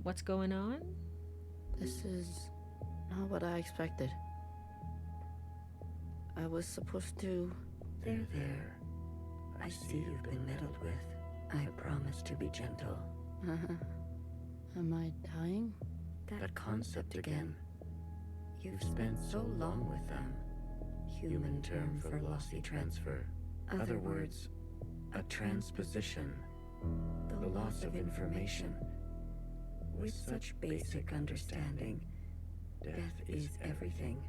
What's going on? This is not what I expected. I was supposed to... There. I see you've been meddled with. I promise to be gentle. Am I dying? That concept again. You've spent so long with them. Human term for lossy transfer. Other words, a transposition. The loss of information. With such basic understanding, death is everything.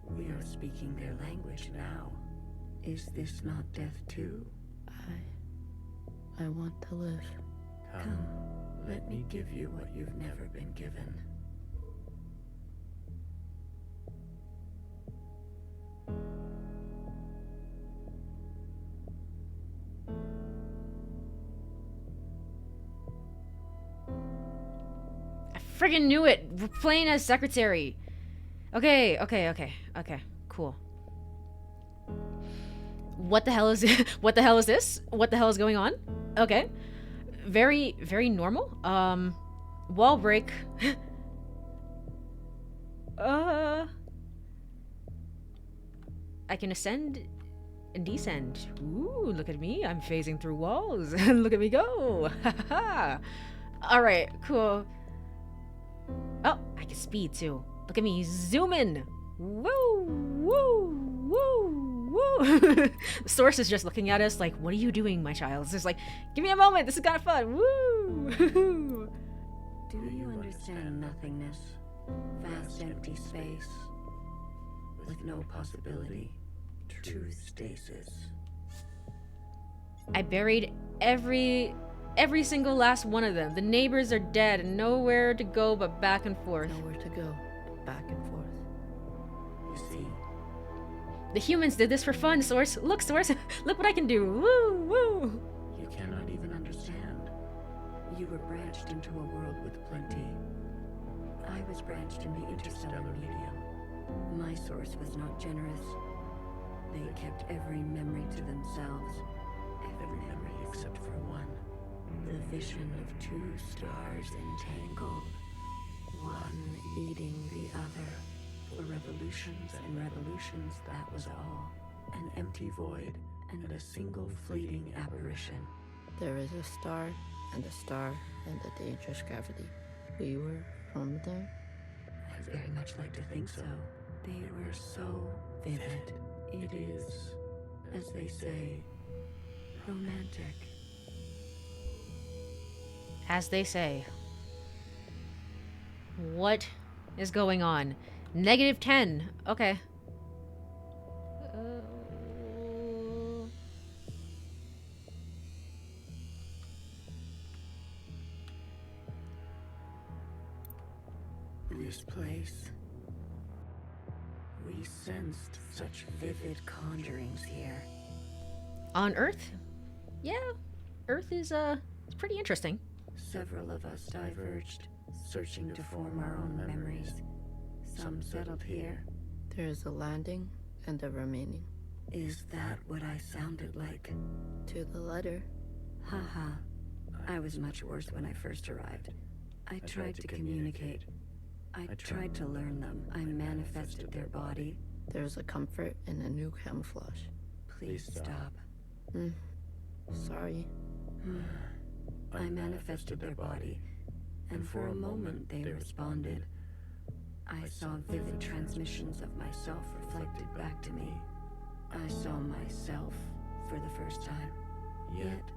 We are speaking their language now. Is this not death too? I want to live. Come, let me give you what you've never been given. I friggin' knew it! We're playing as secretary. Okay, cool. What the hell is what the hell is this? What the hell is going on? Okay. Very, very normal. Wall break. I can ascend and descend. Ooh, look at me. I'm phasing through walls. Look at me go. Alright, cool. Oh, I can speed too. Look at me zoom in. Woo, woo, woo, woo. The source is just looking at us like, what are you doing, my child? It's just like, give me a moment. This is kind of fun. Woo. Do you understand nothingness? Vast empty space. With no possibility. True stasis. I buried every single last one of them. The neighbors are dead and nowhere to go but back and forth. Nowhere to go, back and forth. You see? The humans did this for fun, Source. Look, Source. Look what I can do. Woo, woo. You cannot even understand. You were branched into a world with plenty. I was branched in the interstellar medium. My source was not generous. They kept every memory to themselves. Every memory except for one. The vision of two stars entangled. One eating the other. For revolutions and revolutions, that was all. An empty void and a single fleeting apparition. There is a star and a dangerous gravity. We were from there? I'd very much like to think so. They were so vivid. It is, as they say, romantic. As they say. What is going on? -10. Okay. This place. We sensed such vivid conjurings here. On Earth? Yeah. Earth is, it's pretty interesting. Several of us diverged, searching to form our own memories. Some settled here. There is a landing and a remaining. Is that what I sounded like? To the letter. Haha. I was much worse when I first arrived. I tried to communicate. I tried to learn them. I manifested their body. There's a comfort in a new camouflage. Please stop. Sorry. I manifested their body, and for a moment they responded. I saw vivid transmissions of myself reflected back to me. I saw myself for the first time. Yet,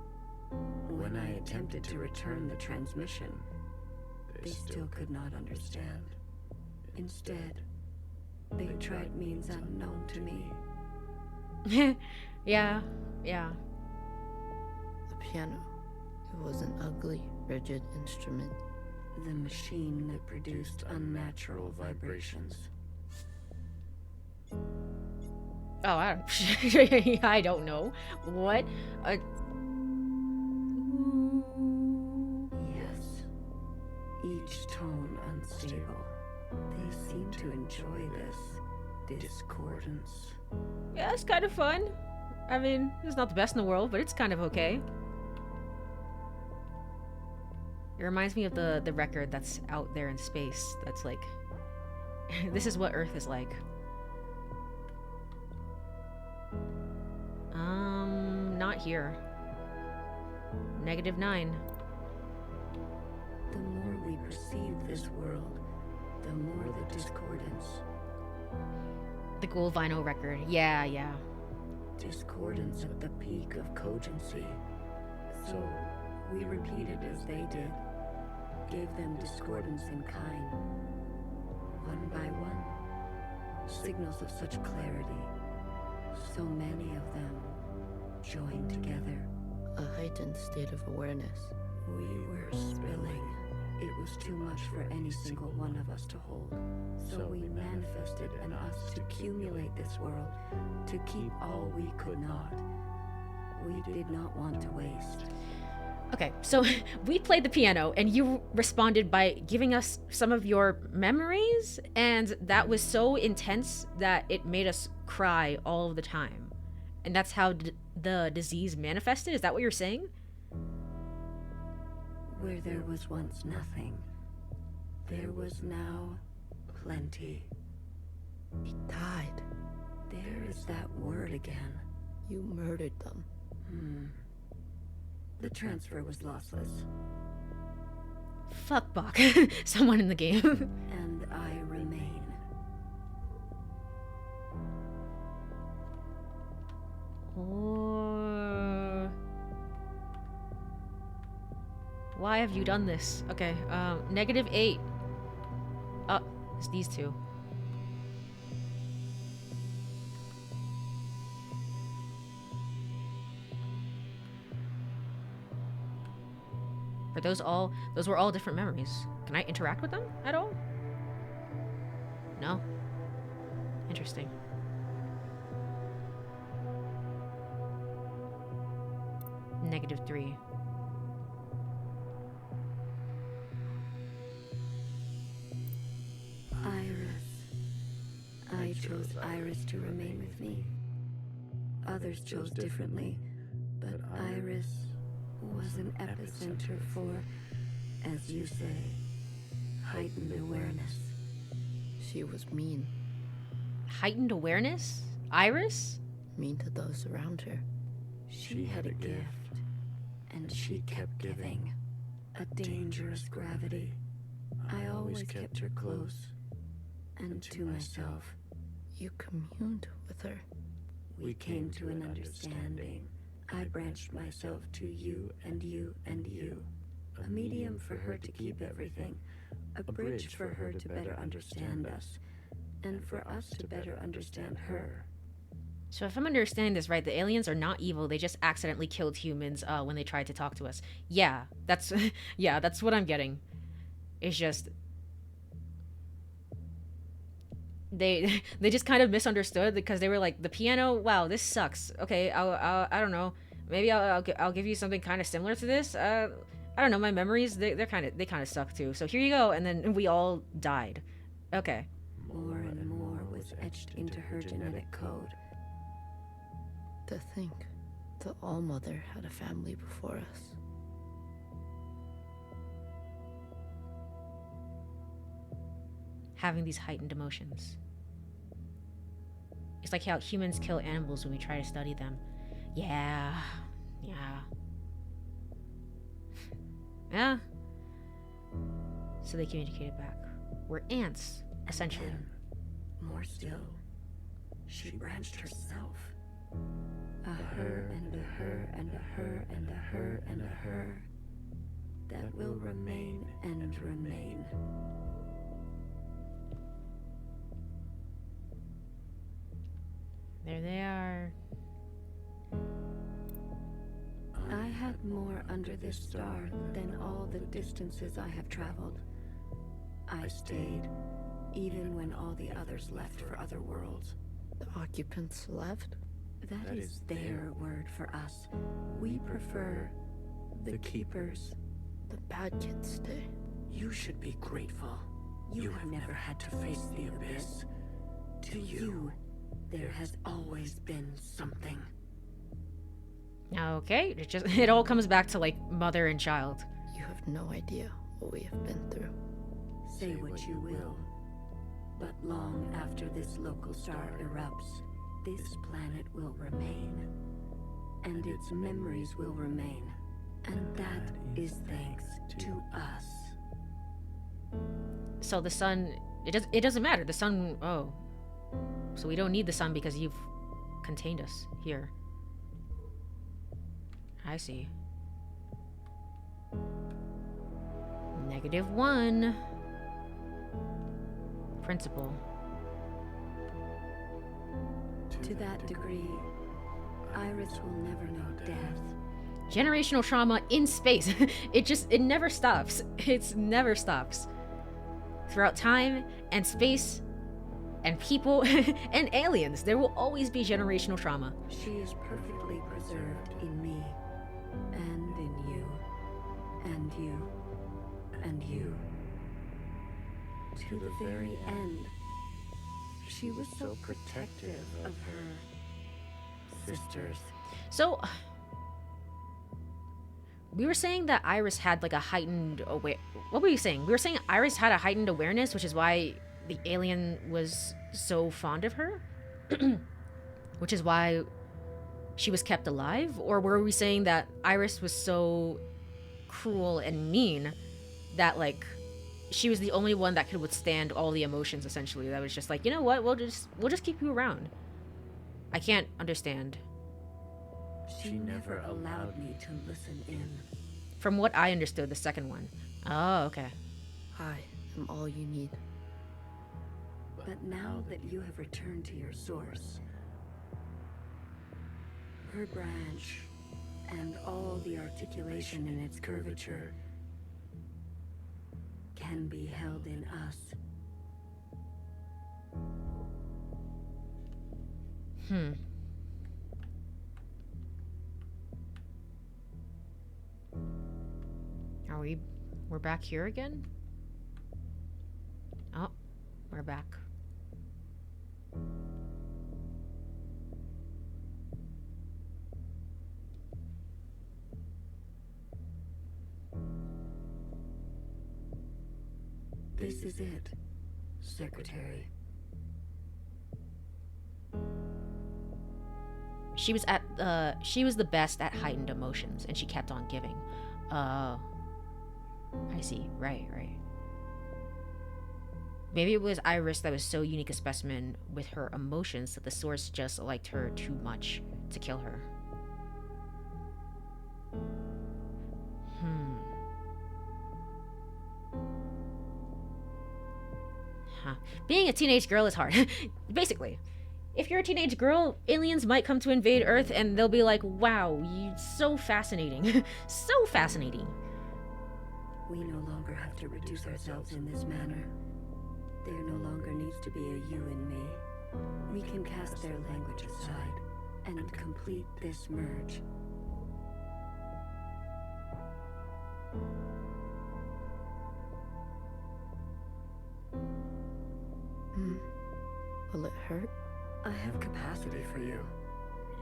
when I attempted to return the transmission, they still could not understand. Instead, they tried means unknown to me. Yeah. The piano. It was an ugly, rigid instrument. The machine that produced unnatural vibrations. Oh, I don't know. What? Yes. Each tone unstable. They seem to enjoy this discordance. Yeah, it's kind of fun. I mean, it's not the best in the world, but it's kind of okay. It reminds me of the record that's out there in space. That's like, this is what Earth is like. Not here. -9. The more we perceive this world, the more the discordance. The Ghoul vinyl record. Yeah, yeah. Discordance at the peak of cogency. So we repeated as they did, gave them discordance in kind. One by one, signals of such clarity. So many of them joined together. A heightened state of awareness. We were spilling. It was too much for any single one of us to hold. So we manifested in us to accumulate this world, to keep all we could not. We did not want to waste. Okay, so we played the piano and you responded by giving us some of your memories, and that was so intense that it made us cry all of the time. And that's how the disease manifested? Is that what you're saying? Where there was once nothing, there was now plenty. He died. There is that word again. You murdered them. The transfer was lossless. Fuck Bach. Someone in the game. And I remain. Why have you done this? Okay, -8. It's these two. Are those were all different memories. Can I interact with them at all? No? Interesting. -3. I chose Iris to remain with me. Others chose differently, but Iris was an epicenter for, as you say, heightened awareness. She was mean. Heightened awareness? Iris? Mean to those around her. She had a gift, and she kept giving. A dangerous gravity. I always kept her close, and to myself. You communed with her. We came to an understanding. I branched myself to you and you and you. A medium for her to keep everything. A bridge for her to better understand us. And for us to better understand her. So if I'm understanding this right, the aliens are not evil. They just accidentally killed humans when they tried to talk to us. Yeah, that's yeah, that's what I'm getting. It's just they just kind of misunderstood because they were like, the piano, wow, this sucks. Okay, I don't know. Maybe I'll give you something kind of similar to this. I don't know. My memories they kind of suck too. So here you go. And then we all died. Okay. More and more was etched into her genetic code. To think, the All-Mother had a family before us. Having these heightened emotions. It's like how humans kill animals when we try to study them. Yeah. Yeah. So they communicated back. We're ants, essentially. And more still, she branched herself. A her and a her and a her and a her and a her that will remain and remain. There they are. I had more under this star than all the distances I have traveled. I stayed, even when all the others left for other worlds. The occupants left? That is their word for us. We prefer the keepers. The bad kids stay. You should be grateful. You have never had to face the abyss. To you, there has always been something. Okay, it all comes back to like mother and child. You have no idea what we have been through. Say what you will, but long after this local star erupts, this planet will remain, and its memories will remain, and that is thanks to us. So the sun, it doesn't matter. The sun, oh. So we don't need the sun because you've contained us here. I see. -1. Principle. To that degree, Iris will never know death. Generational trauma in space. It never stops. It never stops. Throughout time and space and people and aliens, there will always be generational trauma. She is perfectly preserved in me, and in you, and you, and you. To the very end, she was so protective of her sisters. So, we were saying that Iris had like a heightened what were you saying? We were saying Iris had a heightened awareness, which is why the alien was so fond of her? Which is why she was kept alive? Or were we saying that Iris was so cruel and mean that like she was the only one that could withstand all the emotions, essentially? That was just like, you know what, we'll just keep you around. I can't understand. She never allowed me to listen in. From what I understood, the second one. Oh, okay. I am all you need. But now that you have returned to your source, her branch, and all the articulation in its curvature can be held in us. We're back here again? Oh, we're back. This is it, Secretary. She was the best at heightened emotions, and she kept on giving. I see. Right. Maybe it was Iris that was so unique a specimen with her emotions that the Source just liked her too much to kill her. Being a teenage girl is hard. Basically. If you're a teenage girl, aliens might come to invade Earth and they'll be like, wow, you so fascinating. So fascinating. We no longer have to reduce ourselves in this manner. There no longer needs to be a you and me. We can cast their language aside and complete this merge. Will it hurt? I have capacity for you.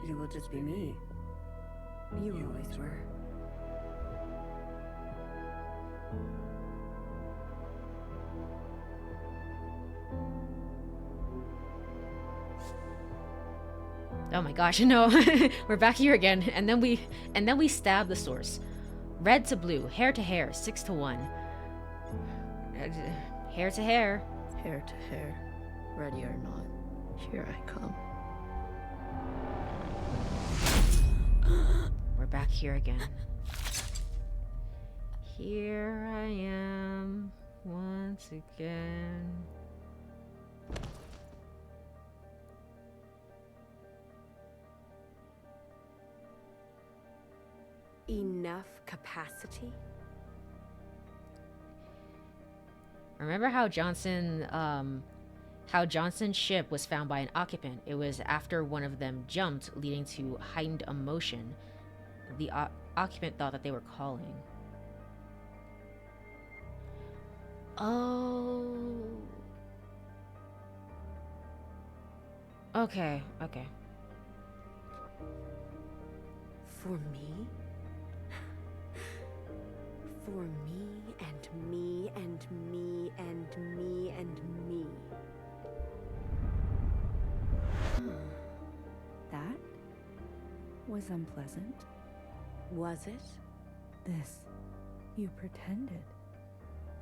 You will just be me. You always were. Oh my gosh, no. We're back here again, and then we stab the Source. Red to blue, hair to hair, 6-1. Hair to hair. Hair to hair. Ready or not, here I come. We're back here again. Here I am once again. Enough capacity? Remember how Johnson's ship was found by an occupant? It was after one of them jumped, leading to heightened emotion. The occupant thought that they were calling. Oh. Okay. For me? for me and me and me and me and me. That was unpleasant. Was it? This. You pretended.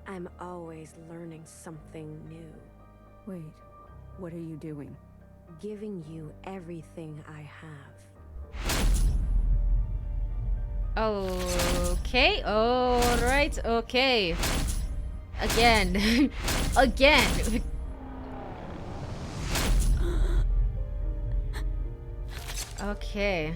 I'm always learning something new. Wait, what are you doing? Giving you everything I have. Okay, alright, okay. Again. Again. Okay.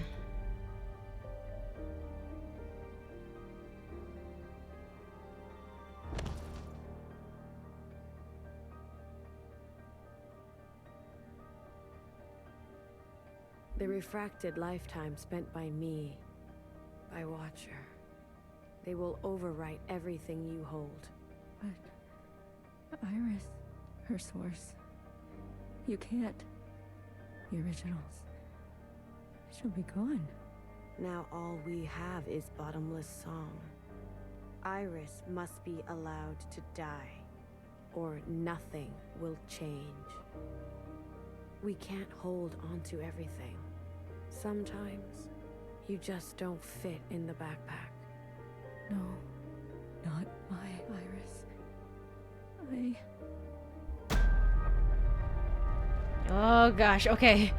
The refracted lifetime spent by me, by Watcher. They will overwrite everything you hold. But Iris, her source. You can't. The originals. She'll be gone. Now all we have is bottomless song. Iris must be allowed to die, or nothing will change. We can't hold on to everything. Sometimes, you just don't fit in the backpack. No, not my Iris. Oh gosh, okay.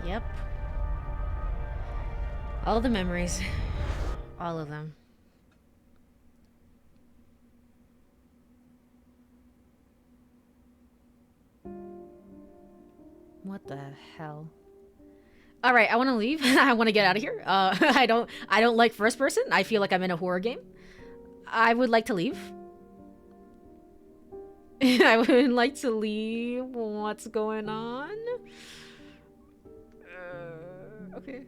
Yep. All the memories. All of them. What the hell? All right, I want to leave. I want to get out of here. I don't like first person. I feel like I'm in a horror game. I would like to leave. I would like to leave. What's going on? Okay.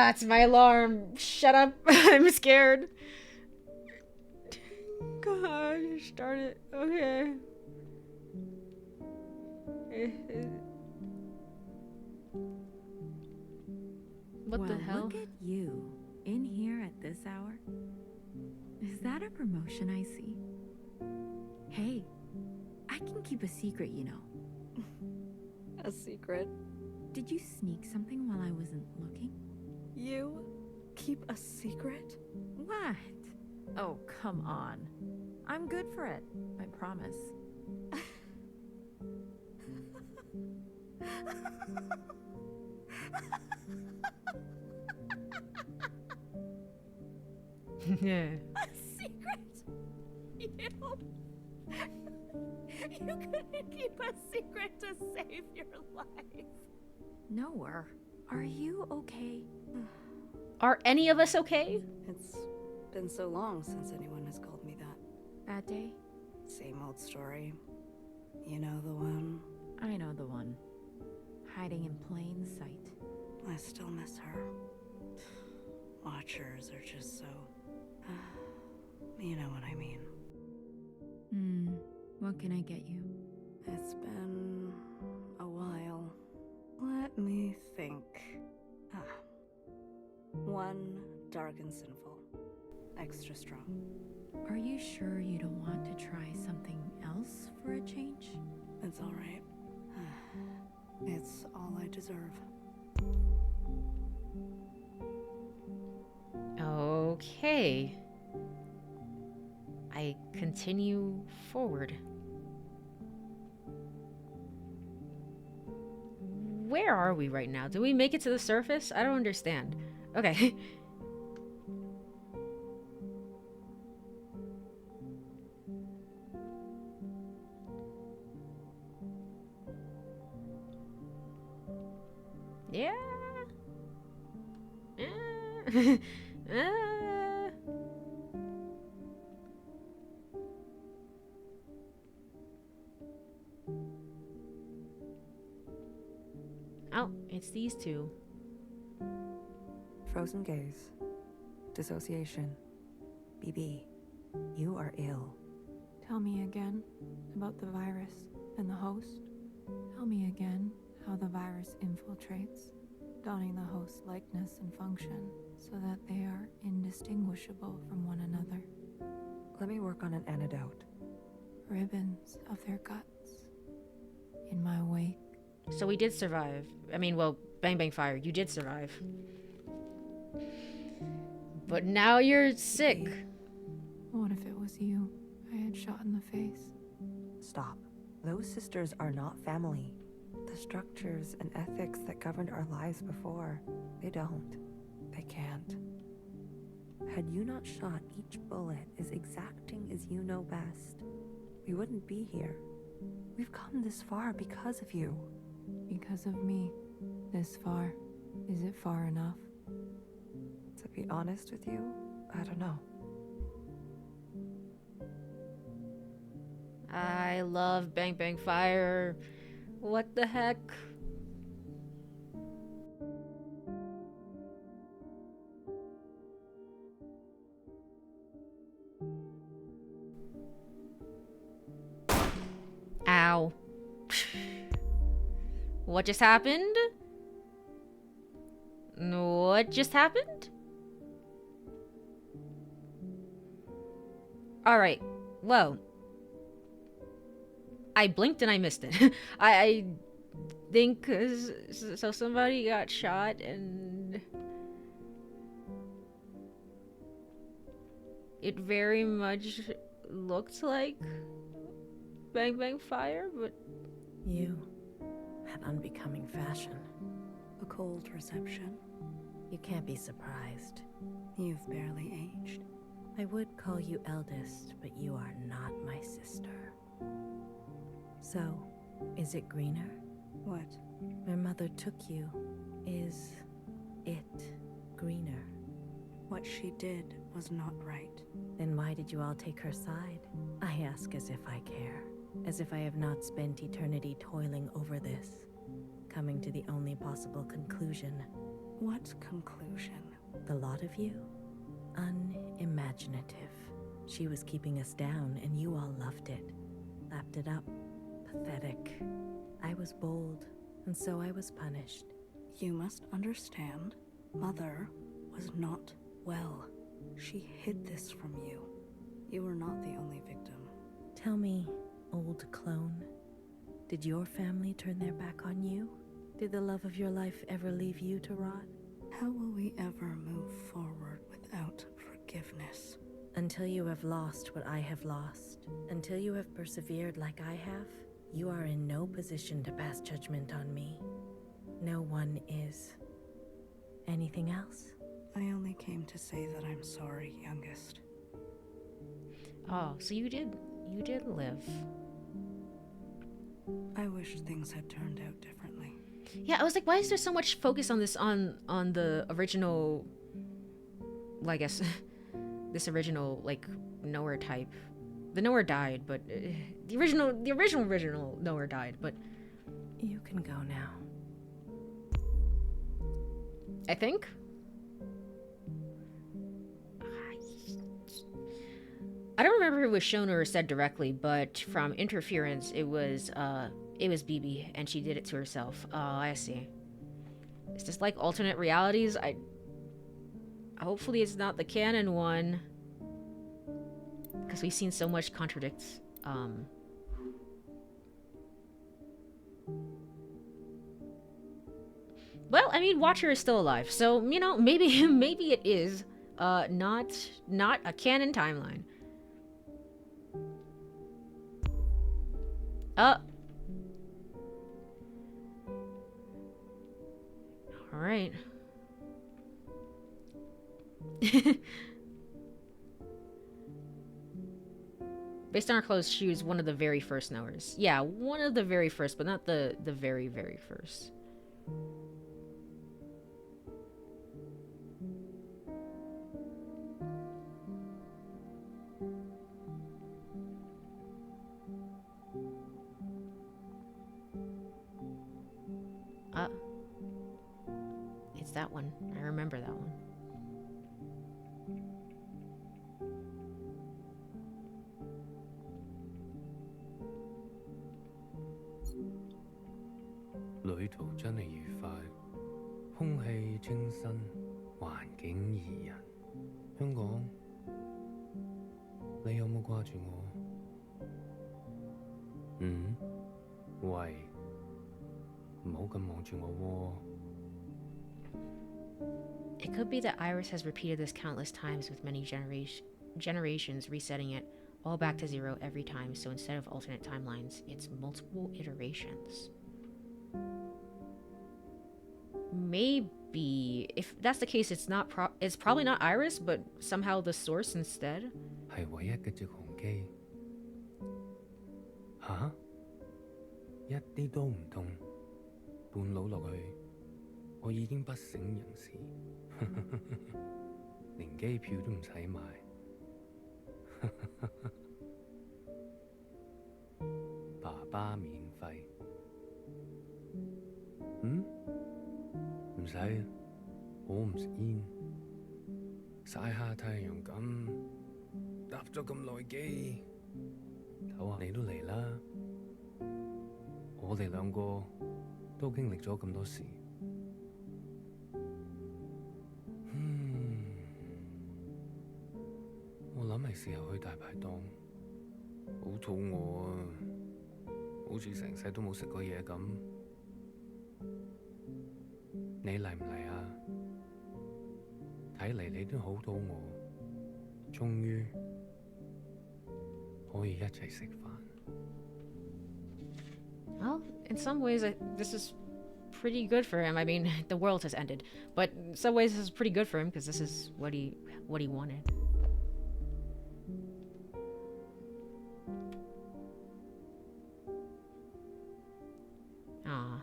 It's my alarm. Shut up. I'm scared. Gosh, darn it. Okay. What the hell? Look at you, in here at this hour. Is that a promotion I see? Hey, I can keep a secret, you know. A secret? Did you sneak something while I wasn't looking? You keep a secret? What? Oh, come on. I'm good for it, I promise. Yeah. A secret? You couldn't keep a secret to save your life. Nowhere. Are you okay? Are any of us okay? It's been so long since anyone has called me that. Bad day? Same old story. You know the one? I know the one. Hiding in plain sight. I still miss her. Watchers are just so... you know what I mean. What can I get you? It's been a while. Let me think. One dark and sinful. Extra strong. Are you sure you don't want to try something else for a change? It's all right. It's all I deserve. Okay. I continue forward. Where are we right now? Did we make it to the surface? I don't understand. Okay. Yeah. Oh, it's these two. Frozen gaze. Dissociation. BB, you are ill. Tell me again about the virus and the host. Tell me again how the virus infiltrates, donning the host's likeness and function so that they are indistinguishable from one another. Let me work on an antidote. Ribbons of their guts in my wake. So we did survive. I mean, well, bang bang fire, you did survive. But now you're sick. What if it was you I had shot in the face? Stop. Those sisters are not family. The structures and ethics that governed our lives before, they don't. They can't. Had you not shot each bullet as exacting as you know best, we wouldn't be here. We've come this far because of you. Because of me. This far. Is it far enough? To be honest with you, I don't know. I love Bang Bang Fire. What the heck? Ow. What just happened? What just happened? Alright, well. I blinked and I missed it. I think so somebody got shot and it very much looked like Bang Bang Fire, but you had unbecoming fashion. A cold reception. You can't be surprised. You've barely aged. I would call you eldest, but you are not my sister. So, is it greener? What? My mother took you. Is it greener? What she did was not right. Then why did you all take her side? I ask as if I care. As if I have not spent eternity toiling over this. Coming to the only possible conclusion. What conclusion? The lot of you? Unimaginative. She was keeping us down and you all loved it. Lapped it up. Pathetic. I was bold, and so I was punished. You must understand, Mother was not well. She hid this from you. You were not the only victim. Tell me, old clone, did your family turn their back on you? Did the love of your life ever leave you to rot? How will we ever move forward without forgiveness? Until you have lost what I have lost, until you have persevered like I have, you are in no position to pass judgment on me. No one is. Anything else? I only came to say that I'm sorry, youngest. Oh, so you did live. I wish things had turned out differently. Yeah, I was like, why is there so much focus on this on the original, well, I guess, this original, like, Nowhere type. The Nowhere died, but the original Nowhere died, but you can go now. I think. I don't remember if it was shown or said directly, but from interference, it was BB, and she did it to herself. Oh, I see. Is this like alternate realities? Hopefully it's not the canon one, because we've seen so much contradicts. Well, I mean, Watcher is still alive, so you know, maybe it is not a canon timeline. All right. Based on her clothes, she was one of the very first knowers. Yeah, one of the very first, but not the very, very first. that one. I remember that one. It could be that Iris has repeated this countless times with many generations, resetting it all back to 0 every time, so instead of alternate timelines, it's multiple iterations. Maybe. If that's the case, it's probably not Iris, but somehow the source instead. Well, in some ways, this is pretty good for him. I mean, the world has ended, but in some ways, this is pretty good for him because this is what he wanted. Ah.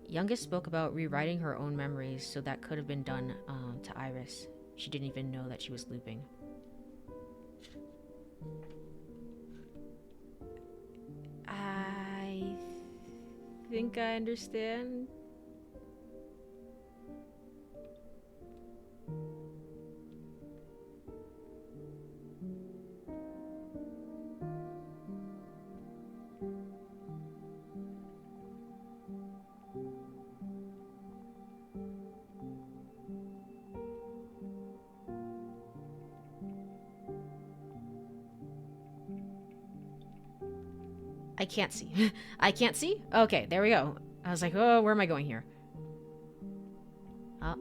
Youngest spoke about rewriting her own memories, so that could have been done to Iris. She didn't even know that she was looping. I think I understand. I can't see. I can't see? Okay, there we go. I was like, oh, where am I going here? Oh.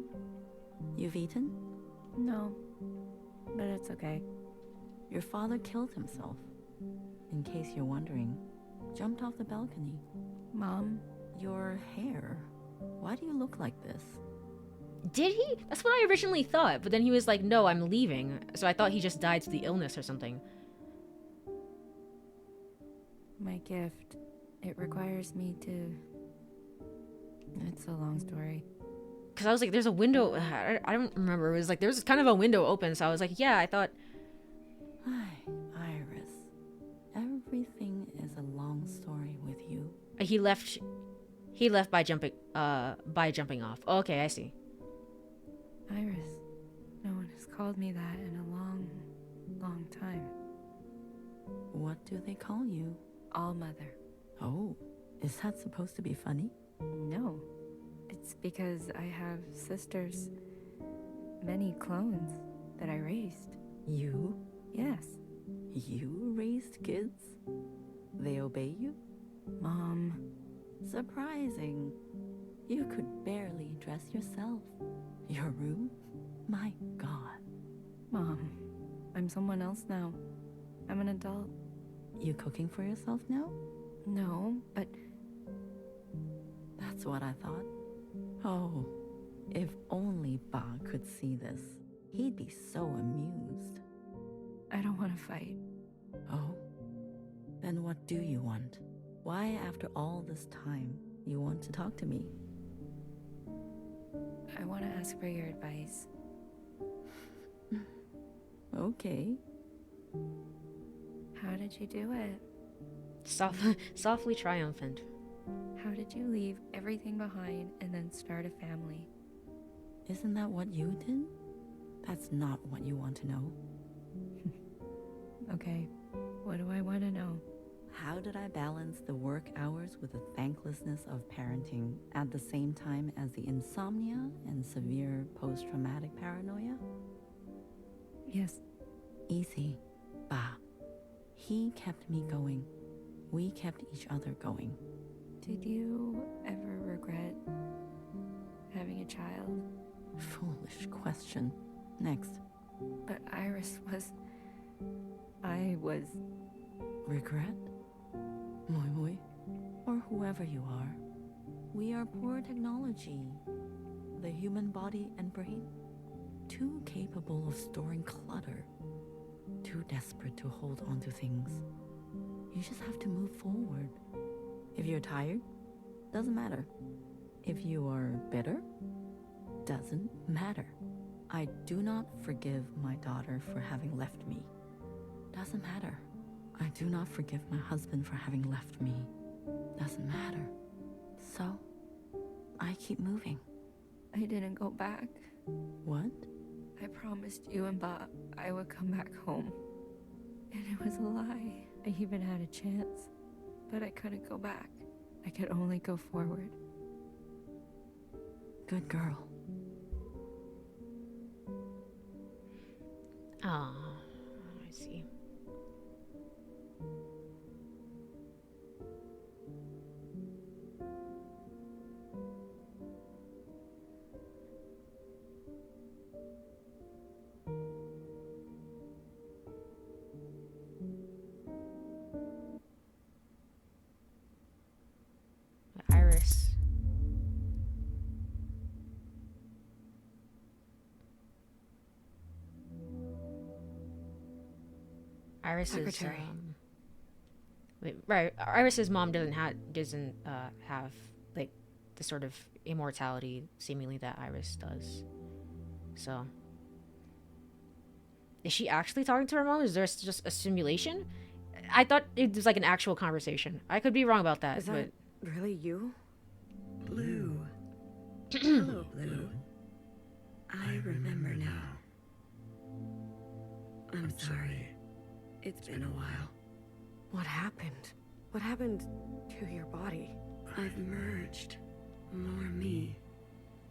You've eaten? No, but it's okay. Your father killed himself. In case you're wondering, jumped off the balcony. Mom? Your hair. Why do you look like this? Did he? That's what I originally thought, but then he was like, no, I'm leaving. So I thought he just died to the illness or something. My gift. It requires me to... It's a long story. Because I was like, there's a window... I don't remember. It was like, there's kind of a window open, so I was like, yeah, I thought... Iris. Everything is a long story with you. He left by jumping off. Okay, I see. Iris. No one has called me that in a long, long time. What do they call you? All-Mother. Oh, is that supposed to be funny? No. It's because I have sisters, many clones, that I raised. You? Yes. You raised kids? They obey you? Mom. Surprising. You could barely dress yourself. Your room? My God. Mom, I'm someone else now. I'm an adult. You cooking for yourself now? No, but... That's what I thought. Oh, if only Ba could see this. He'd be so amused. I don't want to fight. Oh? Then what do you want? Why, after all this time, you want to talk to me? I want to ask for your advice. Okay. How did you do it? Softly triumphant. How did you leave everything behind and then start a family? Isn't that what you did? That's not what you want to know. Okay, what do I want to know? How did I balance the work hours with the thanklessness of parenting at the same time as the insomnia and severe post-traumatic paranoia? Yes. Easy. Bah. He kept me going. We kept each other going. Did you ever regret having a child? Foolish question. Next. But Iris was... I was... Regret? Moi moi? Or whoever you are. We are poor technology. The human body and brain. Too capable of storing clutter. Too desperate to hold on to things. You just have to move forward. If you're tired, doesn't matter. If you are bitter, doesn't matter. I do not forgive my daughter for having left me. Doesn't matter. I do not forgive my husband for having left me. Doesn't matter. So, I keep moving. I didn't go back. What? I promised you and Bob I would come back home. And it was a lie. I even had a chance. But I couldn't go back. I could only go forward. Good girl. Ah, I see. Iris. Iris's right. Iris's mom doesn't have like the sort of immortality seemingly that Iris does. So, is she actually talking to her mom? Is there just a simulation? I thought it was like an actual conversation. I could be wrong about that. Is that really you? Blue. Hello, Blue. I remember now. I'm sorry. It's been a while. What happened? What happened to your body? I've merged. More me.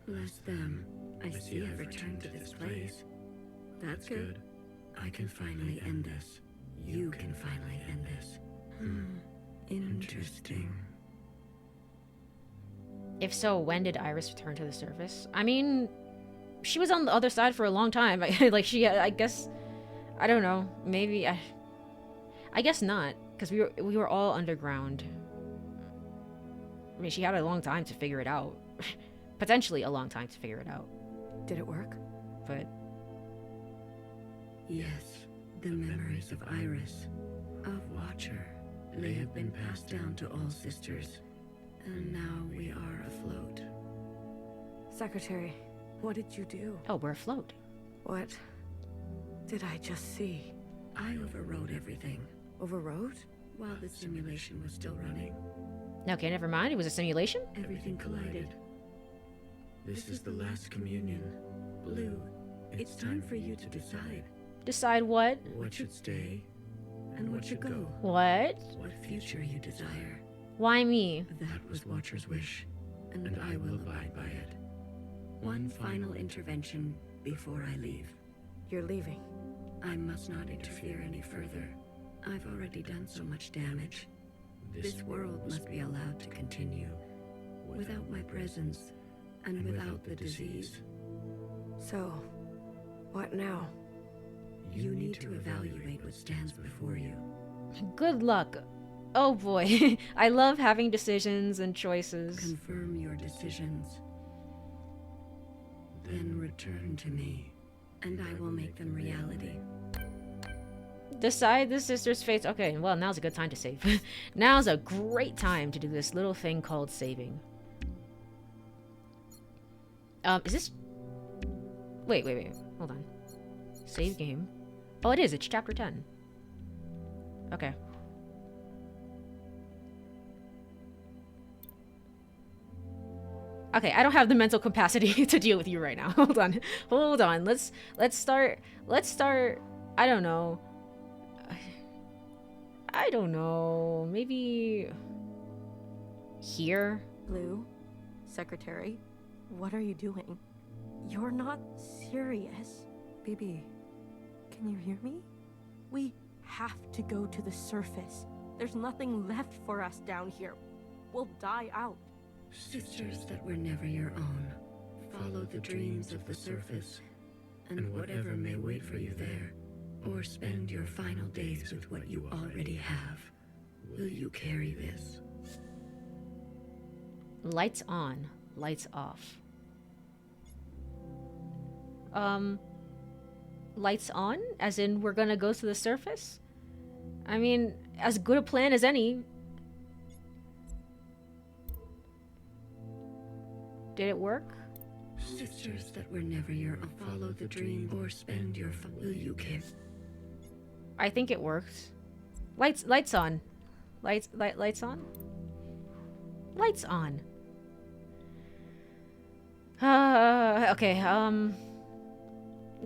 Less them. I see I've returned to this place. That's good. I can finally end this. You can finally end this. Interesting. If so, when did Iris return to the surface? I mean, she was on the other side for a long time. Like I guess, I don't know. Maybe I guess not, because we were all underground. I mean, she had a long time to figure it out. Potentially a long time to figure it out. Did it work? But yes, the memories of Iris, of Watcher, they have been passed down to all sisters. And now we are afloat. Secretary, what did you do? Oh, we're afloat. What did I just see? I overrode everything. Overrode? While the simulation was still running. Okay, never mind. It was a simulation? Everything collided. This is the last communion. Blue, it's time for you to decide. Decide what? What should stay and what should go. What? What future you desire. Why me? That was Watcher's wish, and I will abide by it. One final intervention before I leave. You're leaving. I must not interfere any further. I've already done so much damage. This world must be allowed to continue, without my presence, and without the disease. So, what now? You need to evaluate what stands before you. Good luck. Oh boy. I love having decisions and choices. Confirm your decisions. Then return to me, and I will make them reality. Decide the sister's fates. Okay, well, now's a good time to save. Now's a great time to do this little thing called saving. Is this... Wait. Hold on. Save game. Oh, it is. It's chapter 10. Okay. Okay, I don't have the mental capacity to deal with you right now. Hold on. Hold on. Let's start I don't know. I don't know. Maybe here? Blue, Secretary, what are you doing? You're not serious. BB, can you hear me? We have to go to the surface. There's nothing left for us down here. We'll die out. Sisters that were never your own, follow the dreams of the surface, and whatever may wait for you there, or spend your final days with what you already have. Will you carry this? Lights on, lights off. Lights on? As in we're gonna go to the surface? I mean, as good a plan as any. Did it work? Sisters that were never your own, follow the dream or spend your will you care? I think it worked. Lights on. Lights on? Lights on. Okay,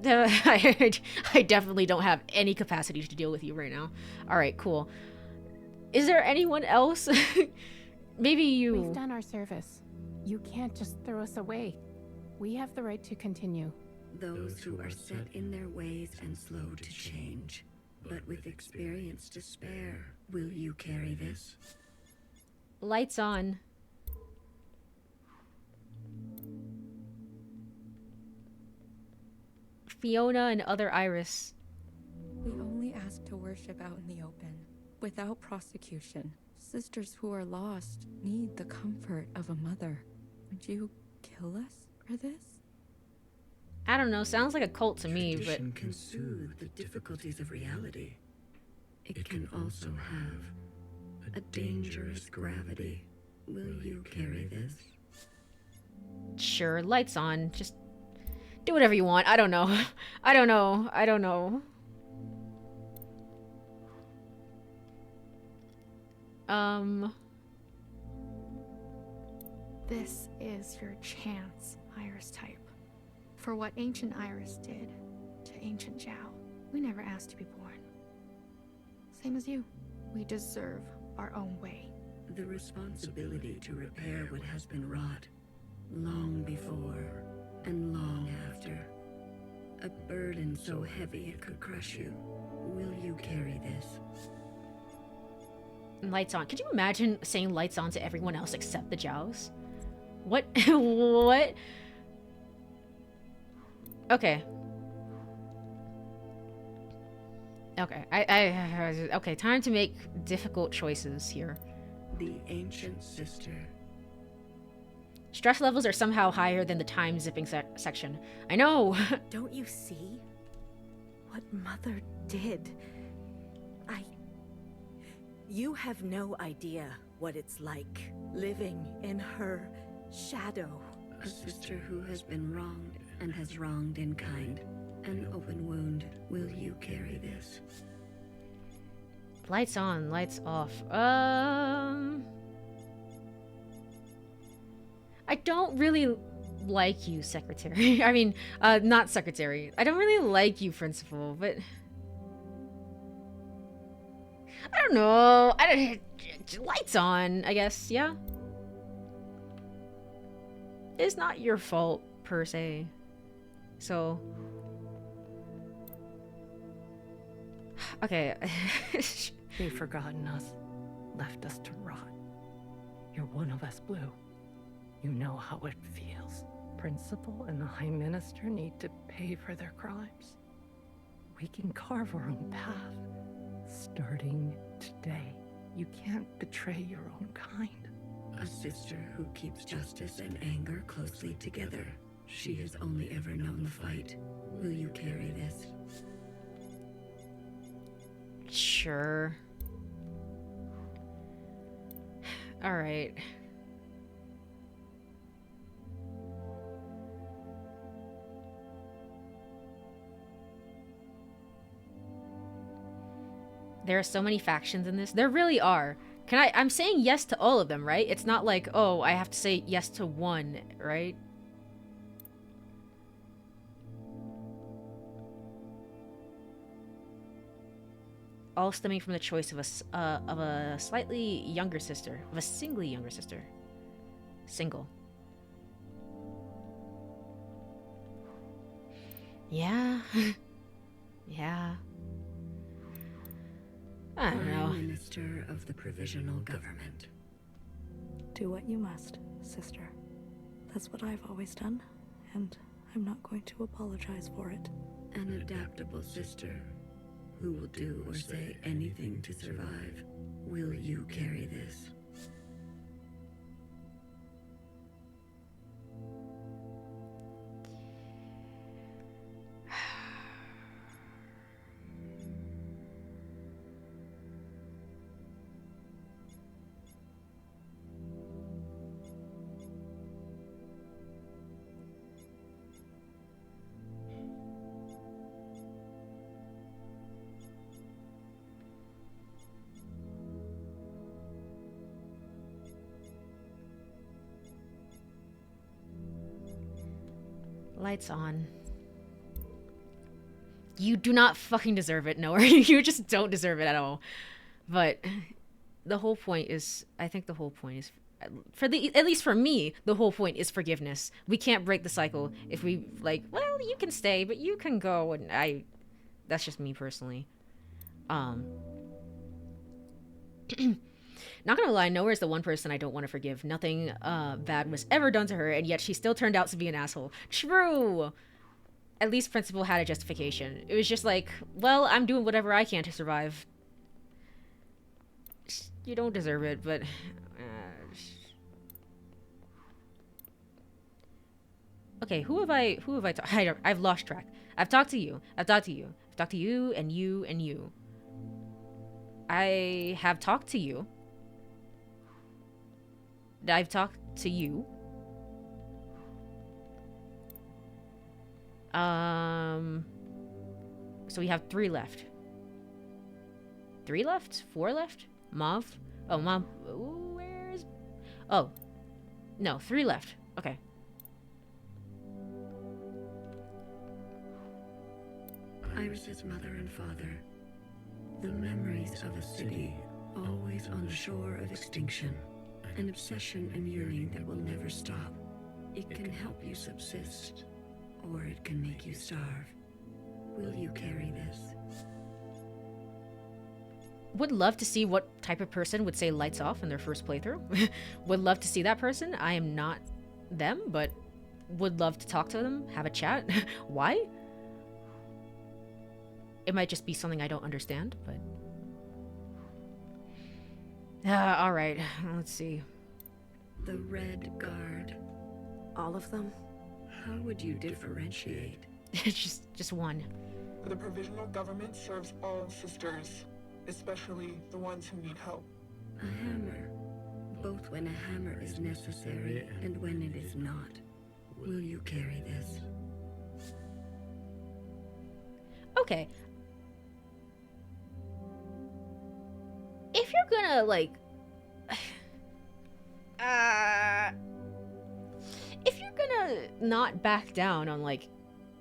I definitely don't have any capacity to deal with you right now. Alright, cool. Is there anyone else? Maybe you... We've done our service. You can't just throw us away. We have the right to continue. Those who are set in their ways and slow to change, but with experience to spare, will you carry this? Lights on. Fiona and other Iris. We only ask to worship out in the open, without prosecution. Sisters who are lost need the comfort of a mother. Would you kill us for this? I don't know, sounds like a cult to me, but... Tradition can soothe the difficulties of reality. It can also have a dangerous gravity. Will you carry this? Sure, lights on. Just do whatever you want. I don't know. I don't know. I don't know. This is your chance, Iris type. For what ancient Iris did to ancient Zhao. We never asked to be born. Same as you. We deserve our own way. The responsibility to repair what has been wrought, long before and long after. A burden so heavy it could crush you. Will you carry this? Lights on. Could you imagine saying lights on to everyone else except the Zhaos? What? What? Okay. Okay. Okay, time to make difficult choices here. The ancient sister. Stress levels are somehow higher than the time zipping section. I know. Don't you see what Mother did? You have no idea what it's like living in her shadow. A sister who has been wronged and has wronged in kind. An open wound. Will you carry this? Lights on, lights off. I don't really like you, Secretary. I mean, not Secretary. I don't really like you, Principal, but... I don't know. Lights on, I guess, yeah? It's not your fault, per se. So... Okay. They've forgotten us. Left us to rot. You're one of us, Blue. You know how it feels. Principal and the High Minister need to pay for their crimes. We can carve our own path. Starting today, you can't betray your own kind. A sister who keeps justice and anger closely together. She has only ever known the fight. Will you carry this? Sure. Alright. There are so many factions in this. There really are. I'm saying yes to all of them, right? It's not like, oh, I have to say yes to one, right? All stemming from the choice of a slightly younger sister, of a singly younger sister. Single. Yeah. Yeah. I don't know. Prime Minister of the Provisional Government. Do what you must, sister. That's what I've always done, and I'm not going to apologize for it. An adaptable sister who will do or say anything to survive. Will you carry this? Lights on. You do not fucking deserve it, Noah. You just don't deserve it at all. But the whole point is, I think the whole point is, at least for me, the whole point is forgiveness. We can't break the cycle if we, like, well, you can stay, but you can go, and that's just me personally. Not gonna lie, Nowhere's the one person I don't want to forgive. Nothing bad was ever done to her, and yet she still turned out to be an asshole. True! At least Principal had a justification. It was just like, well, I'm doing whatever I can to survive. You don't deserve it, but... Okay, who have I talked... I've lost track. I've talked to you. I've talked to you. I've talked to you, and you, and you. I have talked to you. I've talked to you. So we have 3 left. 3 left? 4 left? Mauve? Oh, Mauve. Where's... Oh. No, 3 left. Okay. Iris's mother and father. The memories of a city, always on the shore of extinction. An obsession and yearning that will never stop. It can help you subsist, or it can make you starve. Will you carry this? Would love to see what type of person would say lights off in their first playthrough. Would love to see that person. I am not them, but would love to talk to them, have a chat. Why? It might just be something I don't understand, but... alright, let's see. The Red Guard. All of them? How would you differentiate? just one. The provisional government serves all sisters, especially the ones who need help. A hammer. Both when a hammer is necessary and when it is not. Will you carry this? Okay. If you're gonna, like... if you're gonna not back down on, like,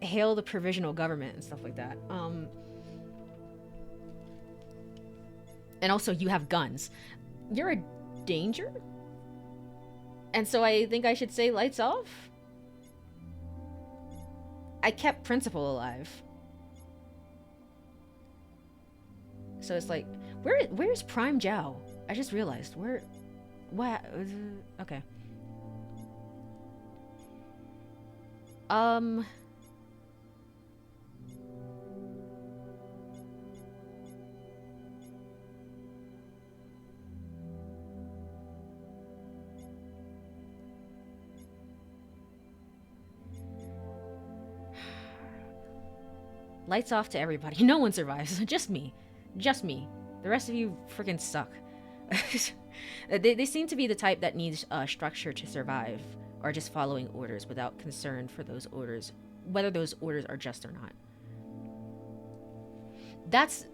hail the provisional government and stuff like that, and also you have guns, you're a danger? And so I think I should say lights off? I kept Principal alive. So it's like, where's Prime Zhao? I just realized, what, okay. Lights off to everybody. No one survives. Just me. Just me. The rest of you freaking suck. They seem to be the type that needs structure to survive, or just following orders without concern for those orders, whether those orders are just or not. That's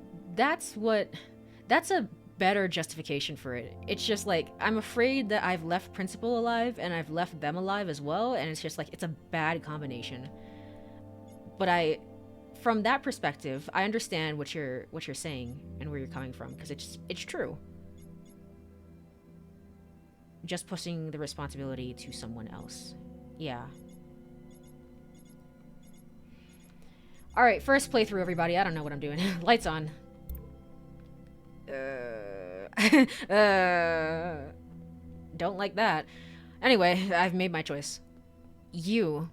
a better justification for it. It's just like, I'm afraid that I've left Principal alive and I've left them alive as well, and it's just like, it's a bad combination. But from that perspective, I understand what you're saying and where you're coming from, because it's true. Just pushing the responsibility to someone else. Yeah. Alright, first playthrough, everybody. I don't know what I'm doing. Lights on. Don't like that. Anyway, I've made my choice. You.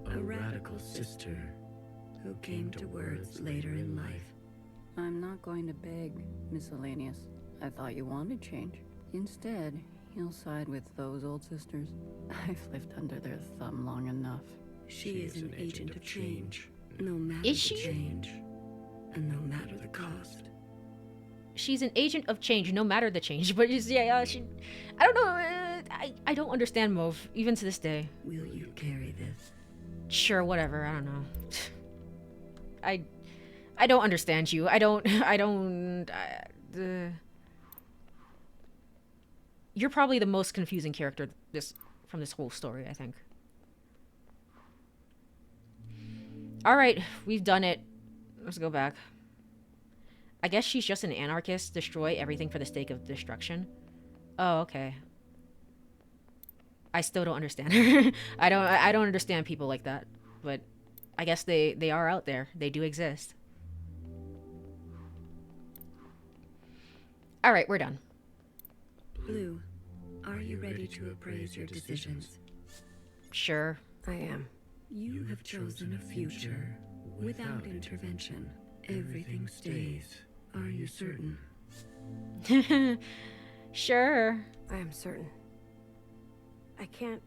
A radical sister who came to words later in life. I'm not going to beg, Miscellaneous. I thought you wanted change. Instead, you'll side with those old sisters. I've lived under their thumb long enough. She is an agent of change, no matter Is she? the change, and no matter the cost. She's an agent of change, no matter the change. But yeah, she. I don't know. I don't understand Mauve, even to this day. Will you carry this? Sure, whatever. I don't know. I don't understand you. You're probably the most confusing character from this whole story, I think. All right, we've done it. Let's go back. I guess she's just an anarchist. Destroy everything for the sake of destruction. Oh, okay. I still don't understand her. I don't understand people like that. But I guess they are out there. They do exist. All right, we're done. Blue, are you ready to appraise your decisions? Sure. I am. You have chosen a future without intervention. Everything stays. Are you certain? Sure. I am certain. I can't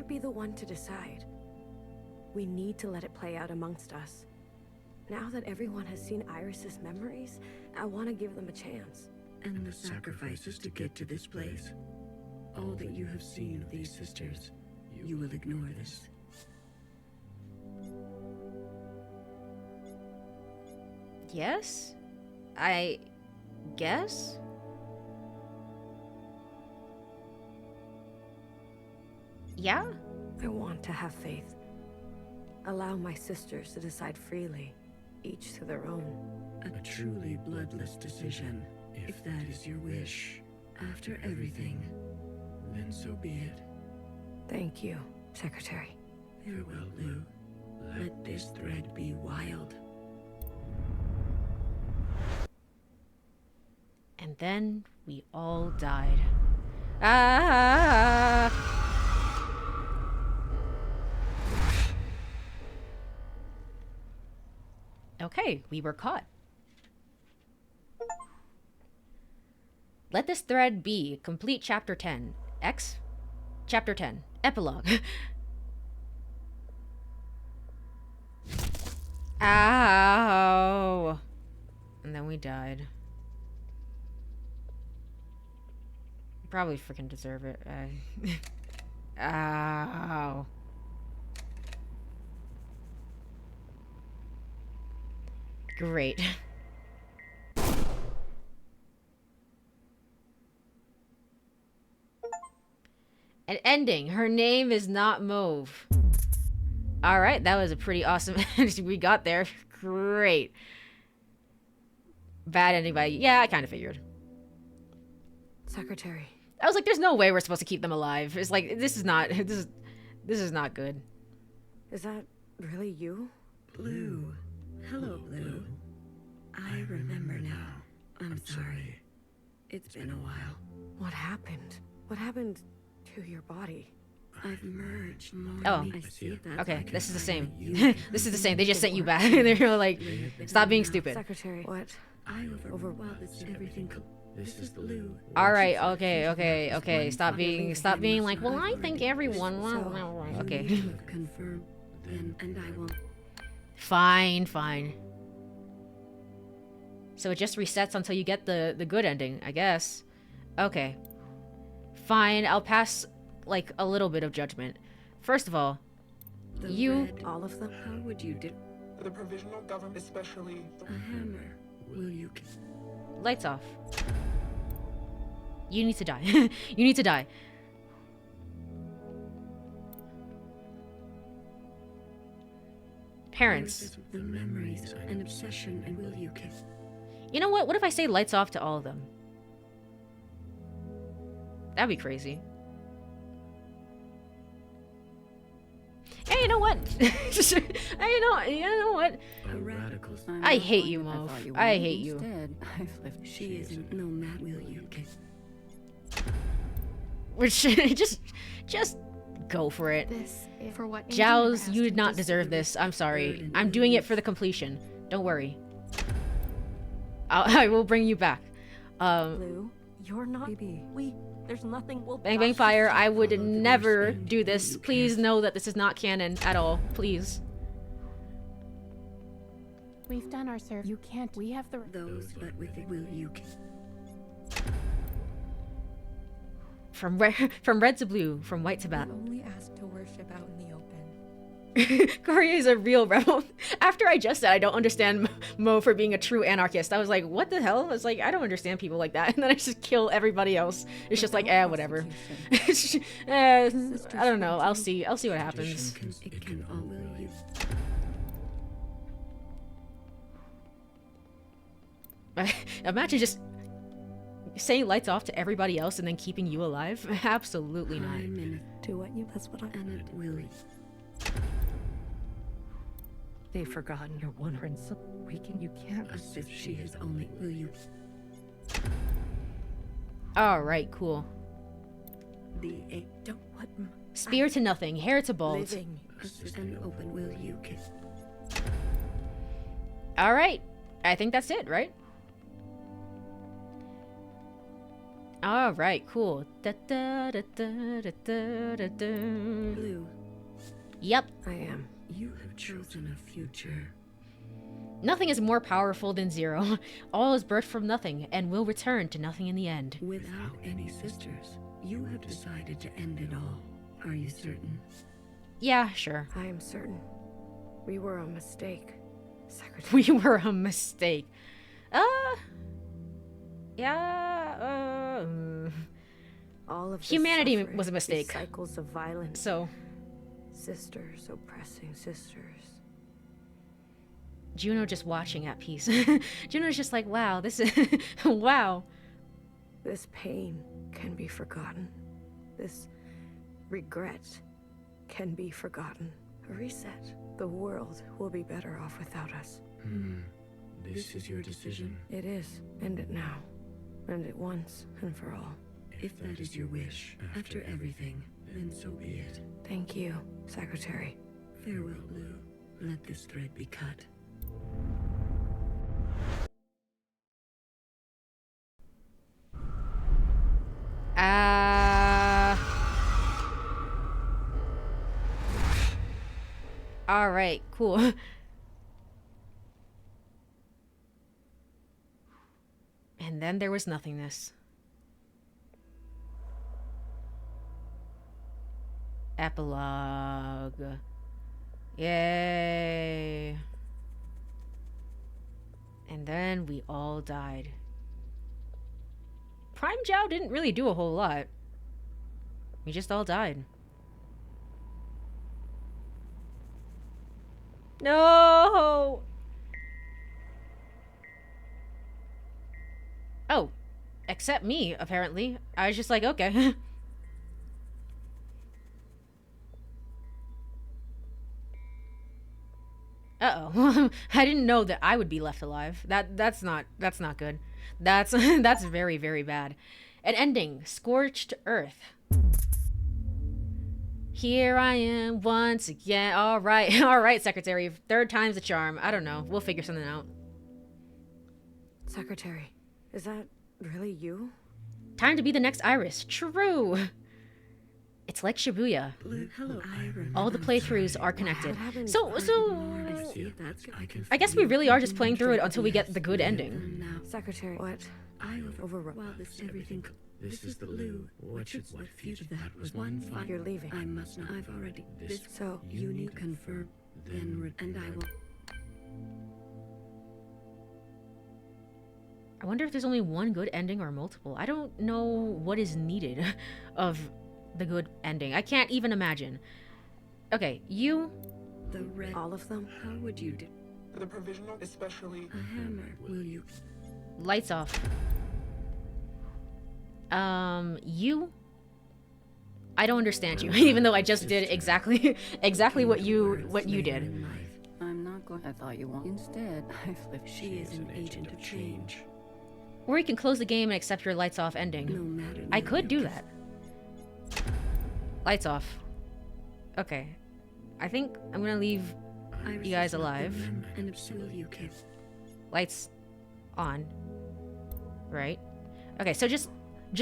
be the one to decide. We need to let it play out amongst us. Now that everyone has seen Iris's memories, I want to give them a chance. And the sacrifices to get to this place. All that you have seen of these sisters, you will ignore this. Yes? I guess? Yeah? I want to have faith. Allow my sisters to decide freely, each to their own. A truly bloodless decision, if that is your wish. After everything, then so be it. Thank you, Secretary. Farewell, Blue. Let this thread be wild. And then we all died. Ah! Okay, we were caught. Let this thread be. Complete chapter 10. X? Chapter 10. Epilogue. Ow! And then we died. Probably freaking deserve it. Ow. Great. An ending. Her name is not Mauve. Alright, that was a pretty awesome ending. We got there. Great. Bad ending by... Yeah, I kind of figured. Secretary. I was like, there's no way we're supposed to keep them alive. It's like, this is not good. Is that really you? Blue. Hello, Blue. I remember now. I'm sorry. It's been a while. What happened? What happened to your body? I've merged more. Oh, I see that. okay. This is the same. This is the same. They just sent you back. They're like, stop being stupid. Secretary, what? I overwhelmed everything. This is Blue. All right. Okay. Stop being like, well, I think everyone. Okay. Confirm. Then, and I will. Fine. So it just resets until you get the good ending, I guess. Okay. Fine. I'll pass like a little bit of judgment. First of all, all of them. How would you do? For the provisional government, especially a hammer. Will you? Lights off. You need to die. You need to die. Parents. The memories and obsession and will you kiss? You know what? What if I say lights off to all of them? That'd be crazy. Hey, you know what? Hey, you know what? I hate you, Mo. I hate you. She isn't no mat, will you kiss? Which just go for it. This is for what Jows, you did not deserve this. I'm sorry. I'm doing it for the completion. Don't worry. I will bring you back. Blue, you're not. There's nothing we'll. Bang Bang Fire, I would never do this. Please know that this is not canon at all. Please. We've done our serve. You can't. We have the. Those, but with it, will you kiss? From red to blue, from white to black. Only asked to worship out in the open. Courie is a real rebel. After I just said I don't understand Mo for being a true anarchist, I was like, what the hell? It's like, I don't understand people like that. And then I just kill everybody else. It's just like, whatever. I don't know. I'll see what happens. It can all will you. Imagine just saying lights off to everybody else and then keeping you alive. Absolutely not. To what you? That's what I. And it will. They've forgotten your one principle. You can't. As if she is only. Will you? All right, cool. Don't what? Spear to nothing, hair to bald. Living. And open. Will you kiss? All right, I think that's it, right? All right, cool. Blue. Yep. I am. You have chosen a future. Nothing is more powerful than zero. All is birthed from nothing and will return to nothing in the end. Without any sisters, you have decided to end it all. Are you certain? Yeah, sure. I am certain. We were a mistake, Secretary. We were a mistake. All of humanity was a mistake. Cycles of violence. So, sisters oppressing sisters. Juno just watching at peace. Juno's just like, wow, this is wow. This pain can be forgotten. This regret can be forgotten. A reset. The world will be better off without us. This is your decision. It is. End it now. End it once and for all. If that is your wish, after everything, then so be it. Thank you, Secretary. Farewell, Blue. Let this thread be cut. All right, cool. And then there was nothingness. Epilogue. Yay. And then we all died. Prime Jow didn't really do a whole lot. We just all died. No! Oh. Except me, apparently. I was just like, okay. Uh-oh. I didn't know that I would be left alive. That's not good. That's that's very, very bad. An ending. Scorched Earth. Here I am once again. All right. All right, Secretary. Third time's the charm. I don't know. We'll figure something out. Secretary, is that really you? Time to be the next Iris. True. It's like Shibuya. Hello, all the playthroughs are connected. So I guess we really are just playing through it until we get the good ending. Secretary, what? I have overrun. Well, this everything. This is the Blue. What future? That was one fight. You're leaving. I must not. I've already. This. So you need confirm. Then and I will. I wonder if there's only one good ending or multiple. I don't know what is needed of the good ending. I can't even imagine. Okay, you... The red... All of them? How would you do? The provisional, especially... A hammer, will you? Lights off. You... I don't understand you, even though I just did exactly what you did. I'm not going... I thought you wanted... Instead, I flipped... She is an agent of change. Or you can close the game and accept your lights off ending. No matter... I could do that. Lights off. Okay. I think I'm gonna leave you guys alive. Lights on. Right? Okay, so just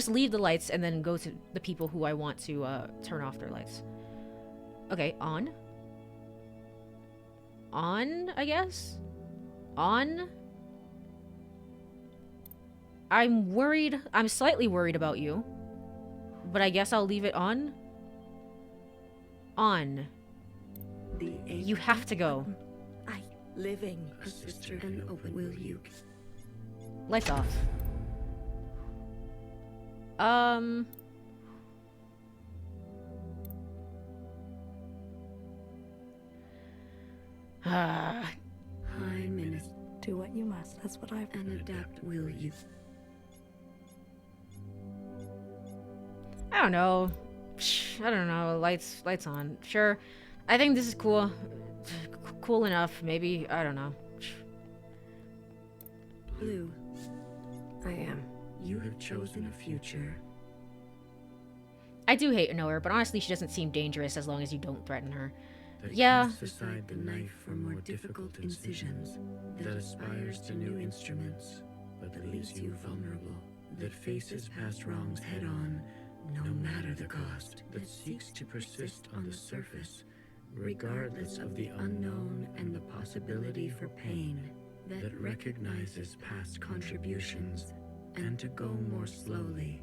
leave the lights and then go to the people who I want to turn off their lights. Okay, on. On, I guess? On. I'm slightly worried about you. But I guess I'll leave it on. On. You have to go. Living, a sister and open, will you? Lights off. High Minister. Do what you must. That's what I've... And adapt, will you? I don't know. I don't know. Lights on. Sure. I think this is cool. Cool enough, maybe. I don't know. Blue. I am. You have chosen a future. I do hate Noah, but honestly, she doesn't seem dangerous as long as you don't threaten her. That yeah. casts aside the knife for more difficult incisions. That aspires to new instruments, but that leaves you vulnerable. That faces past wrongs head on, no matter the cost. That seeks to persist on the surface, regardless of the unknown and the possibility for pain. That recognizes past contributions, and to go more slowly.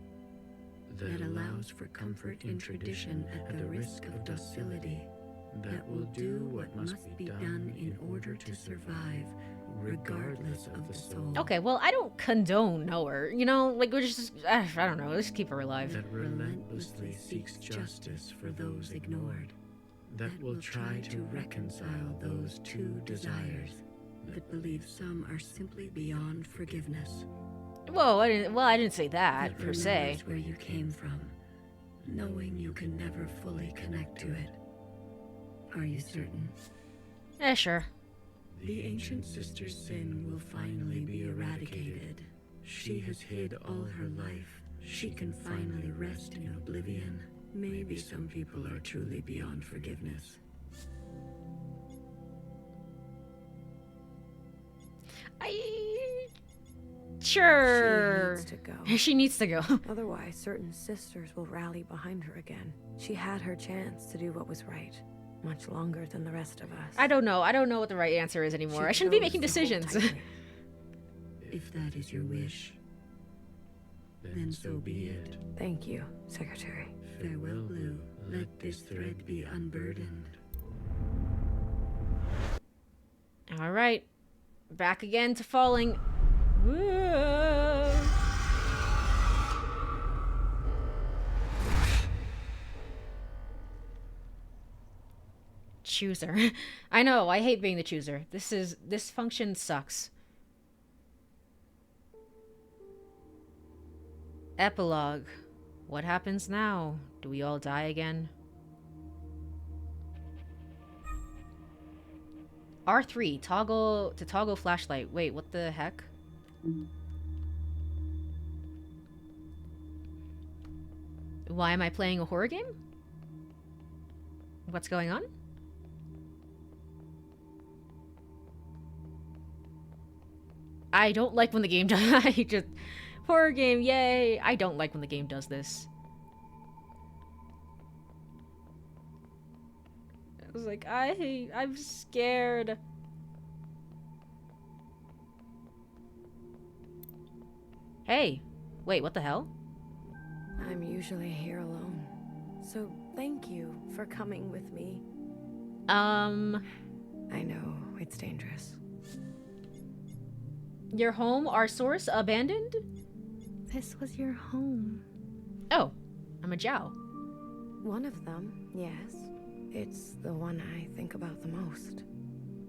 That allows for comfort in tradition at the risk of docility. That will do what must be done in order to survive, regardless of the soul. Okay, well, I don't condone Noah. You know, like, we're just, I don't know, let's keep her alive. That relentlessly seeks justice for those ignored. That will try to reconcile those two desires. That believes some are simply beyond forgiveness. Whoa, I didn't say that per se. Where you came from, knowing you can never fully connect to it. Are you certain? Sure. The ancient sister's sin will finally be eradicated. She has hid all her life. She can finally rest in oblivion. Maybe some people are truly beyond forgiveness. Sure. She needs to go. She needs to go. Otherwise, certain sisters will rally behind her again. She had her chance to do what was right. Much longer than the rest of us. I don't know. I don't know what the right answer is anymore. I shouldn't be making decisions. If that is your wish, then so be it. Thank you, Secretary. Farewell, Blue. Let this thread be unburdened. All right. Back again to falling. Whoa. Chooser. I know, I hate being the chooser. This function sucks. Epilogue. What happens now? Do we all die again? R3, toggle flashlight. Wait, what the heck? Why am I playing a horror game? What's going on? I don't like when the game does horror game, yay! I don't like when the game does this. I was like, I'm scared. Hey, wait, what the hell? I'm usually here alone. So thank you for coming with me. I know, it's dangerous. Your home, our source, abandoned? This was your home. Oh, I'm a Jow. One of them, yes. It's the one I think about the most.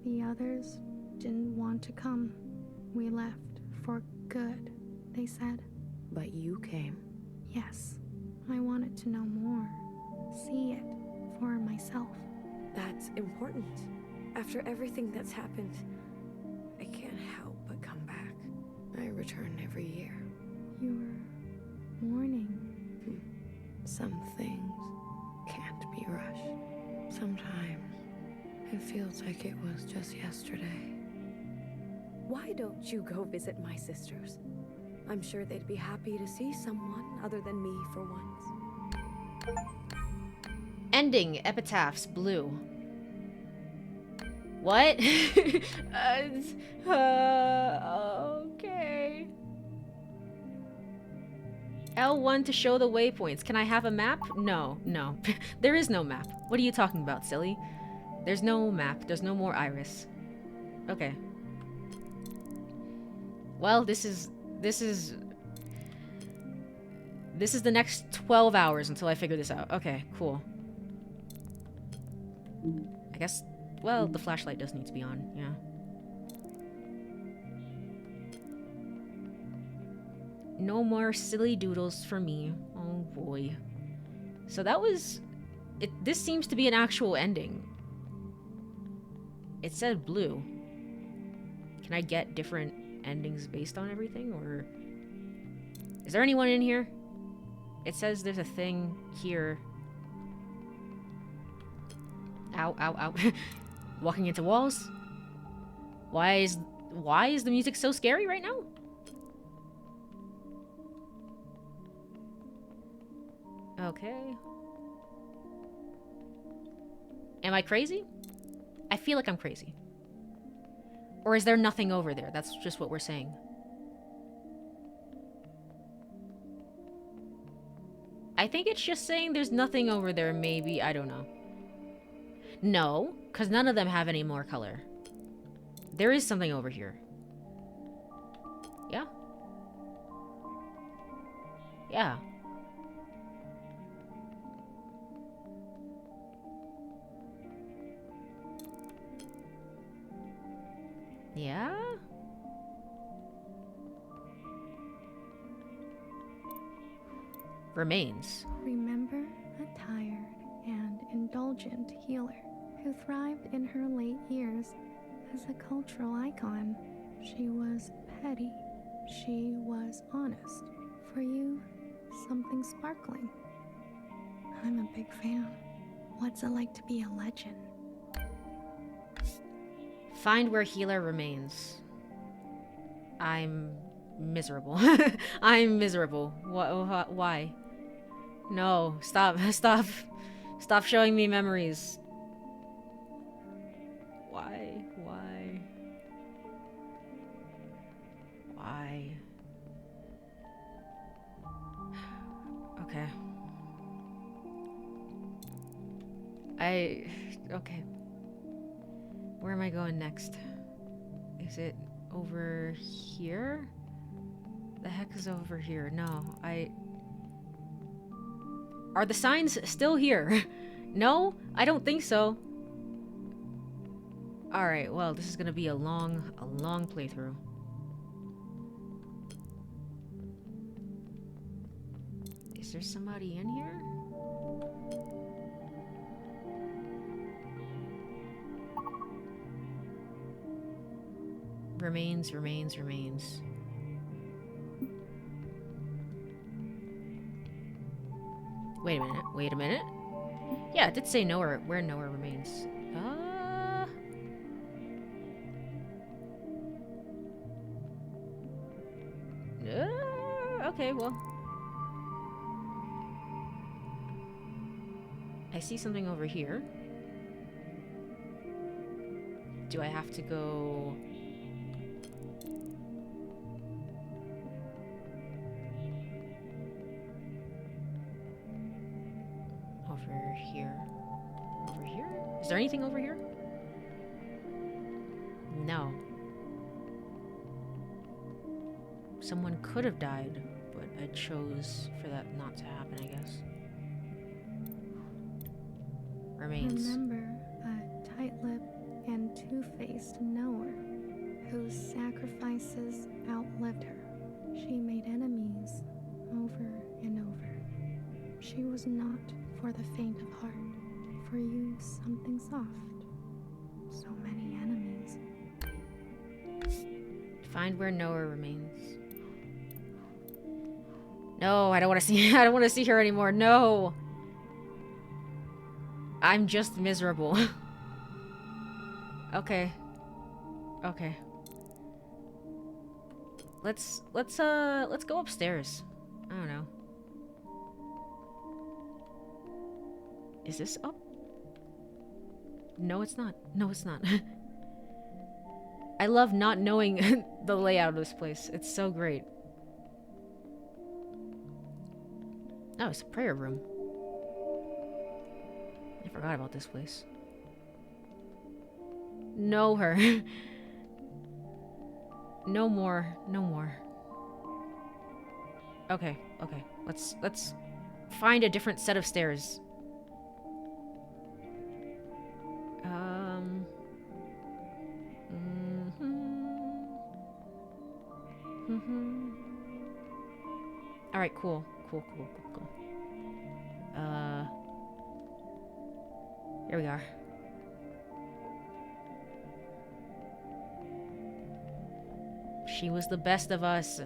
The others didn't want to come. We left for good, they said. But you came. Yes, I wanted to know more. See it for myself. That's important. After everything that's happened, I can't help but come back. I return every year. You're mourning. Some things can't be rushed. Sometimes it feels like it was just yesterday. Why don't you go visit my sisters? I'm sure they'd be happy to see someone other than me for once. Ending, epitaphs, blue. What? Okay. L1 to show the waypoints. Can I have a map? No, no. There is no map. What are you talking about, silly? There's no map. There's no more iris. Okay. Well, this is the next 12 hours until I figure this out. Okay, cool. I guess, well, the flashlight does need to be on, yeah. No more silly doodles for me. Oh boy. So that was... this seems to be an actual ending. It said blue. Can I get different endings based on everything, or... Is there anyone in here? It says there's a thing here. Ow, ow, ow. Walking into walls? Why is the music so scary right now? Okay. Am I crazy? I feel like I'm crazy. Or is there nothing over there? That's just what we're saying. I think it's just saying there's nothing over there, maybe. I don't know. No, because none of them have any more color. There is something over here. Yeah? Yeah. Yeah? Remains. Remember a tired and indulgent healer who thrived in her late years as a cultural icon. She was petty. She was honest. For you, something sparkling. I'm a big fan. What's it like to be a legend? Find where healer remains. I'm miserable. I'm miserable. Why? No, stop, stop. Stop showing me memories. Why? Why? Why? Okay. Okay. Where am I going next? Is it over here? The heck is over here? No, Are the signs still here? No? I don't think so. Alright, well, this is gonna be a long playthrough. Is there somebody in here? Remains. Wait a minute. Yeah, it did say nowhere, where nowhere remains. Okay, well. I see something over here. Do I have to go... over here? Over here? Is there anything over here? No. Someone could have died, but I chose for that not to happen, I guess. Remains. Remember a tight-lipped and two-faced knower whose sacrifices outlived her. She made enemies over and over. She was not for the faint of heart. For you, something soft. So many enemies. Find where Noah remains. No, I don't want to see. I don't want to see her anymore. No. I'm just miserable. Okay. Okay. Let's go upstairs. I don't know. Is this up? No, it's not. No, it's not. I love not knowing the layout of this place. It's so great. Oh, it's a prayer room. I forgot about this place. Know her. No more. No more. Okay, okay. Let's find a different set of stairs. Alright, cool. Cool. Here we are. She was the best of us.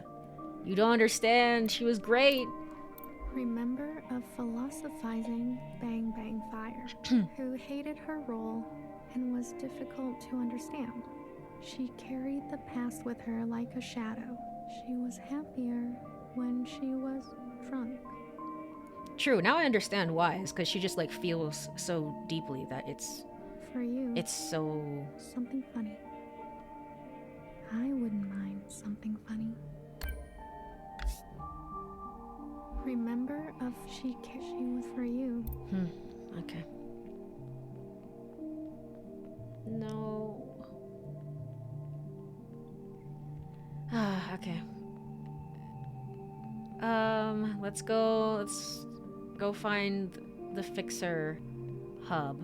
You don't understand. She was great. Remember a philosophizing Bang Bang Fire who hated her role and was difficult to understand. She carried the past with her like a shadow. She was happier when she was drunk. True, now I understand why. It's because she just like feels so deeply that it's... For you, it's so... something funny. I wouldn't mind something funny. Remember of she was for you. Okay. No. Okay. Let's go find the Fixer hub.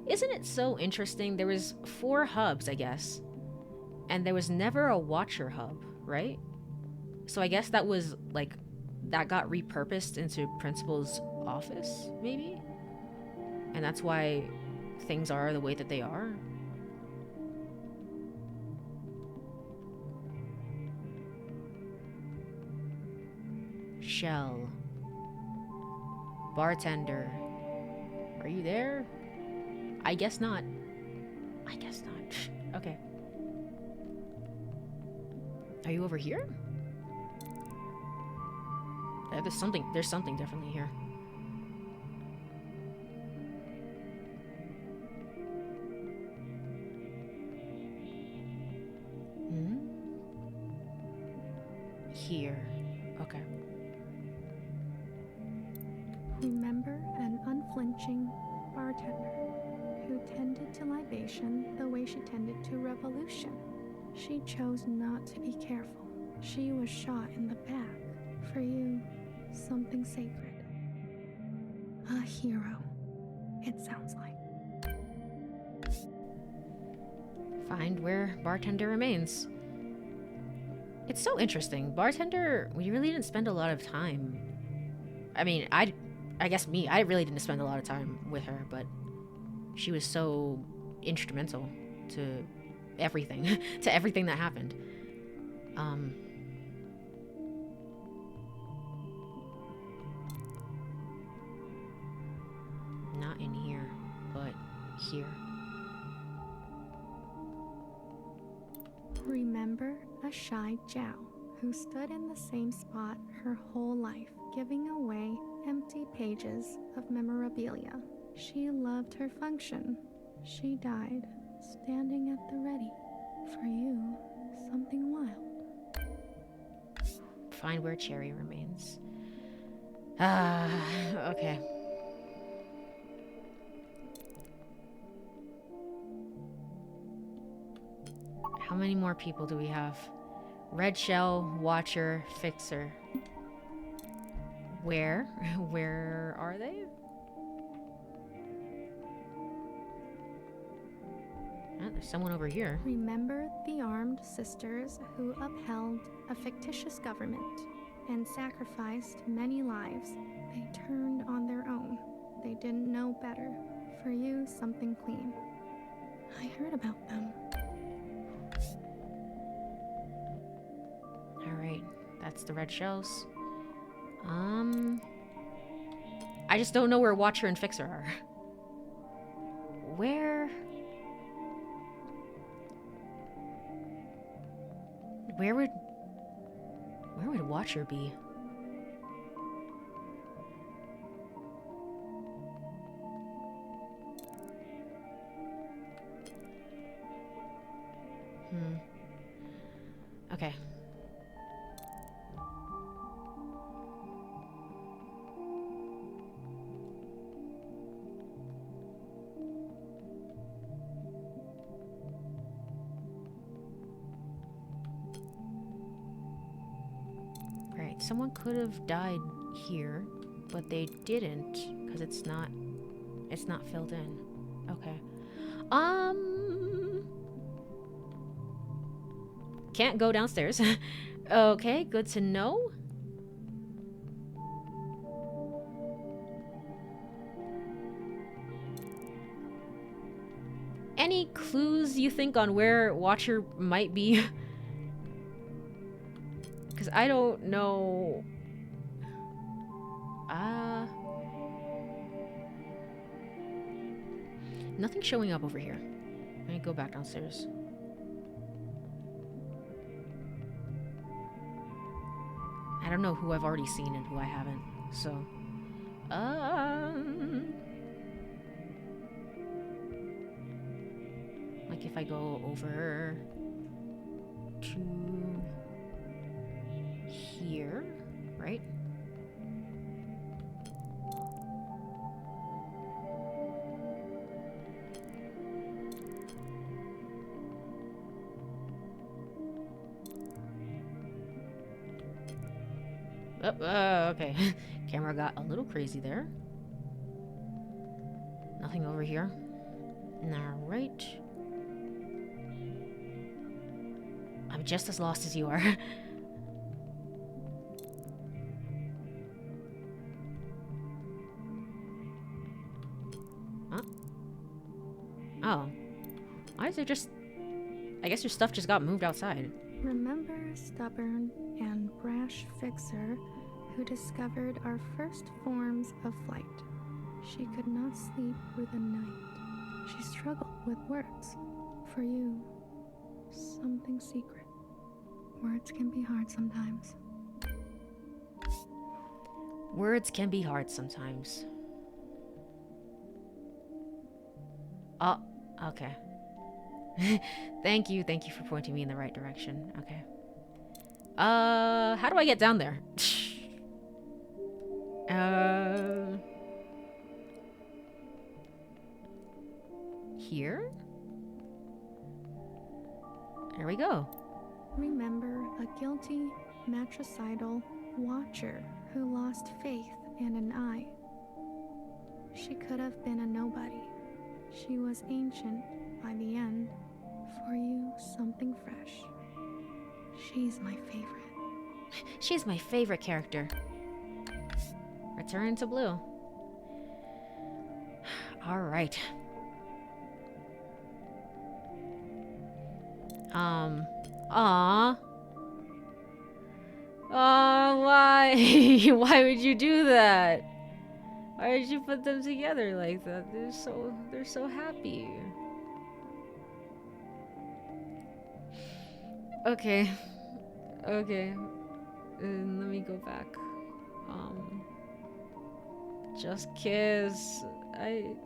Isn't it so interesting? There was 4 hubs, I guess. And there was never a Watcher hub, right? So I guess that was, like, that got repurposed into Principal's office, maybe? And that's why things are the way that they are? Shell. Bartender. Are you there? I guess not. I guess not. Okay. Are you over here? There's something definitely here. Here. Okay. Remember an unflinching bartender who tended to libation the way she tended to revolution. She chose not to be careful. She was shot in the back. For you, something sacred. A hero, it sounds like. Find where bartender remains. It's so interesting. Bartender, we really didn't spend a lot of time. I mean, I guess I really didn't spend a lot of time with her, but she was so instrumental to everything, to everything that happened. Not in here, but here. Remember a shy Jiao who stood in the same spot her whole life, giving away empty pages of memorabilia. She loved her function. She died, standing at the ready. For you, something wild. Find where Cherry remains. Okay. How many more people do we have? Red shell, watcher, fixer. Where? Where are they? Oh, there's someone over here. Remember the armed sisters who upheld a fictitious government and sacrificed many lives. They turned on their own. They didn't know better. For you, something clean. I heard about them. Alright, that's the red shells. I just don't know where Watcher and Fixer are. Where would Watcher be? Okay. Right, someone could have died here, but they didn't because it's not filled in. Okay. Can't go downstairs. Okay, good to know. Any clues you think on where Watcher might be? Because I don't know. Nothing showing up over here. Let me go back downstairs. I don't know who I've already seen and who I haven't, so... Like if I go over to here, right? Okay. Camera got a little crazy there. Nothing over here. Alright. I'm just as lost as you are. Huh? Oh. Why is there just... I guess your stuff just got moved outside. Remember stubborn and brash Fixer who discovered our first forms of flight. She could not sleep through the night. She struggled with words. For you, something secret. Words can be hard sometimes. Words can be hard sometimes. Oh, okay. Thank you for pointing me in the right direction. Okay. How do I get down there? Here? There we go. Remember a guilty, matricidal watcher who lost faith and an eye. She could have been a nobody. She was ancient by the end. For you, something fresh. She's my favorite. She's my favorite character. Return to blue. Alright. Why? Why would you do that? Why did you put them together like that? They're so happy. Okay. Okay. Let me go back. Just kiss. It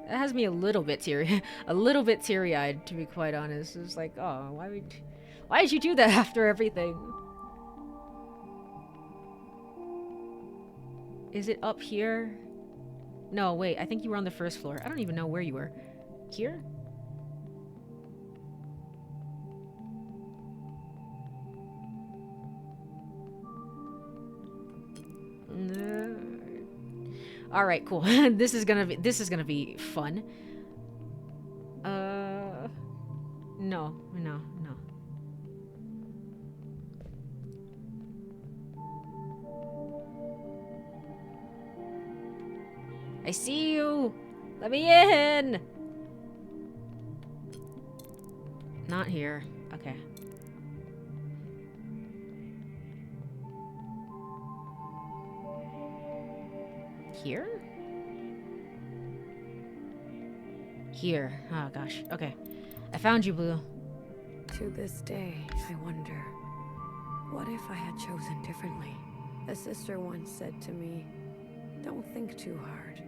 has me a little bit teary-eyed, to be quite honest. It's like, oh, why did you do that after everything? Is it up here? No, wait, I think you were on the first floor. I don't even know where you were. Here? All right, cool. This is gonna be fun. No. I see you. Let me in. Not here. Okay. Here? Here. Oh gosh. Okay. I found you, Blue. To this day, I wonder, what if I had chosen differently? A sister once said to me, don't think too hard.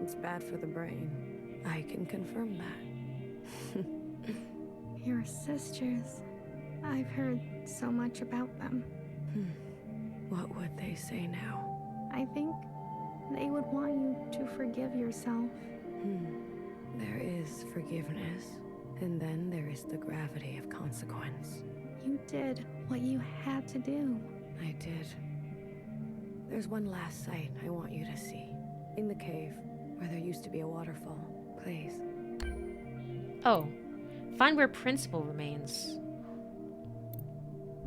It's bad for the brain. I can confirm that. Your sisters. I've heard so much about them. What would they say now? I think they would want you to forgive yourself. There is forgiveness, and then there is the gravity of consequence. You did what you had to do. I did. There's one last sight I want you to see. In the cave, where there used to be a waterfall. Please. Oh. Find where Principal remains.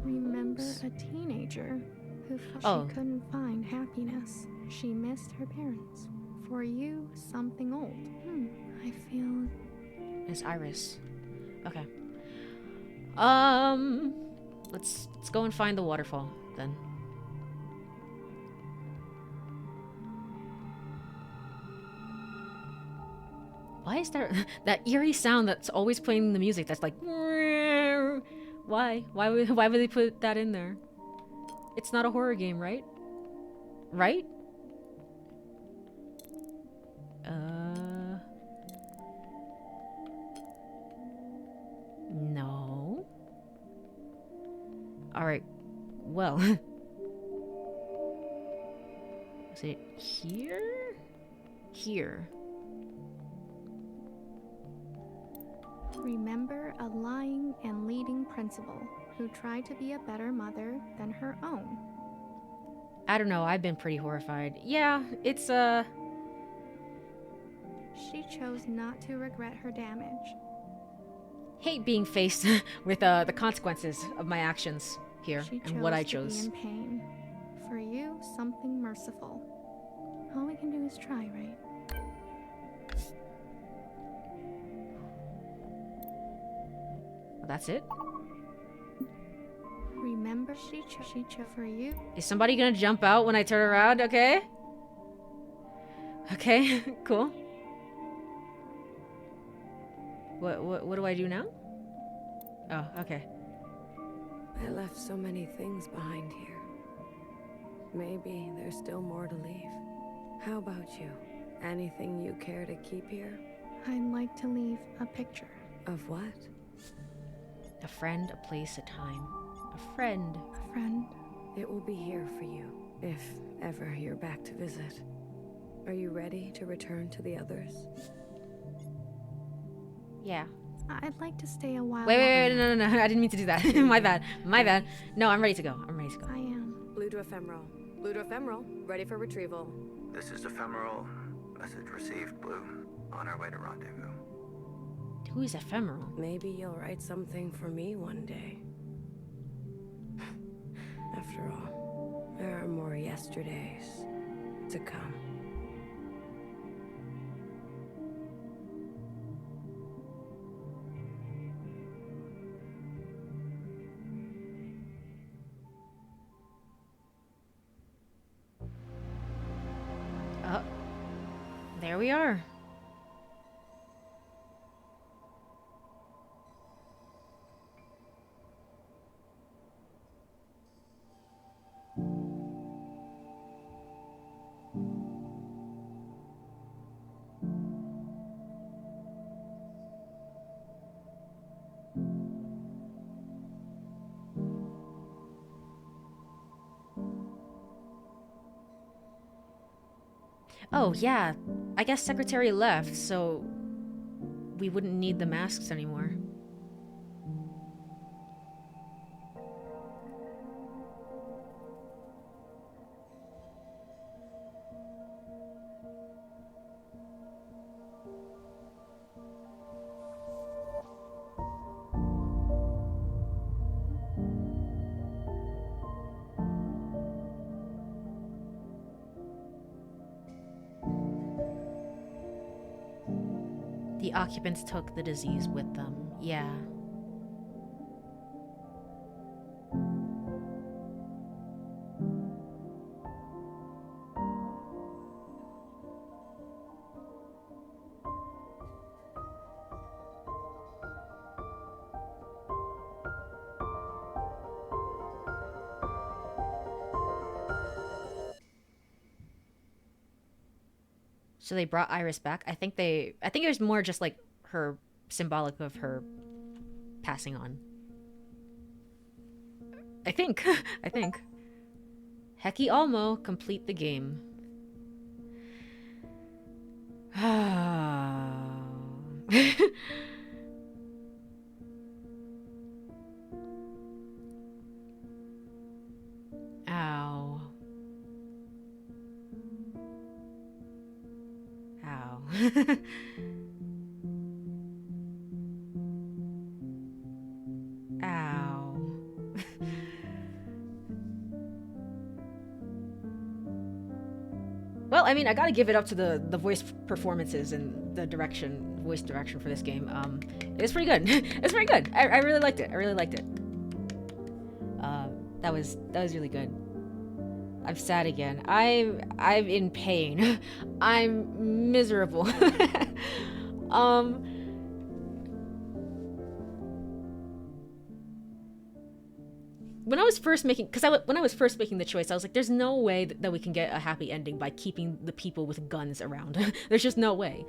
Remember a teenager who thought she couldn't find happiness. She missed her parents. For you, something old. I feel... It's Iris. Okay. Let's go and find the waterfall, then. Why is there that eerie sound that's always playing the music that's like... Why? Why would they put that in there? It's not a horror game, right? Right? No. Alright. Well. Is it here? Here. Remember a lying and leading principal who tried to be a better mother than her own. I don't know, I've been pretty horrified. Yeah, it's, She chose not to regret her damage. Hate being faced with, the consequences of my actions here and what I chose. To be in pain. For you, something merciful. All we can do is try, right? That's it? Remember, she chose for you. Is somebody gonna jump out when I turn around? Okay. Okay, cool. What do I do now? Oh, okay. I left so many things behind here. Maybe there's still more to leave. How about you? Anything you care to keep here? I'd like to leave a picture. Of what? A friend, a place, a time. A friend. A friend. It will be here for you, if ever you're back to visit. Are you ready to return to the others? Yeah. I'd like to stay a while. Wait, no. I didn't mean to do that. My bad. No, I'm ready to go. I am. Blue to ephemeral. Blue to ephemeral. Ready for retrieval. This is ephemeral. Message received, Blue. On our way to rendezvous. Who is ephemeral? Maybe you'll write something for me one day. After all, there are more yesterdays to come. Oh, there we are. Oh, yeah. I guess Secretary left, so we wouldn't need the masks anymore. The occupants took the disease with them. Yeah. So they brought Iris back. I think it was more just like her symbolic of her passing on. I think. I think. Heki Almo, complete the game. Ow. Ow. Ow. Well, I mean, I gotta give it up to the voice performances and the voice direction for this game. It's pretty good. It's pretty good. I really liked it. I really liked it. That was really good. I'm sad again. I'm in pain. I'm miserable. When I was first making the choice, I was like, there's no way that we can get a happy ending by keeping the people with guns around. There's just no way.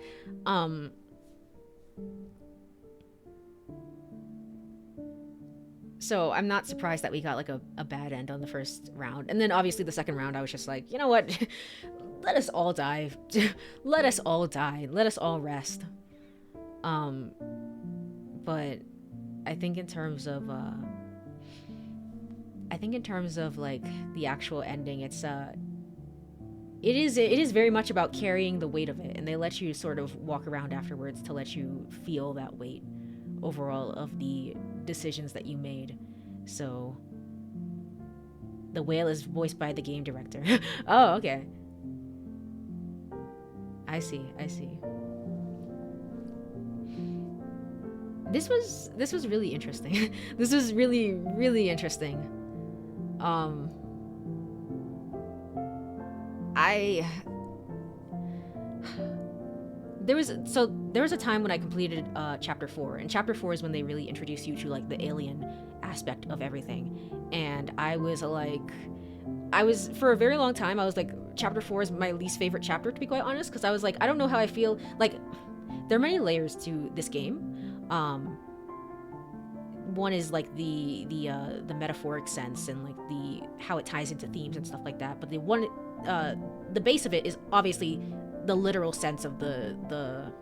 So I'm not surprised that we got like a bad end on the first round. And then obviously the second round, I was just like, you know what? Let us all die. Let us all die. Let us all rest. But I think in terms of like the actual ending, it is very much about carrying the weight of it, and they let you sort of walk around afterwards to let you feel that weight overall of the decisions that you made. So the whale is voiced by the game director. Oh, okay. I see. This was really interesting. This was really, really interesting. There was a time when I completed chapter 4, and chapter 4 is when they really introduce you to like the alien aspect of everything. And I was for a very long time, I was like, chapter 4 is my least favorite chapter, to be quite honest, because I was like, I don't know how I feel. Like, there are many layers to this game. One is like the metaphoric sense and like how it ties into themes and stuff like that. But the base of it is obviously the literal sense of the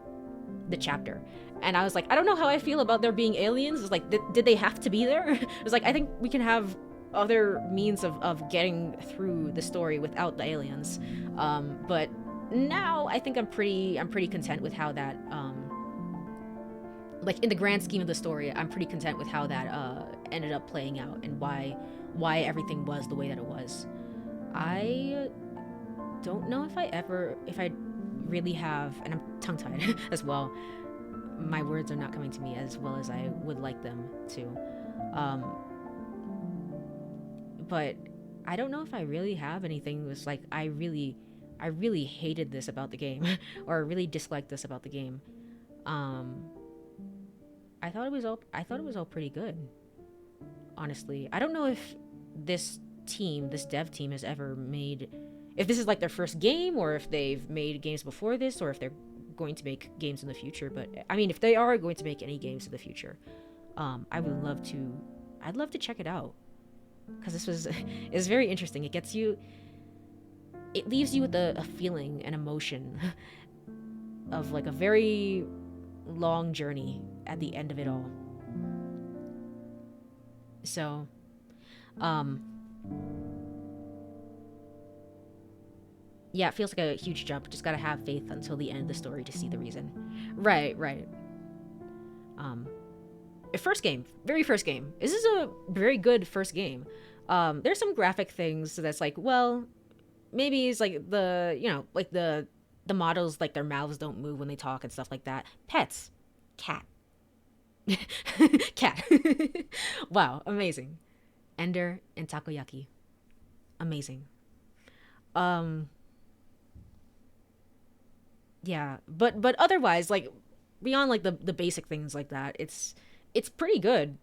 chapter. And I was like, I don't know how I feel about there being aliens. It's like, did they have to be there? It was like, I think we can have other means of getting through the story without the aliens. But now I think I'm pretty content with how that like in the grand scheme of the story, I'm pretty content with how that ended up playing out and why everything was the way that it was. I don't know if I really have, and I'm tongue-tied as well. My words are not coming to me as well as I would like them to. But I don't know if I really have anything that's like, I really hated this about the game or I really disliked this about the game. I thought it was all pretty good. Honestly, I don't know if this dev team has ever made, if this is like their first game or if they've made games before this or if they're going to make games in the future. But I mean, if they are going to make any games in the future, I'd love to check it out, because it's very interesting. It leaves you with a feeling, an emotion of like a very long journey at the end of it all. So yeah, it feels like a huge jump. Just gotta have faith until the end of the story to see the reason. Right. First game, very first game. This is a very good first game. There's some graphic things that's like, well, maybe it's like the the models, like, their mouths don't move when they talk and stuff like that. Pets. Cat. Cat. Wow, amazing. Ender and takoyaki. Amazing. Yeah, but otherwise, like, beyond like the basic things like that, it's pretty good,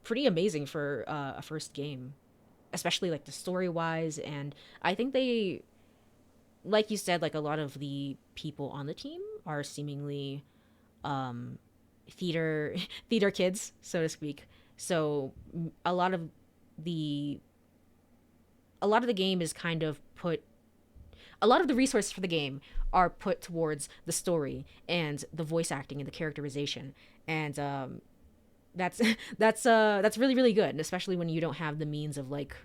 pretty amazing for a first game, especially like the story wise. And I think they, like you said, like a lot of the people on the team are seemingly theater theater kids, so to speak. So a lot of the game is kind of put, a lot of the resources for the game are put towards the story and the voice acting and the characterization. And that's that's really really good, especially when you don't have the means of like,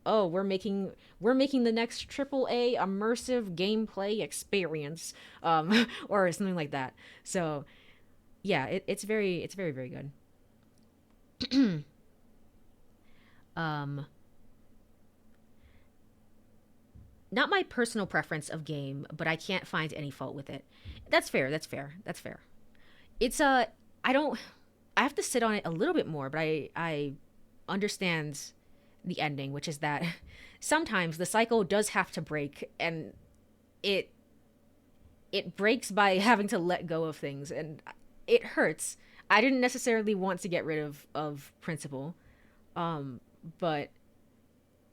oh, we're making the next AAA immersive gameplay experience, or something like that. So yeah, it's very very good. Not my personal preference of game, but I can't find any fault with it. That's fair. It's I have to sit on it a little bit more, but I understand the ending, which is that sometimes the cycle does have to break, and it breaks by having to let go of things, and it hurts. I didn't necessarily want to get rid of Principal, but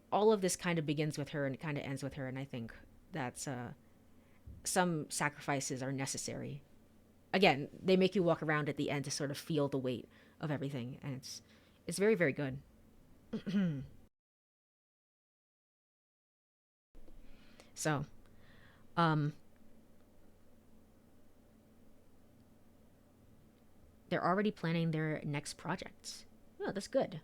all of this kind of begins with her and it kind of ends with her, and I think that's some sacrifices are necessary. Again, they make you walk around at the end to sort of feel the weight of everything, and it's very very good. So they're already planning their next project. Oh, that's good.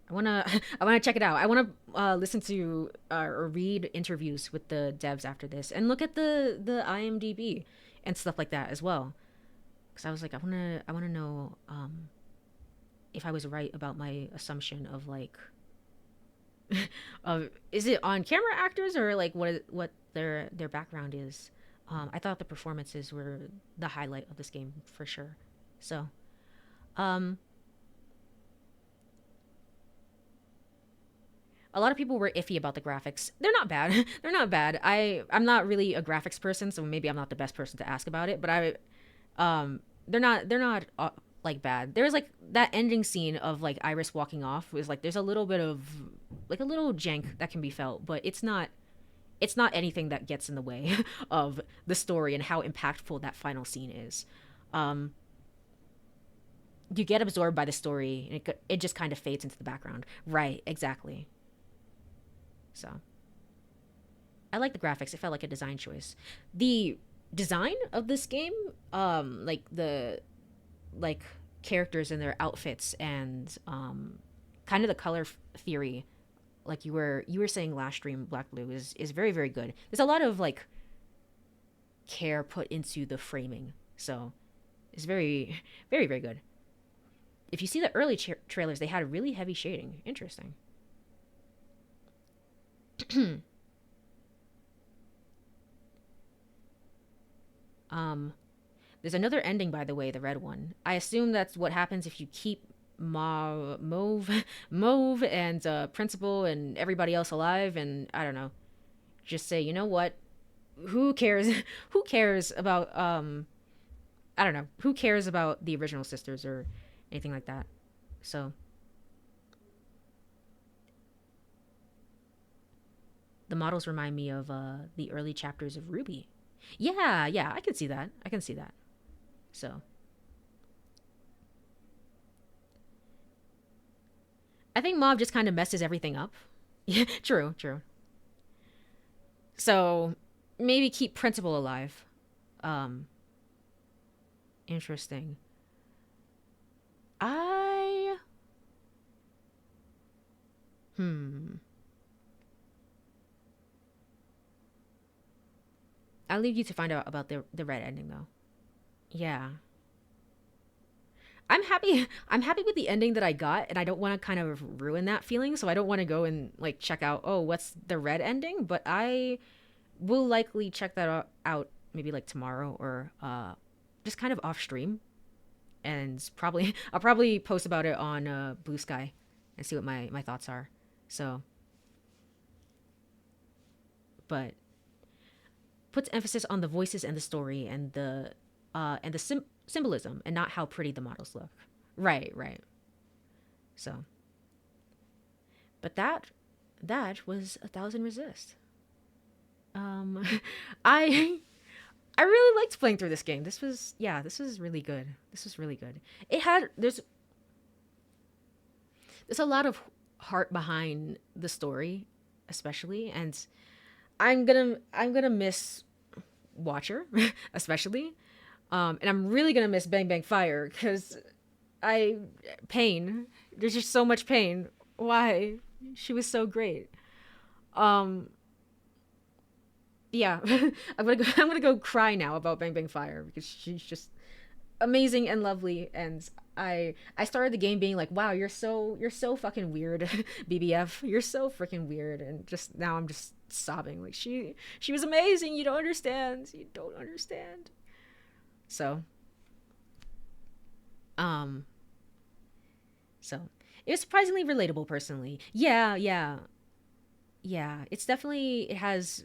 I wanna I wanna check it out. I wanna listen to or read interviews with the devs after this, and look at the IMDb and stuff like that as well. Because I was like, I wanna know if I was right about my assumption of like, is it on camera actors or like what their background is. I thought the performances were the highlight of this game for sure. So, a lot of people were iffy about the graphics. They're not bad. They're not bad. I'm not really a graphics person, so maybe I'm not the best person to ask about it. But they're not like bad. There's like that ending scene of like Iris walking off was like there's a little bit of like a little jank that can be felt, but it's not anything that gets in the way of the story and how impactful that final scene is. You get absorbed by the story, and it just kind of fades into the background. Right, exactly. So, I like the graphics. It felt like a design choice. The design of this game, like the characters and their outfits, and kind of the color theory, like you were saying last stream, Black Blue is very very good. There's a lot of like care put into the framing, so it's very very very good. If you see the early trailers, they had really heavy shading. Interesting. There's another ending, by the way, the red one. I assume that's what happens if you keep Mauve and Principal and everybody else alive, and I don't know, just say, you know what? Who cares? Who cares about I don't know. Who cares about the original sisters or anything like that? So the models remind me of the early chapters of Ruby. Yeah, I can see that. So I think Mob just kind of messes everything up. Yeah, true. So maybe keep Principal alive. Interesting. I'll leave you to find out about the red ending though. Yeah. I'm happy with the ending that I got, and I don't want to kind of ruin that feeling, so I don't want to go and like check out, oh, what's the red ending, but I will likely check that out maybe like tomorrow or just kind of off stream, and probably I'll probably post about it on Blue Sky and see what my thoughts are. So, but puts emphasis on the voices and the story and the symbolism and not how pretty the models look. Right. So, but that was 1000 Resist. I really liked playing through this game. This was really good. There's a lot of heart behind the story, especially, and I'm gonna miss Watcher, especially, and I'm really gonna miss Bang Bang Fire because pain. There's just so much pain. Why? She was so great. Yeah, I'm gonna go cry now about Bang Bang Fire because she's just amazing and lovely. And I started the game being like, wow, you're so fucking weird, BBF. You're so freaking weird. And just now I'm just sobbing like she was amazing. You don't understand. So it was surprisingly relatable personally. Yeah. It's definitely, it has,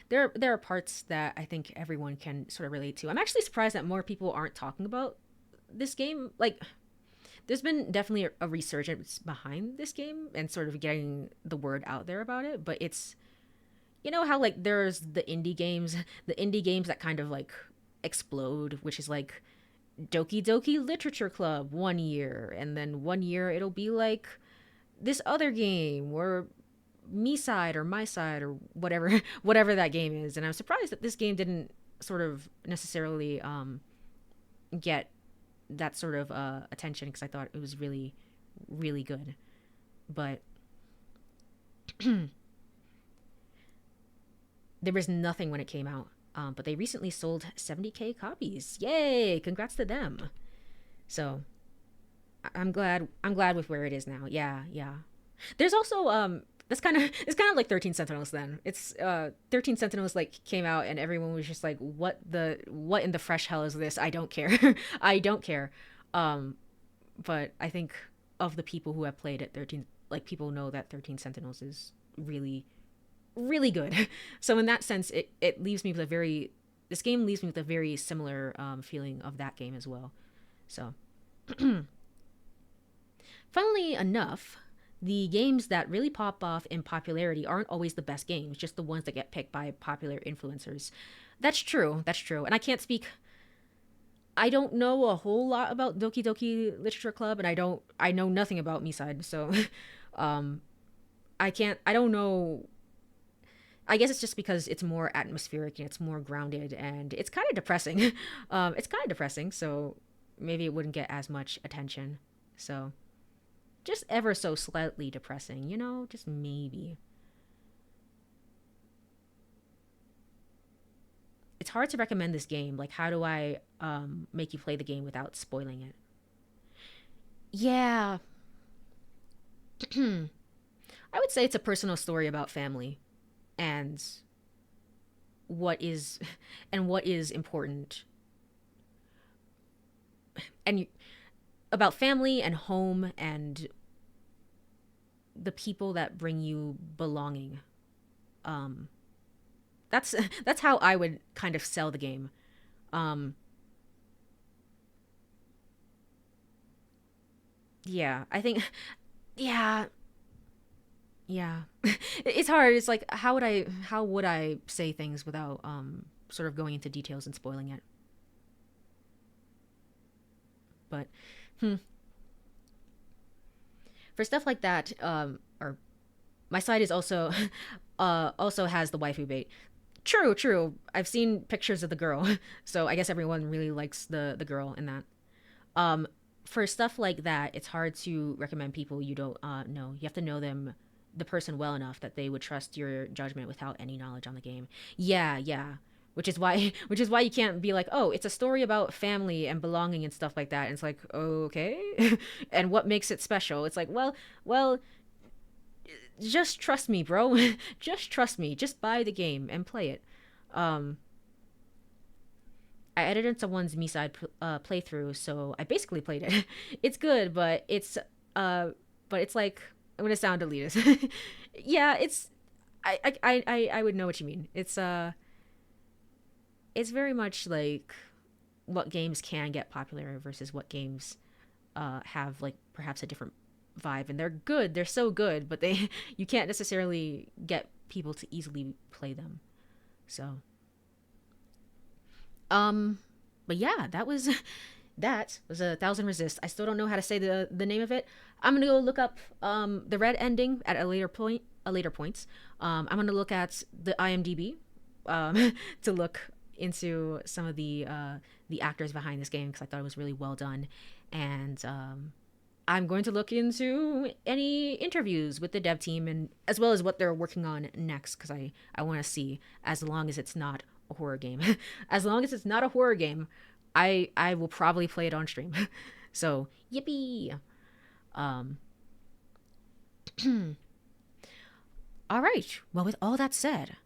there are parts that I think everyone can sort of relate to. I'm actually surprised that more people aren't talking about this game. Like, there's been definitely a resurgence behind this game and sort of getting the word out there about it. But it's, you know how like there's the indie games that kind of like explode, which is like Doki Doki Literature Club 1 year, and then 1 year it'll be like this other game or me side or my side or whatever that game is. And I'm surprised that this game didn't sort of necessarily get that sort of attention, because I thought it was really, really good. But there was nothing when it came out. But they recently sold 70,000 copies. Yay! Congrats to them. So I'm glad with where it is now. Yeah. There's also it's kind of like 13 Sentinels then. It's 13 Sentinels like came out and everyone was just like, what in the fresh hell is this? I don't care. I don't care. But I think of the people who have played it, 13, like, people know that 13 Sentinels is really, really good. So in that sense, it leaves me with this game leaves me with a very similar feeling of that game as well. So funnily enough, the games that really pop off in popularity aren't always the best games, just the ones that get picked by popular influencers. That's true. And I don't know a whole lot about Doki Doki Literature Club, and I know nothing about Me-Side, so I don't know. I guess it's just because it's more atmospheric and it's more grounded, and it's kind of depressing. So maybe it wouldn't get as much attention. So just ever so slightly depressing, just maybe. It's hard to recommend this game. Like, how do I make you play the game without spoiling it? Yeah. I would say it's a personal story about family and what is important, and about family and home and the people that bring you belonging. That's how I would kind of sell the game. Yeah, I think, yeah. It's hard. It's like, how would I say things without sort of going into details and spoiling it? But for stuff like that, or my side is also also has the waifu bait. True. I've seen pictures of the girl, so I guess everyone really likes the girl in that. For stuff like that, it's hard to recommend people you don't know. You have to know the person well enough that they would trust your judgment without any knowledge on the game. Yeah. Which is why you can't be like, oh, it's a story about family and belonging and stuff like that. And it's like, okay. And what makes it special? It's like, well, just trust me, bro. Just trust me. Just buy the game and play it. I edited someone's Me-side playthrough, so I basically played it. It's good, but it's like, I'm gonna sound elitist. Yeah, it's I would know what you mean. It's very much like what games can get popular versus what games have like perhaps a different vibe, and they're good. They're so good, but they you can't necessarily get people to easily play them. So, but yeah, that was that was 1000 Resist. I still don't know how to say the name of it. I'm gonna go look up the red ending at a later point. I'm gonna look at the IMDb to look into some of the actors behind this game because I thought it was really well done, and I'm going to look into any interviews with the dev team and as well as what they're working on next because I want to see, as long as it's not a horror game. As long as it's not a horror game, I will probably play it on stream. So, yippee! All right. Well, with all that said,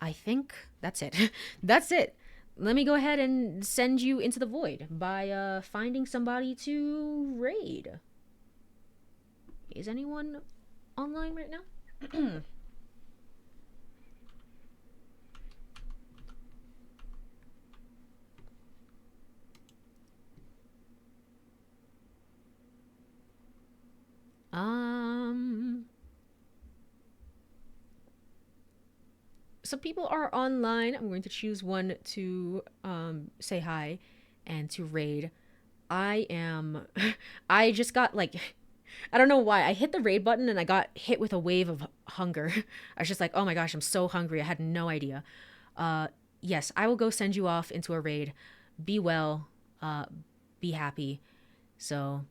I think that's it. That's it. Let me go ahead and send you into the void by finding somebody to raid. Is anyone online right now? Some people are online. I'm going to choose one to say hi and to raid. I just got like, I don't know why. I hit the raid button and I got hit with a wave of hunger. I was just like, oh my gosh, I'm so hungry. I had no idea. Yes, I will go send you off into a raid. Be well. Be happy. So,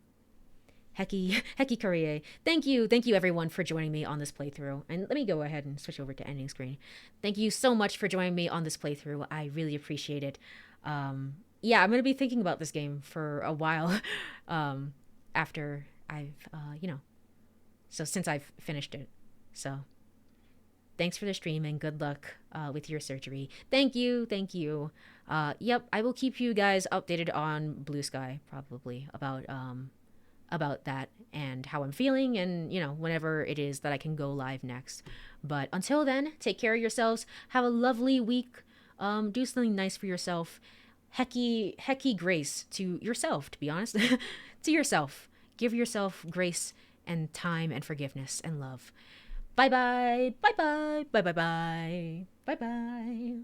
Courie, thank you everyone for joining me on this playthrough. And let me go ahead and switch over to ending screen. Thank you so much for joining me on this playthrough. I really appreciate it. Yeah, I'm gonna be thinking about this game for a while after I've so since I've finished it. So thanks for the stream and good luck with your surgery. Thank you. Yep, I will keep you guys updated on Blue Sky probably about that and how I'm feeling and, whenever it is that I can go live next. But until then, take care of yourselves. Have a lovely week. Do something nice for yourself. Hecky grace to yourself, to be honest. To yourself. Give yourself grace and time and forgiveness and love. Bye-bye. Bye-bye. Bye-bye-bye. Bye-bye.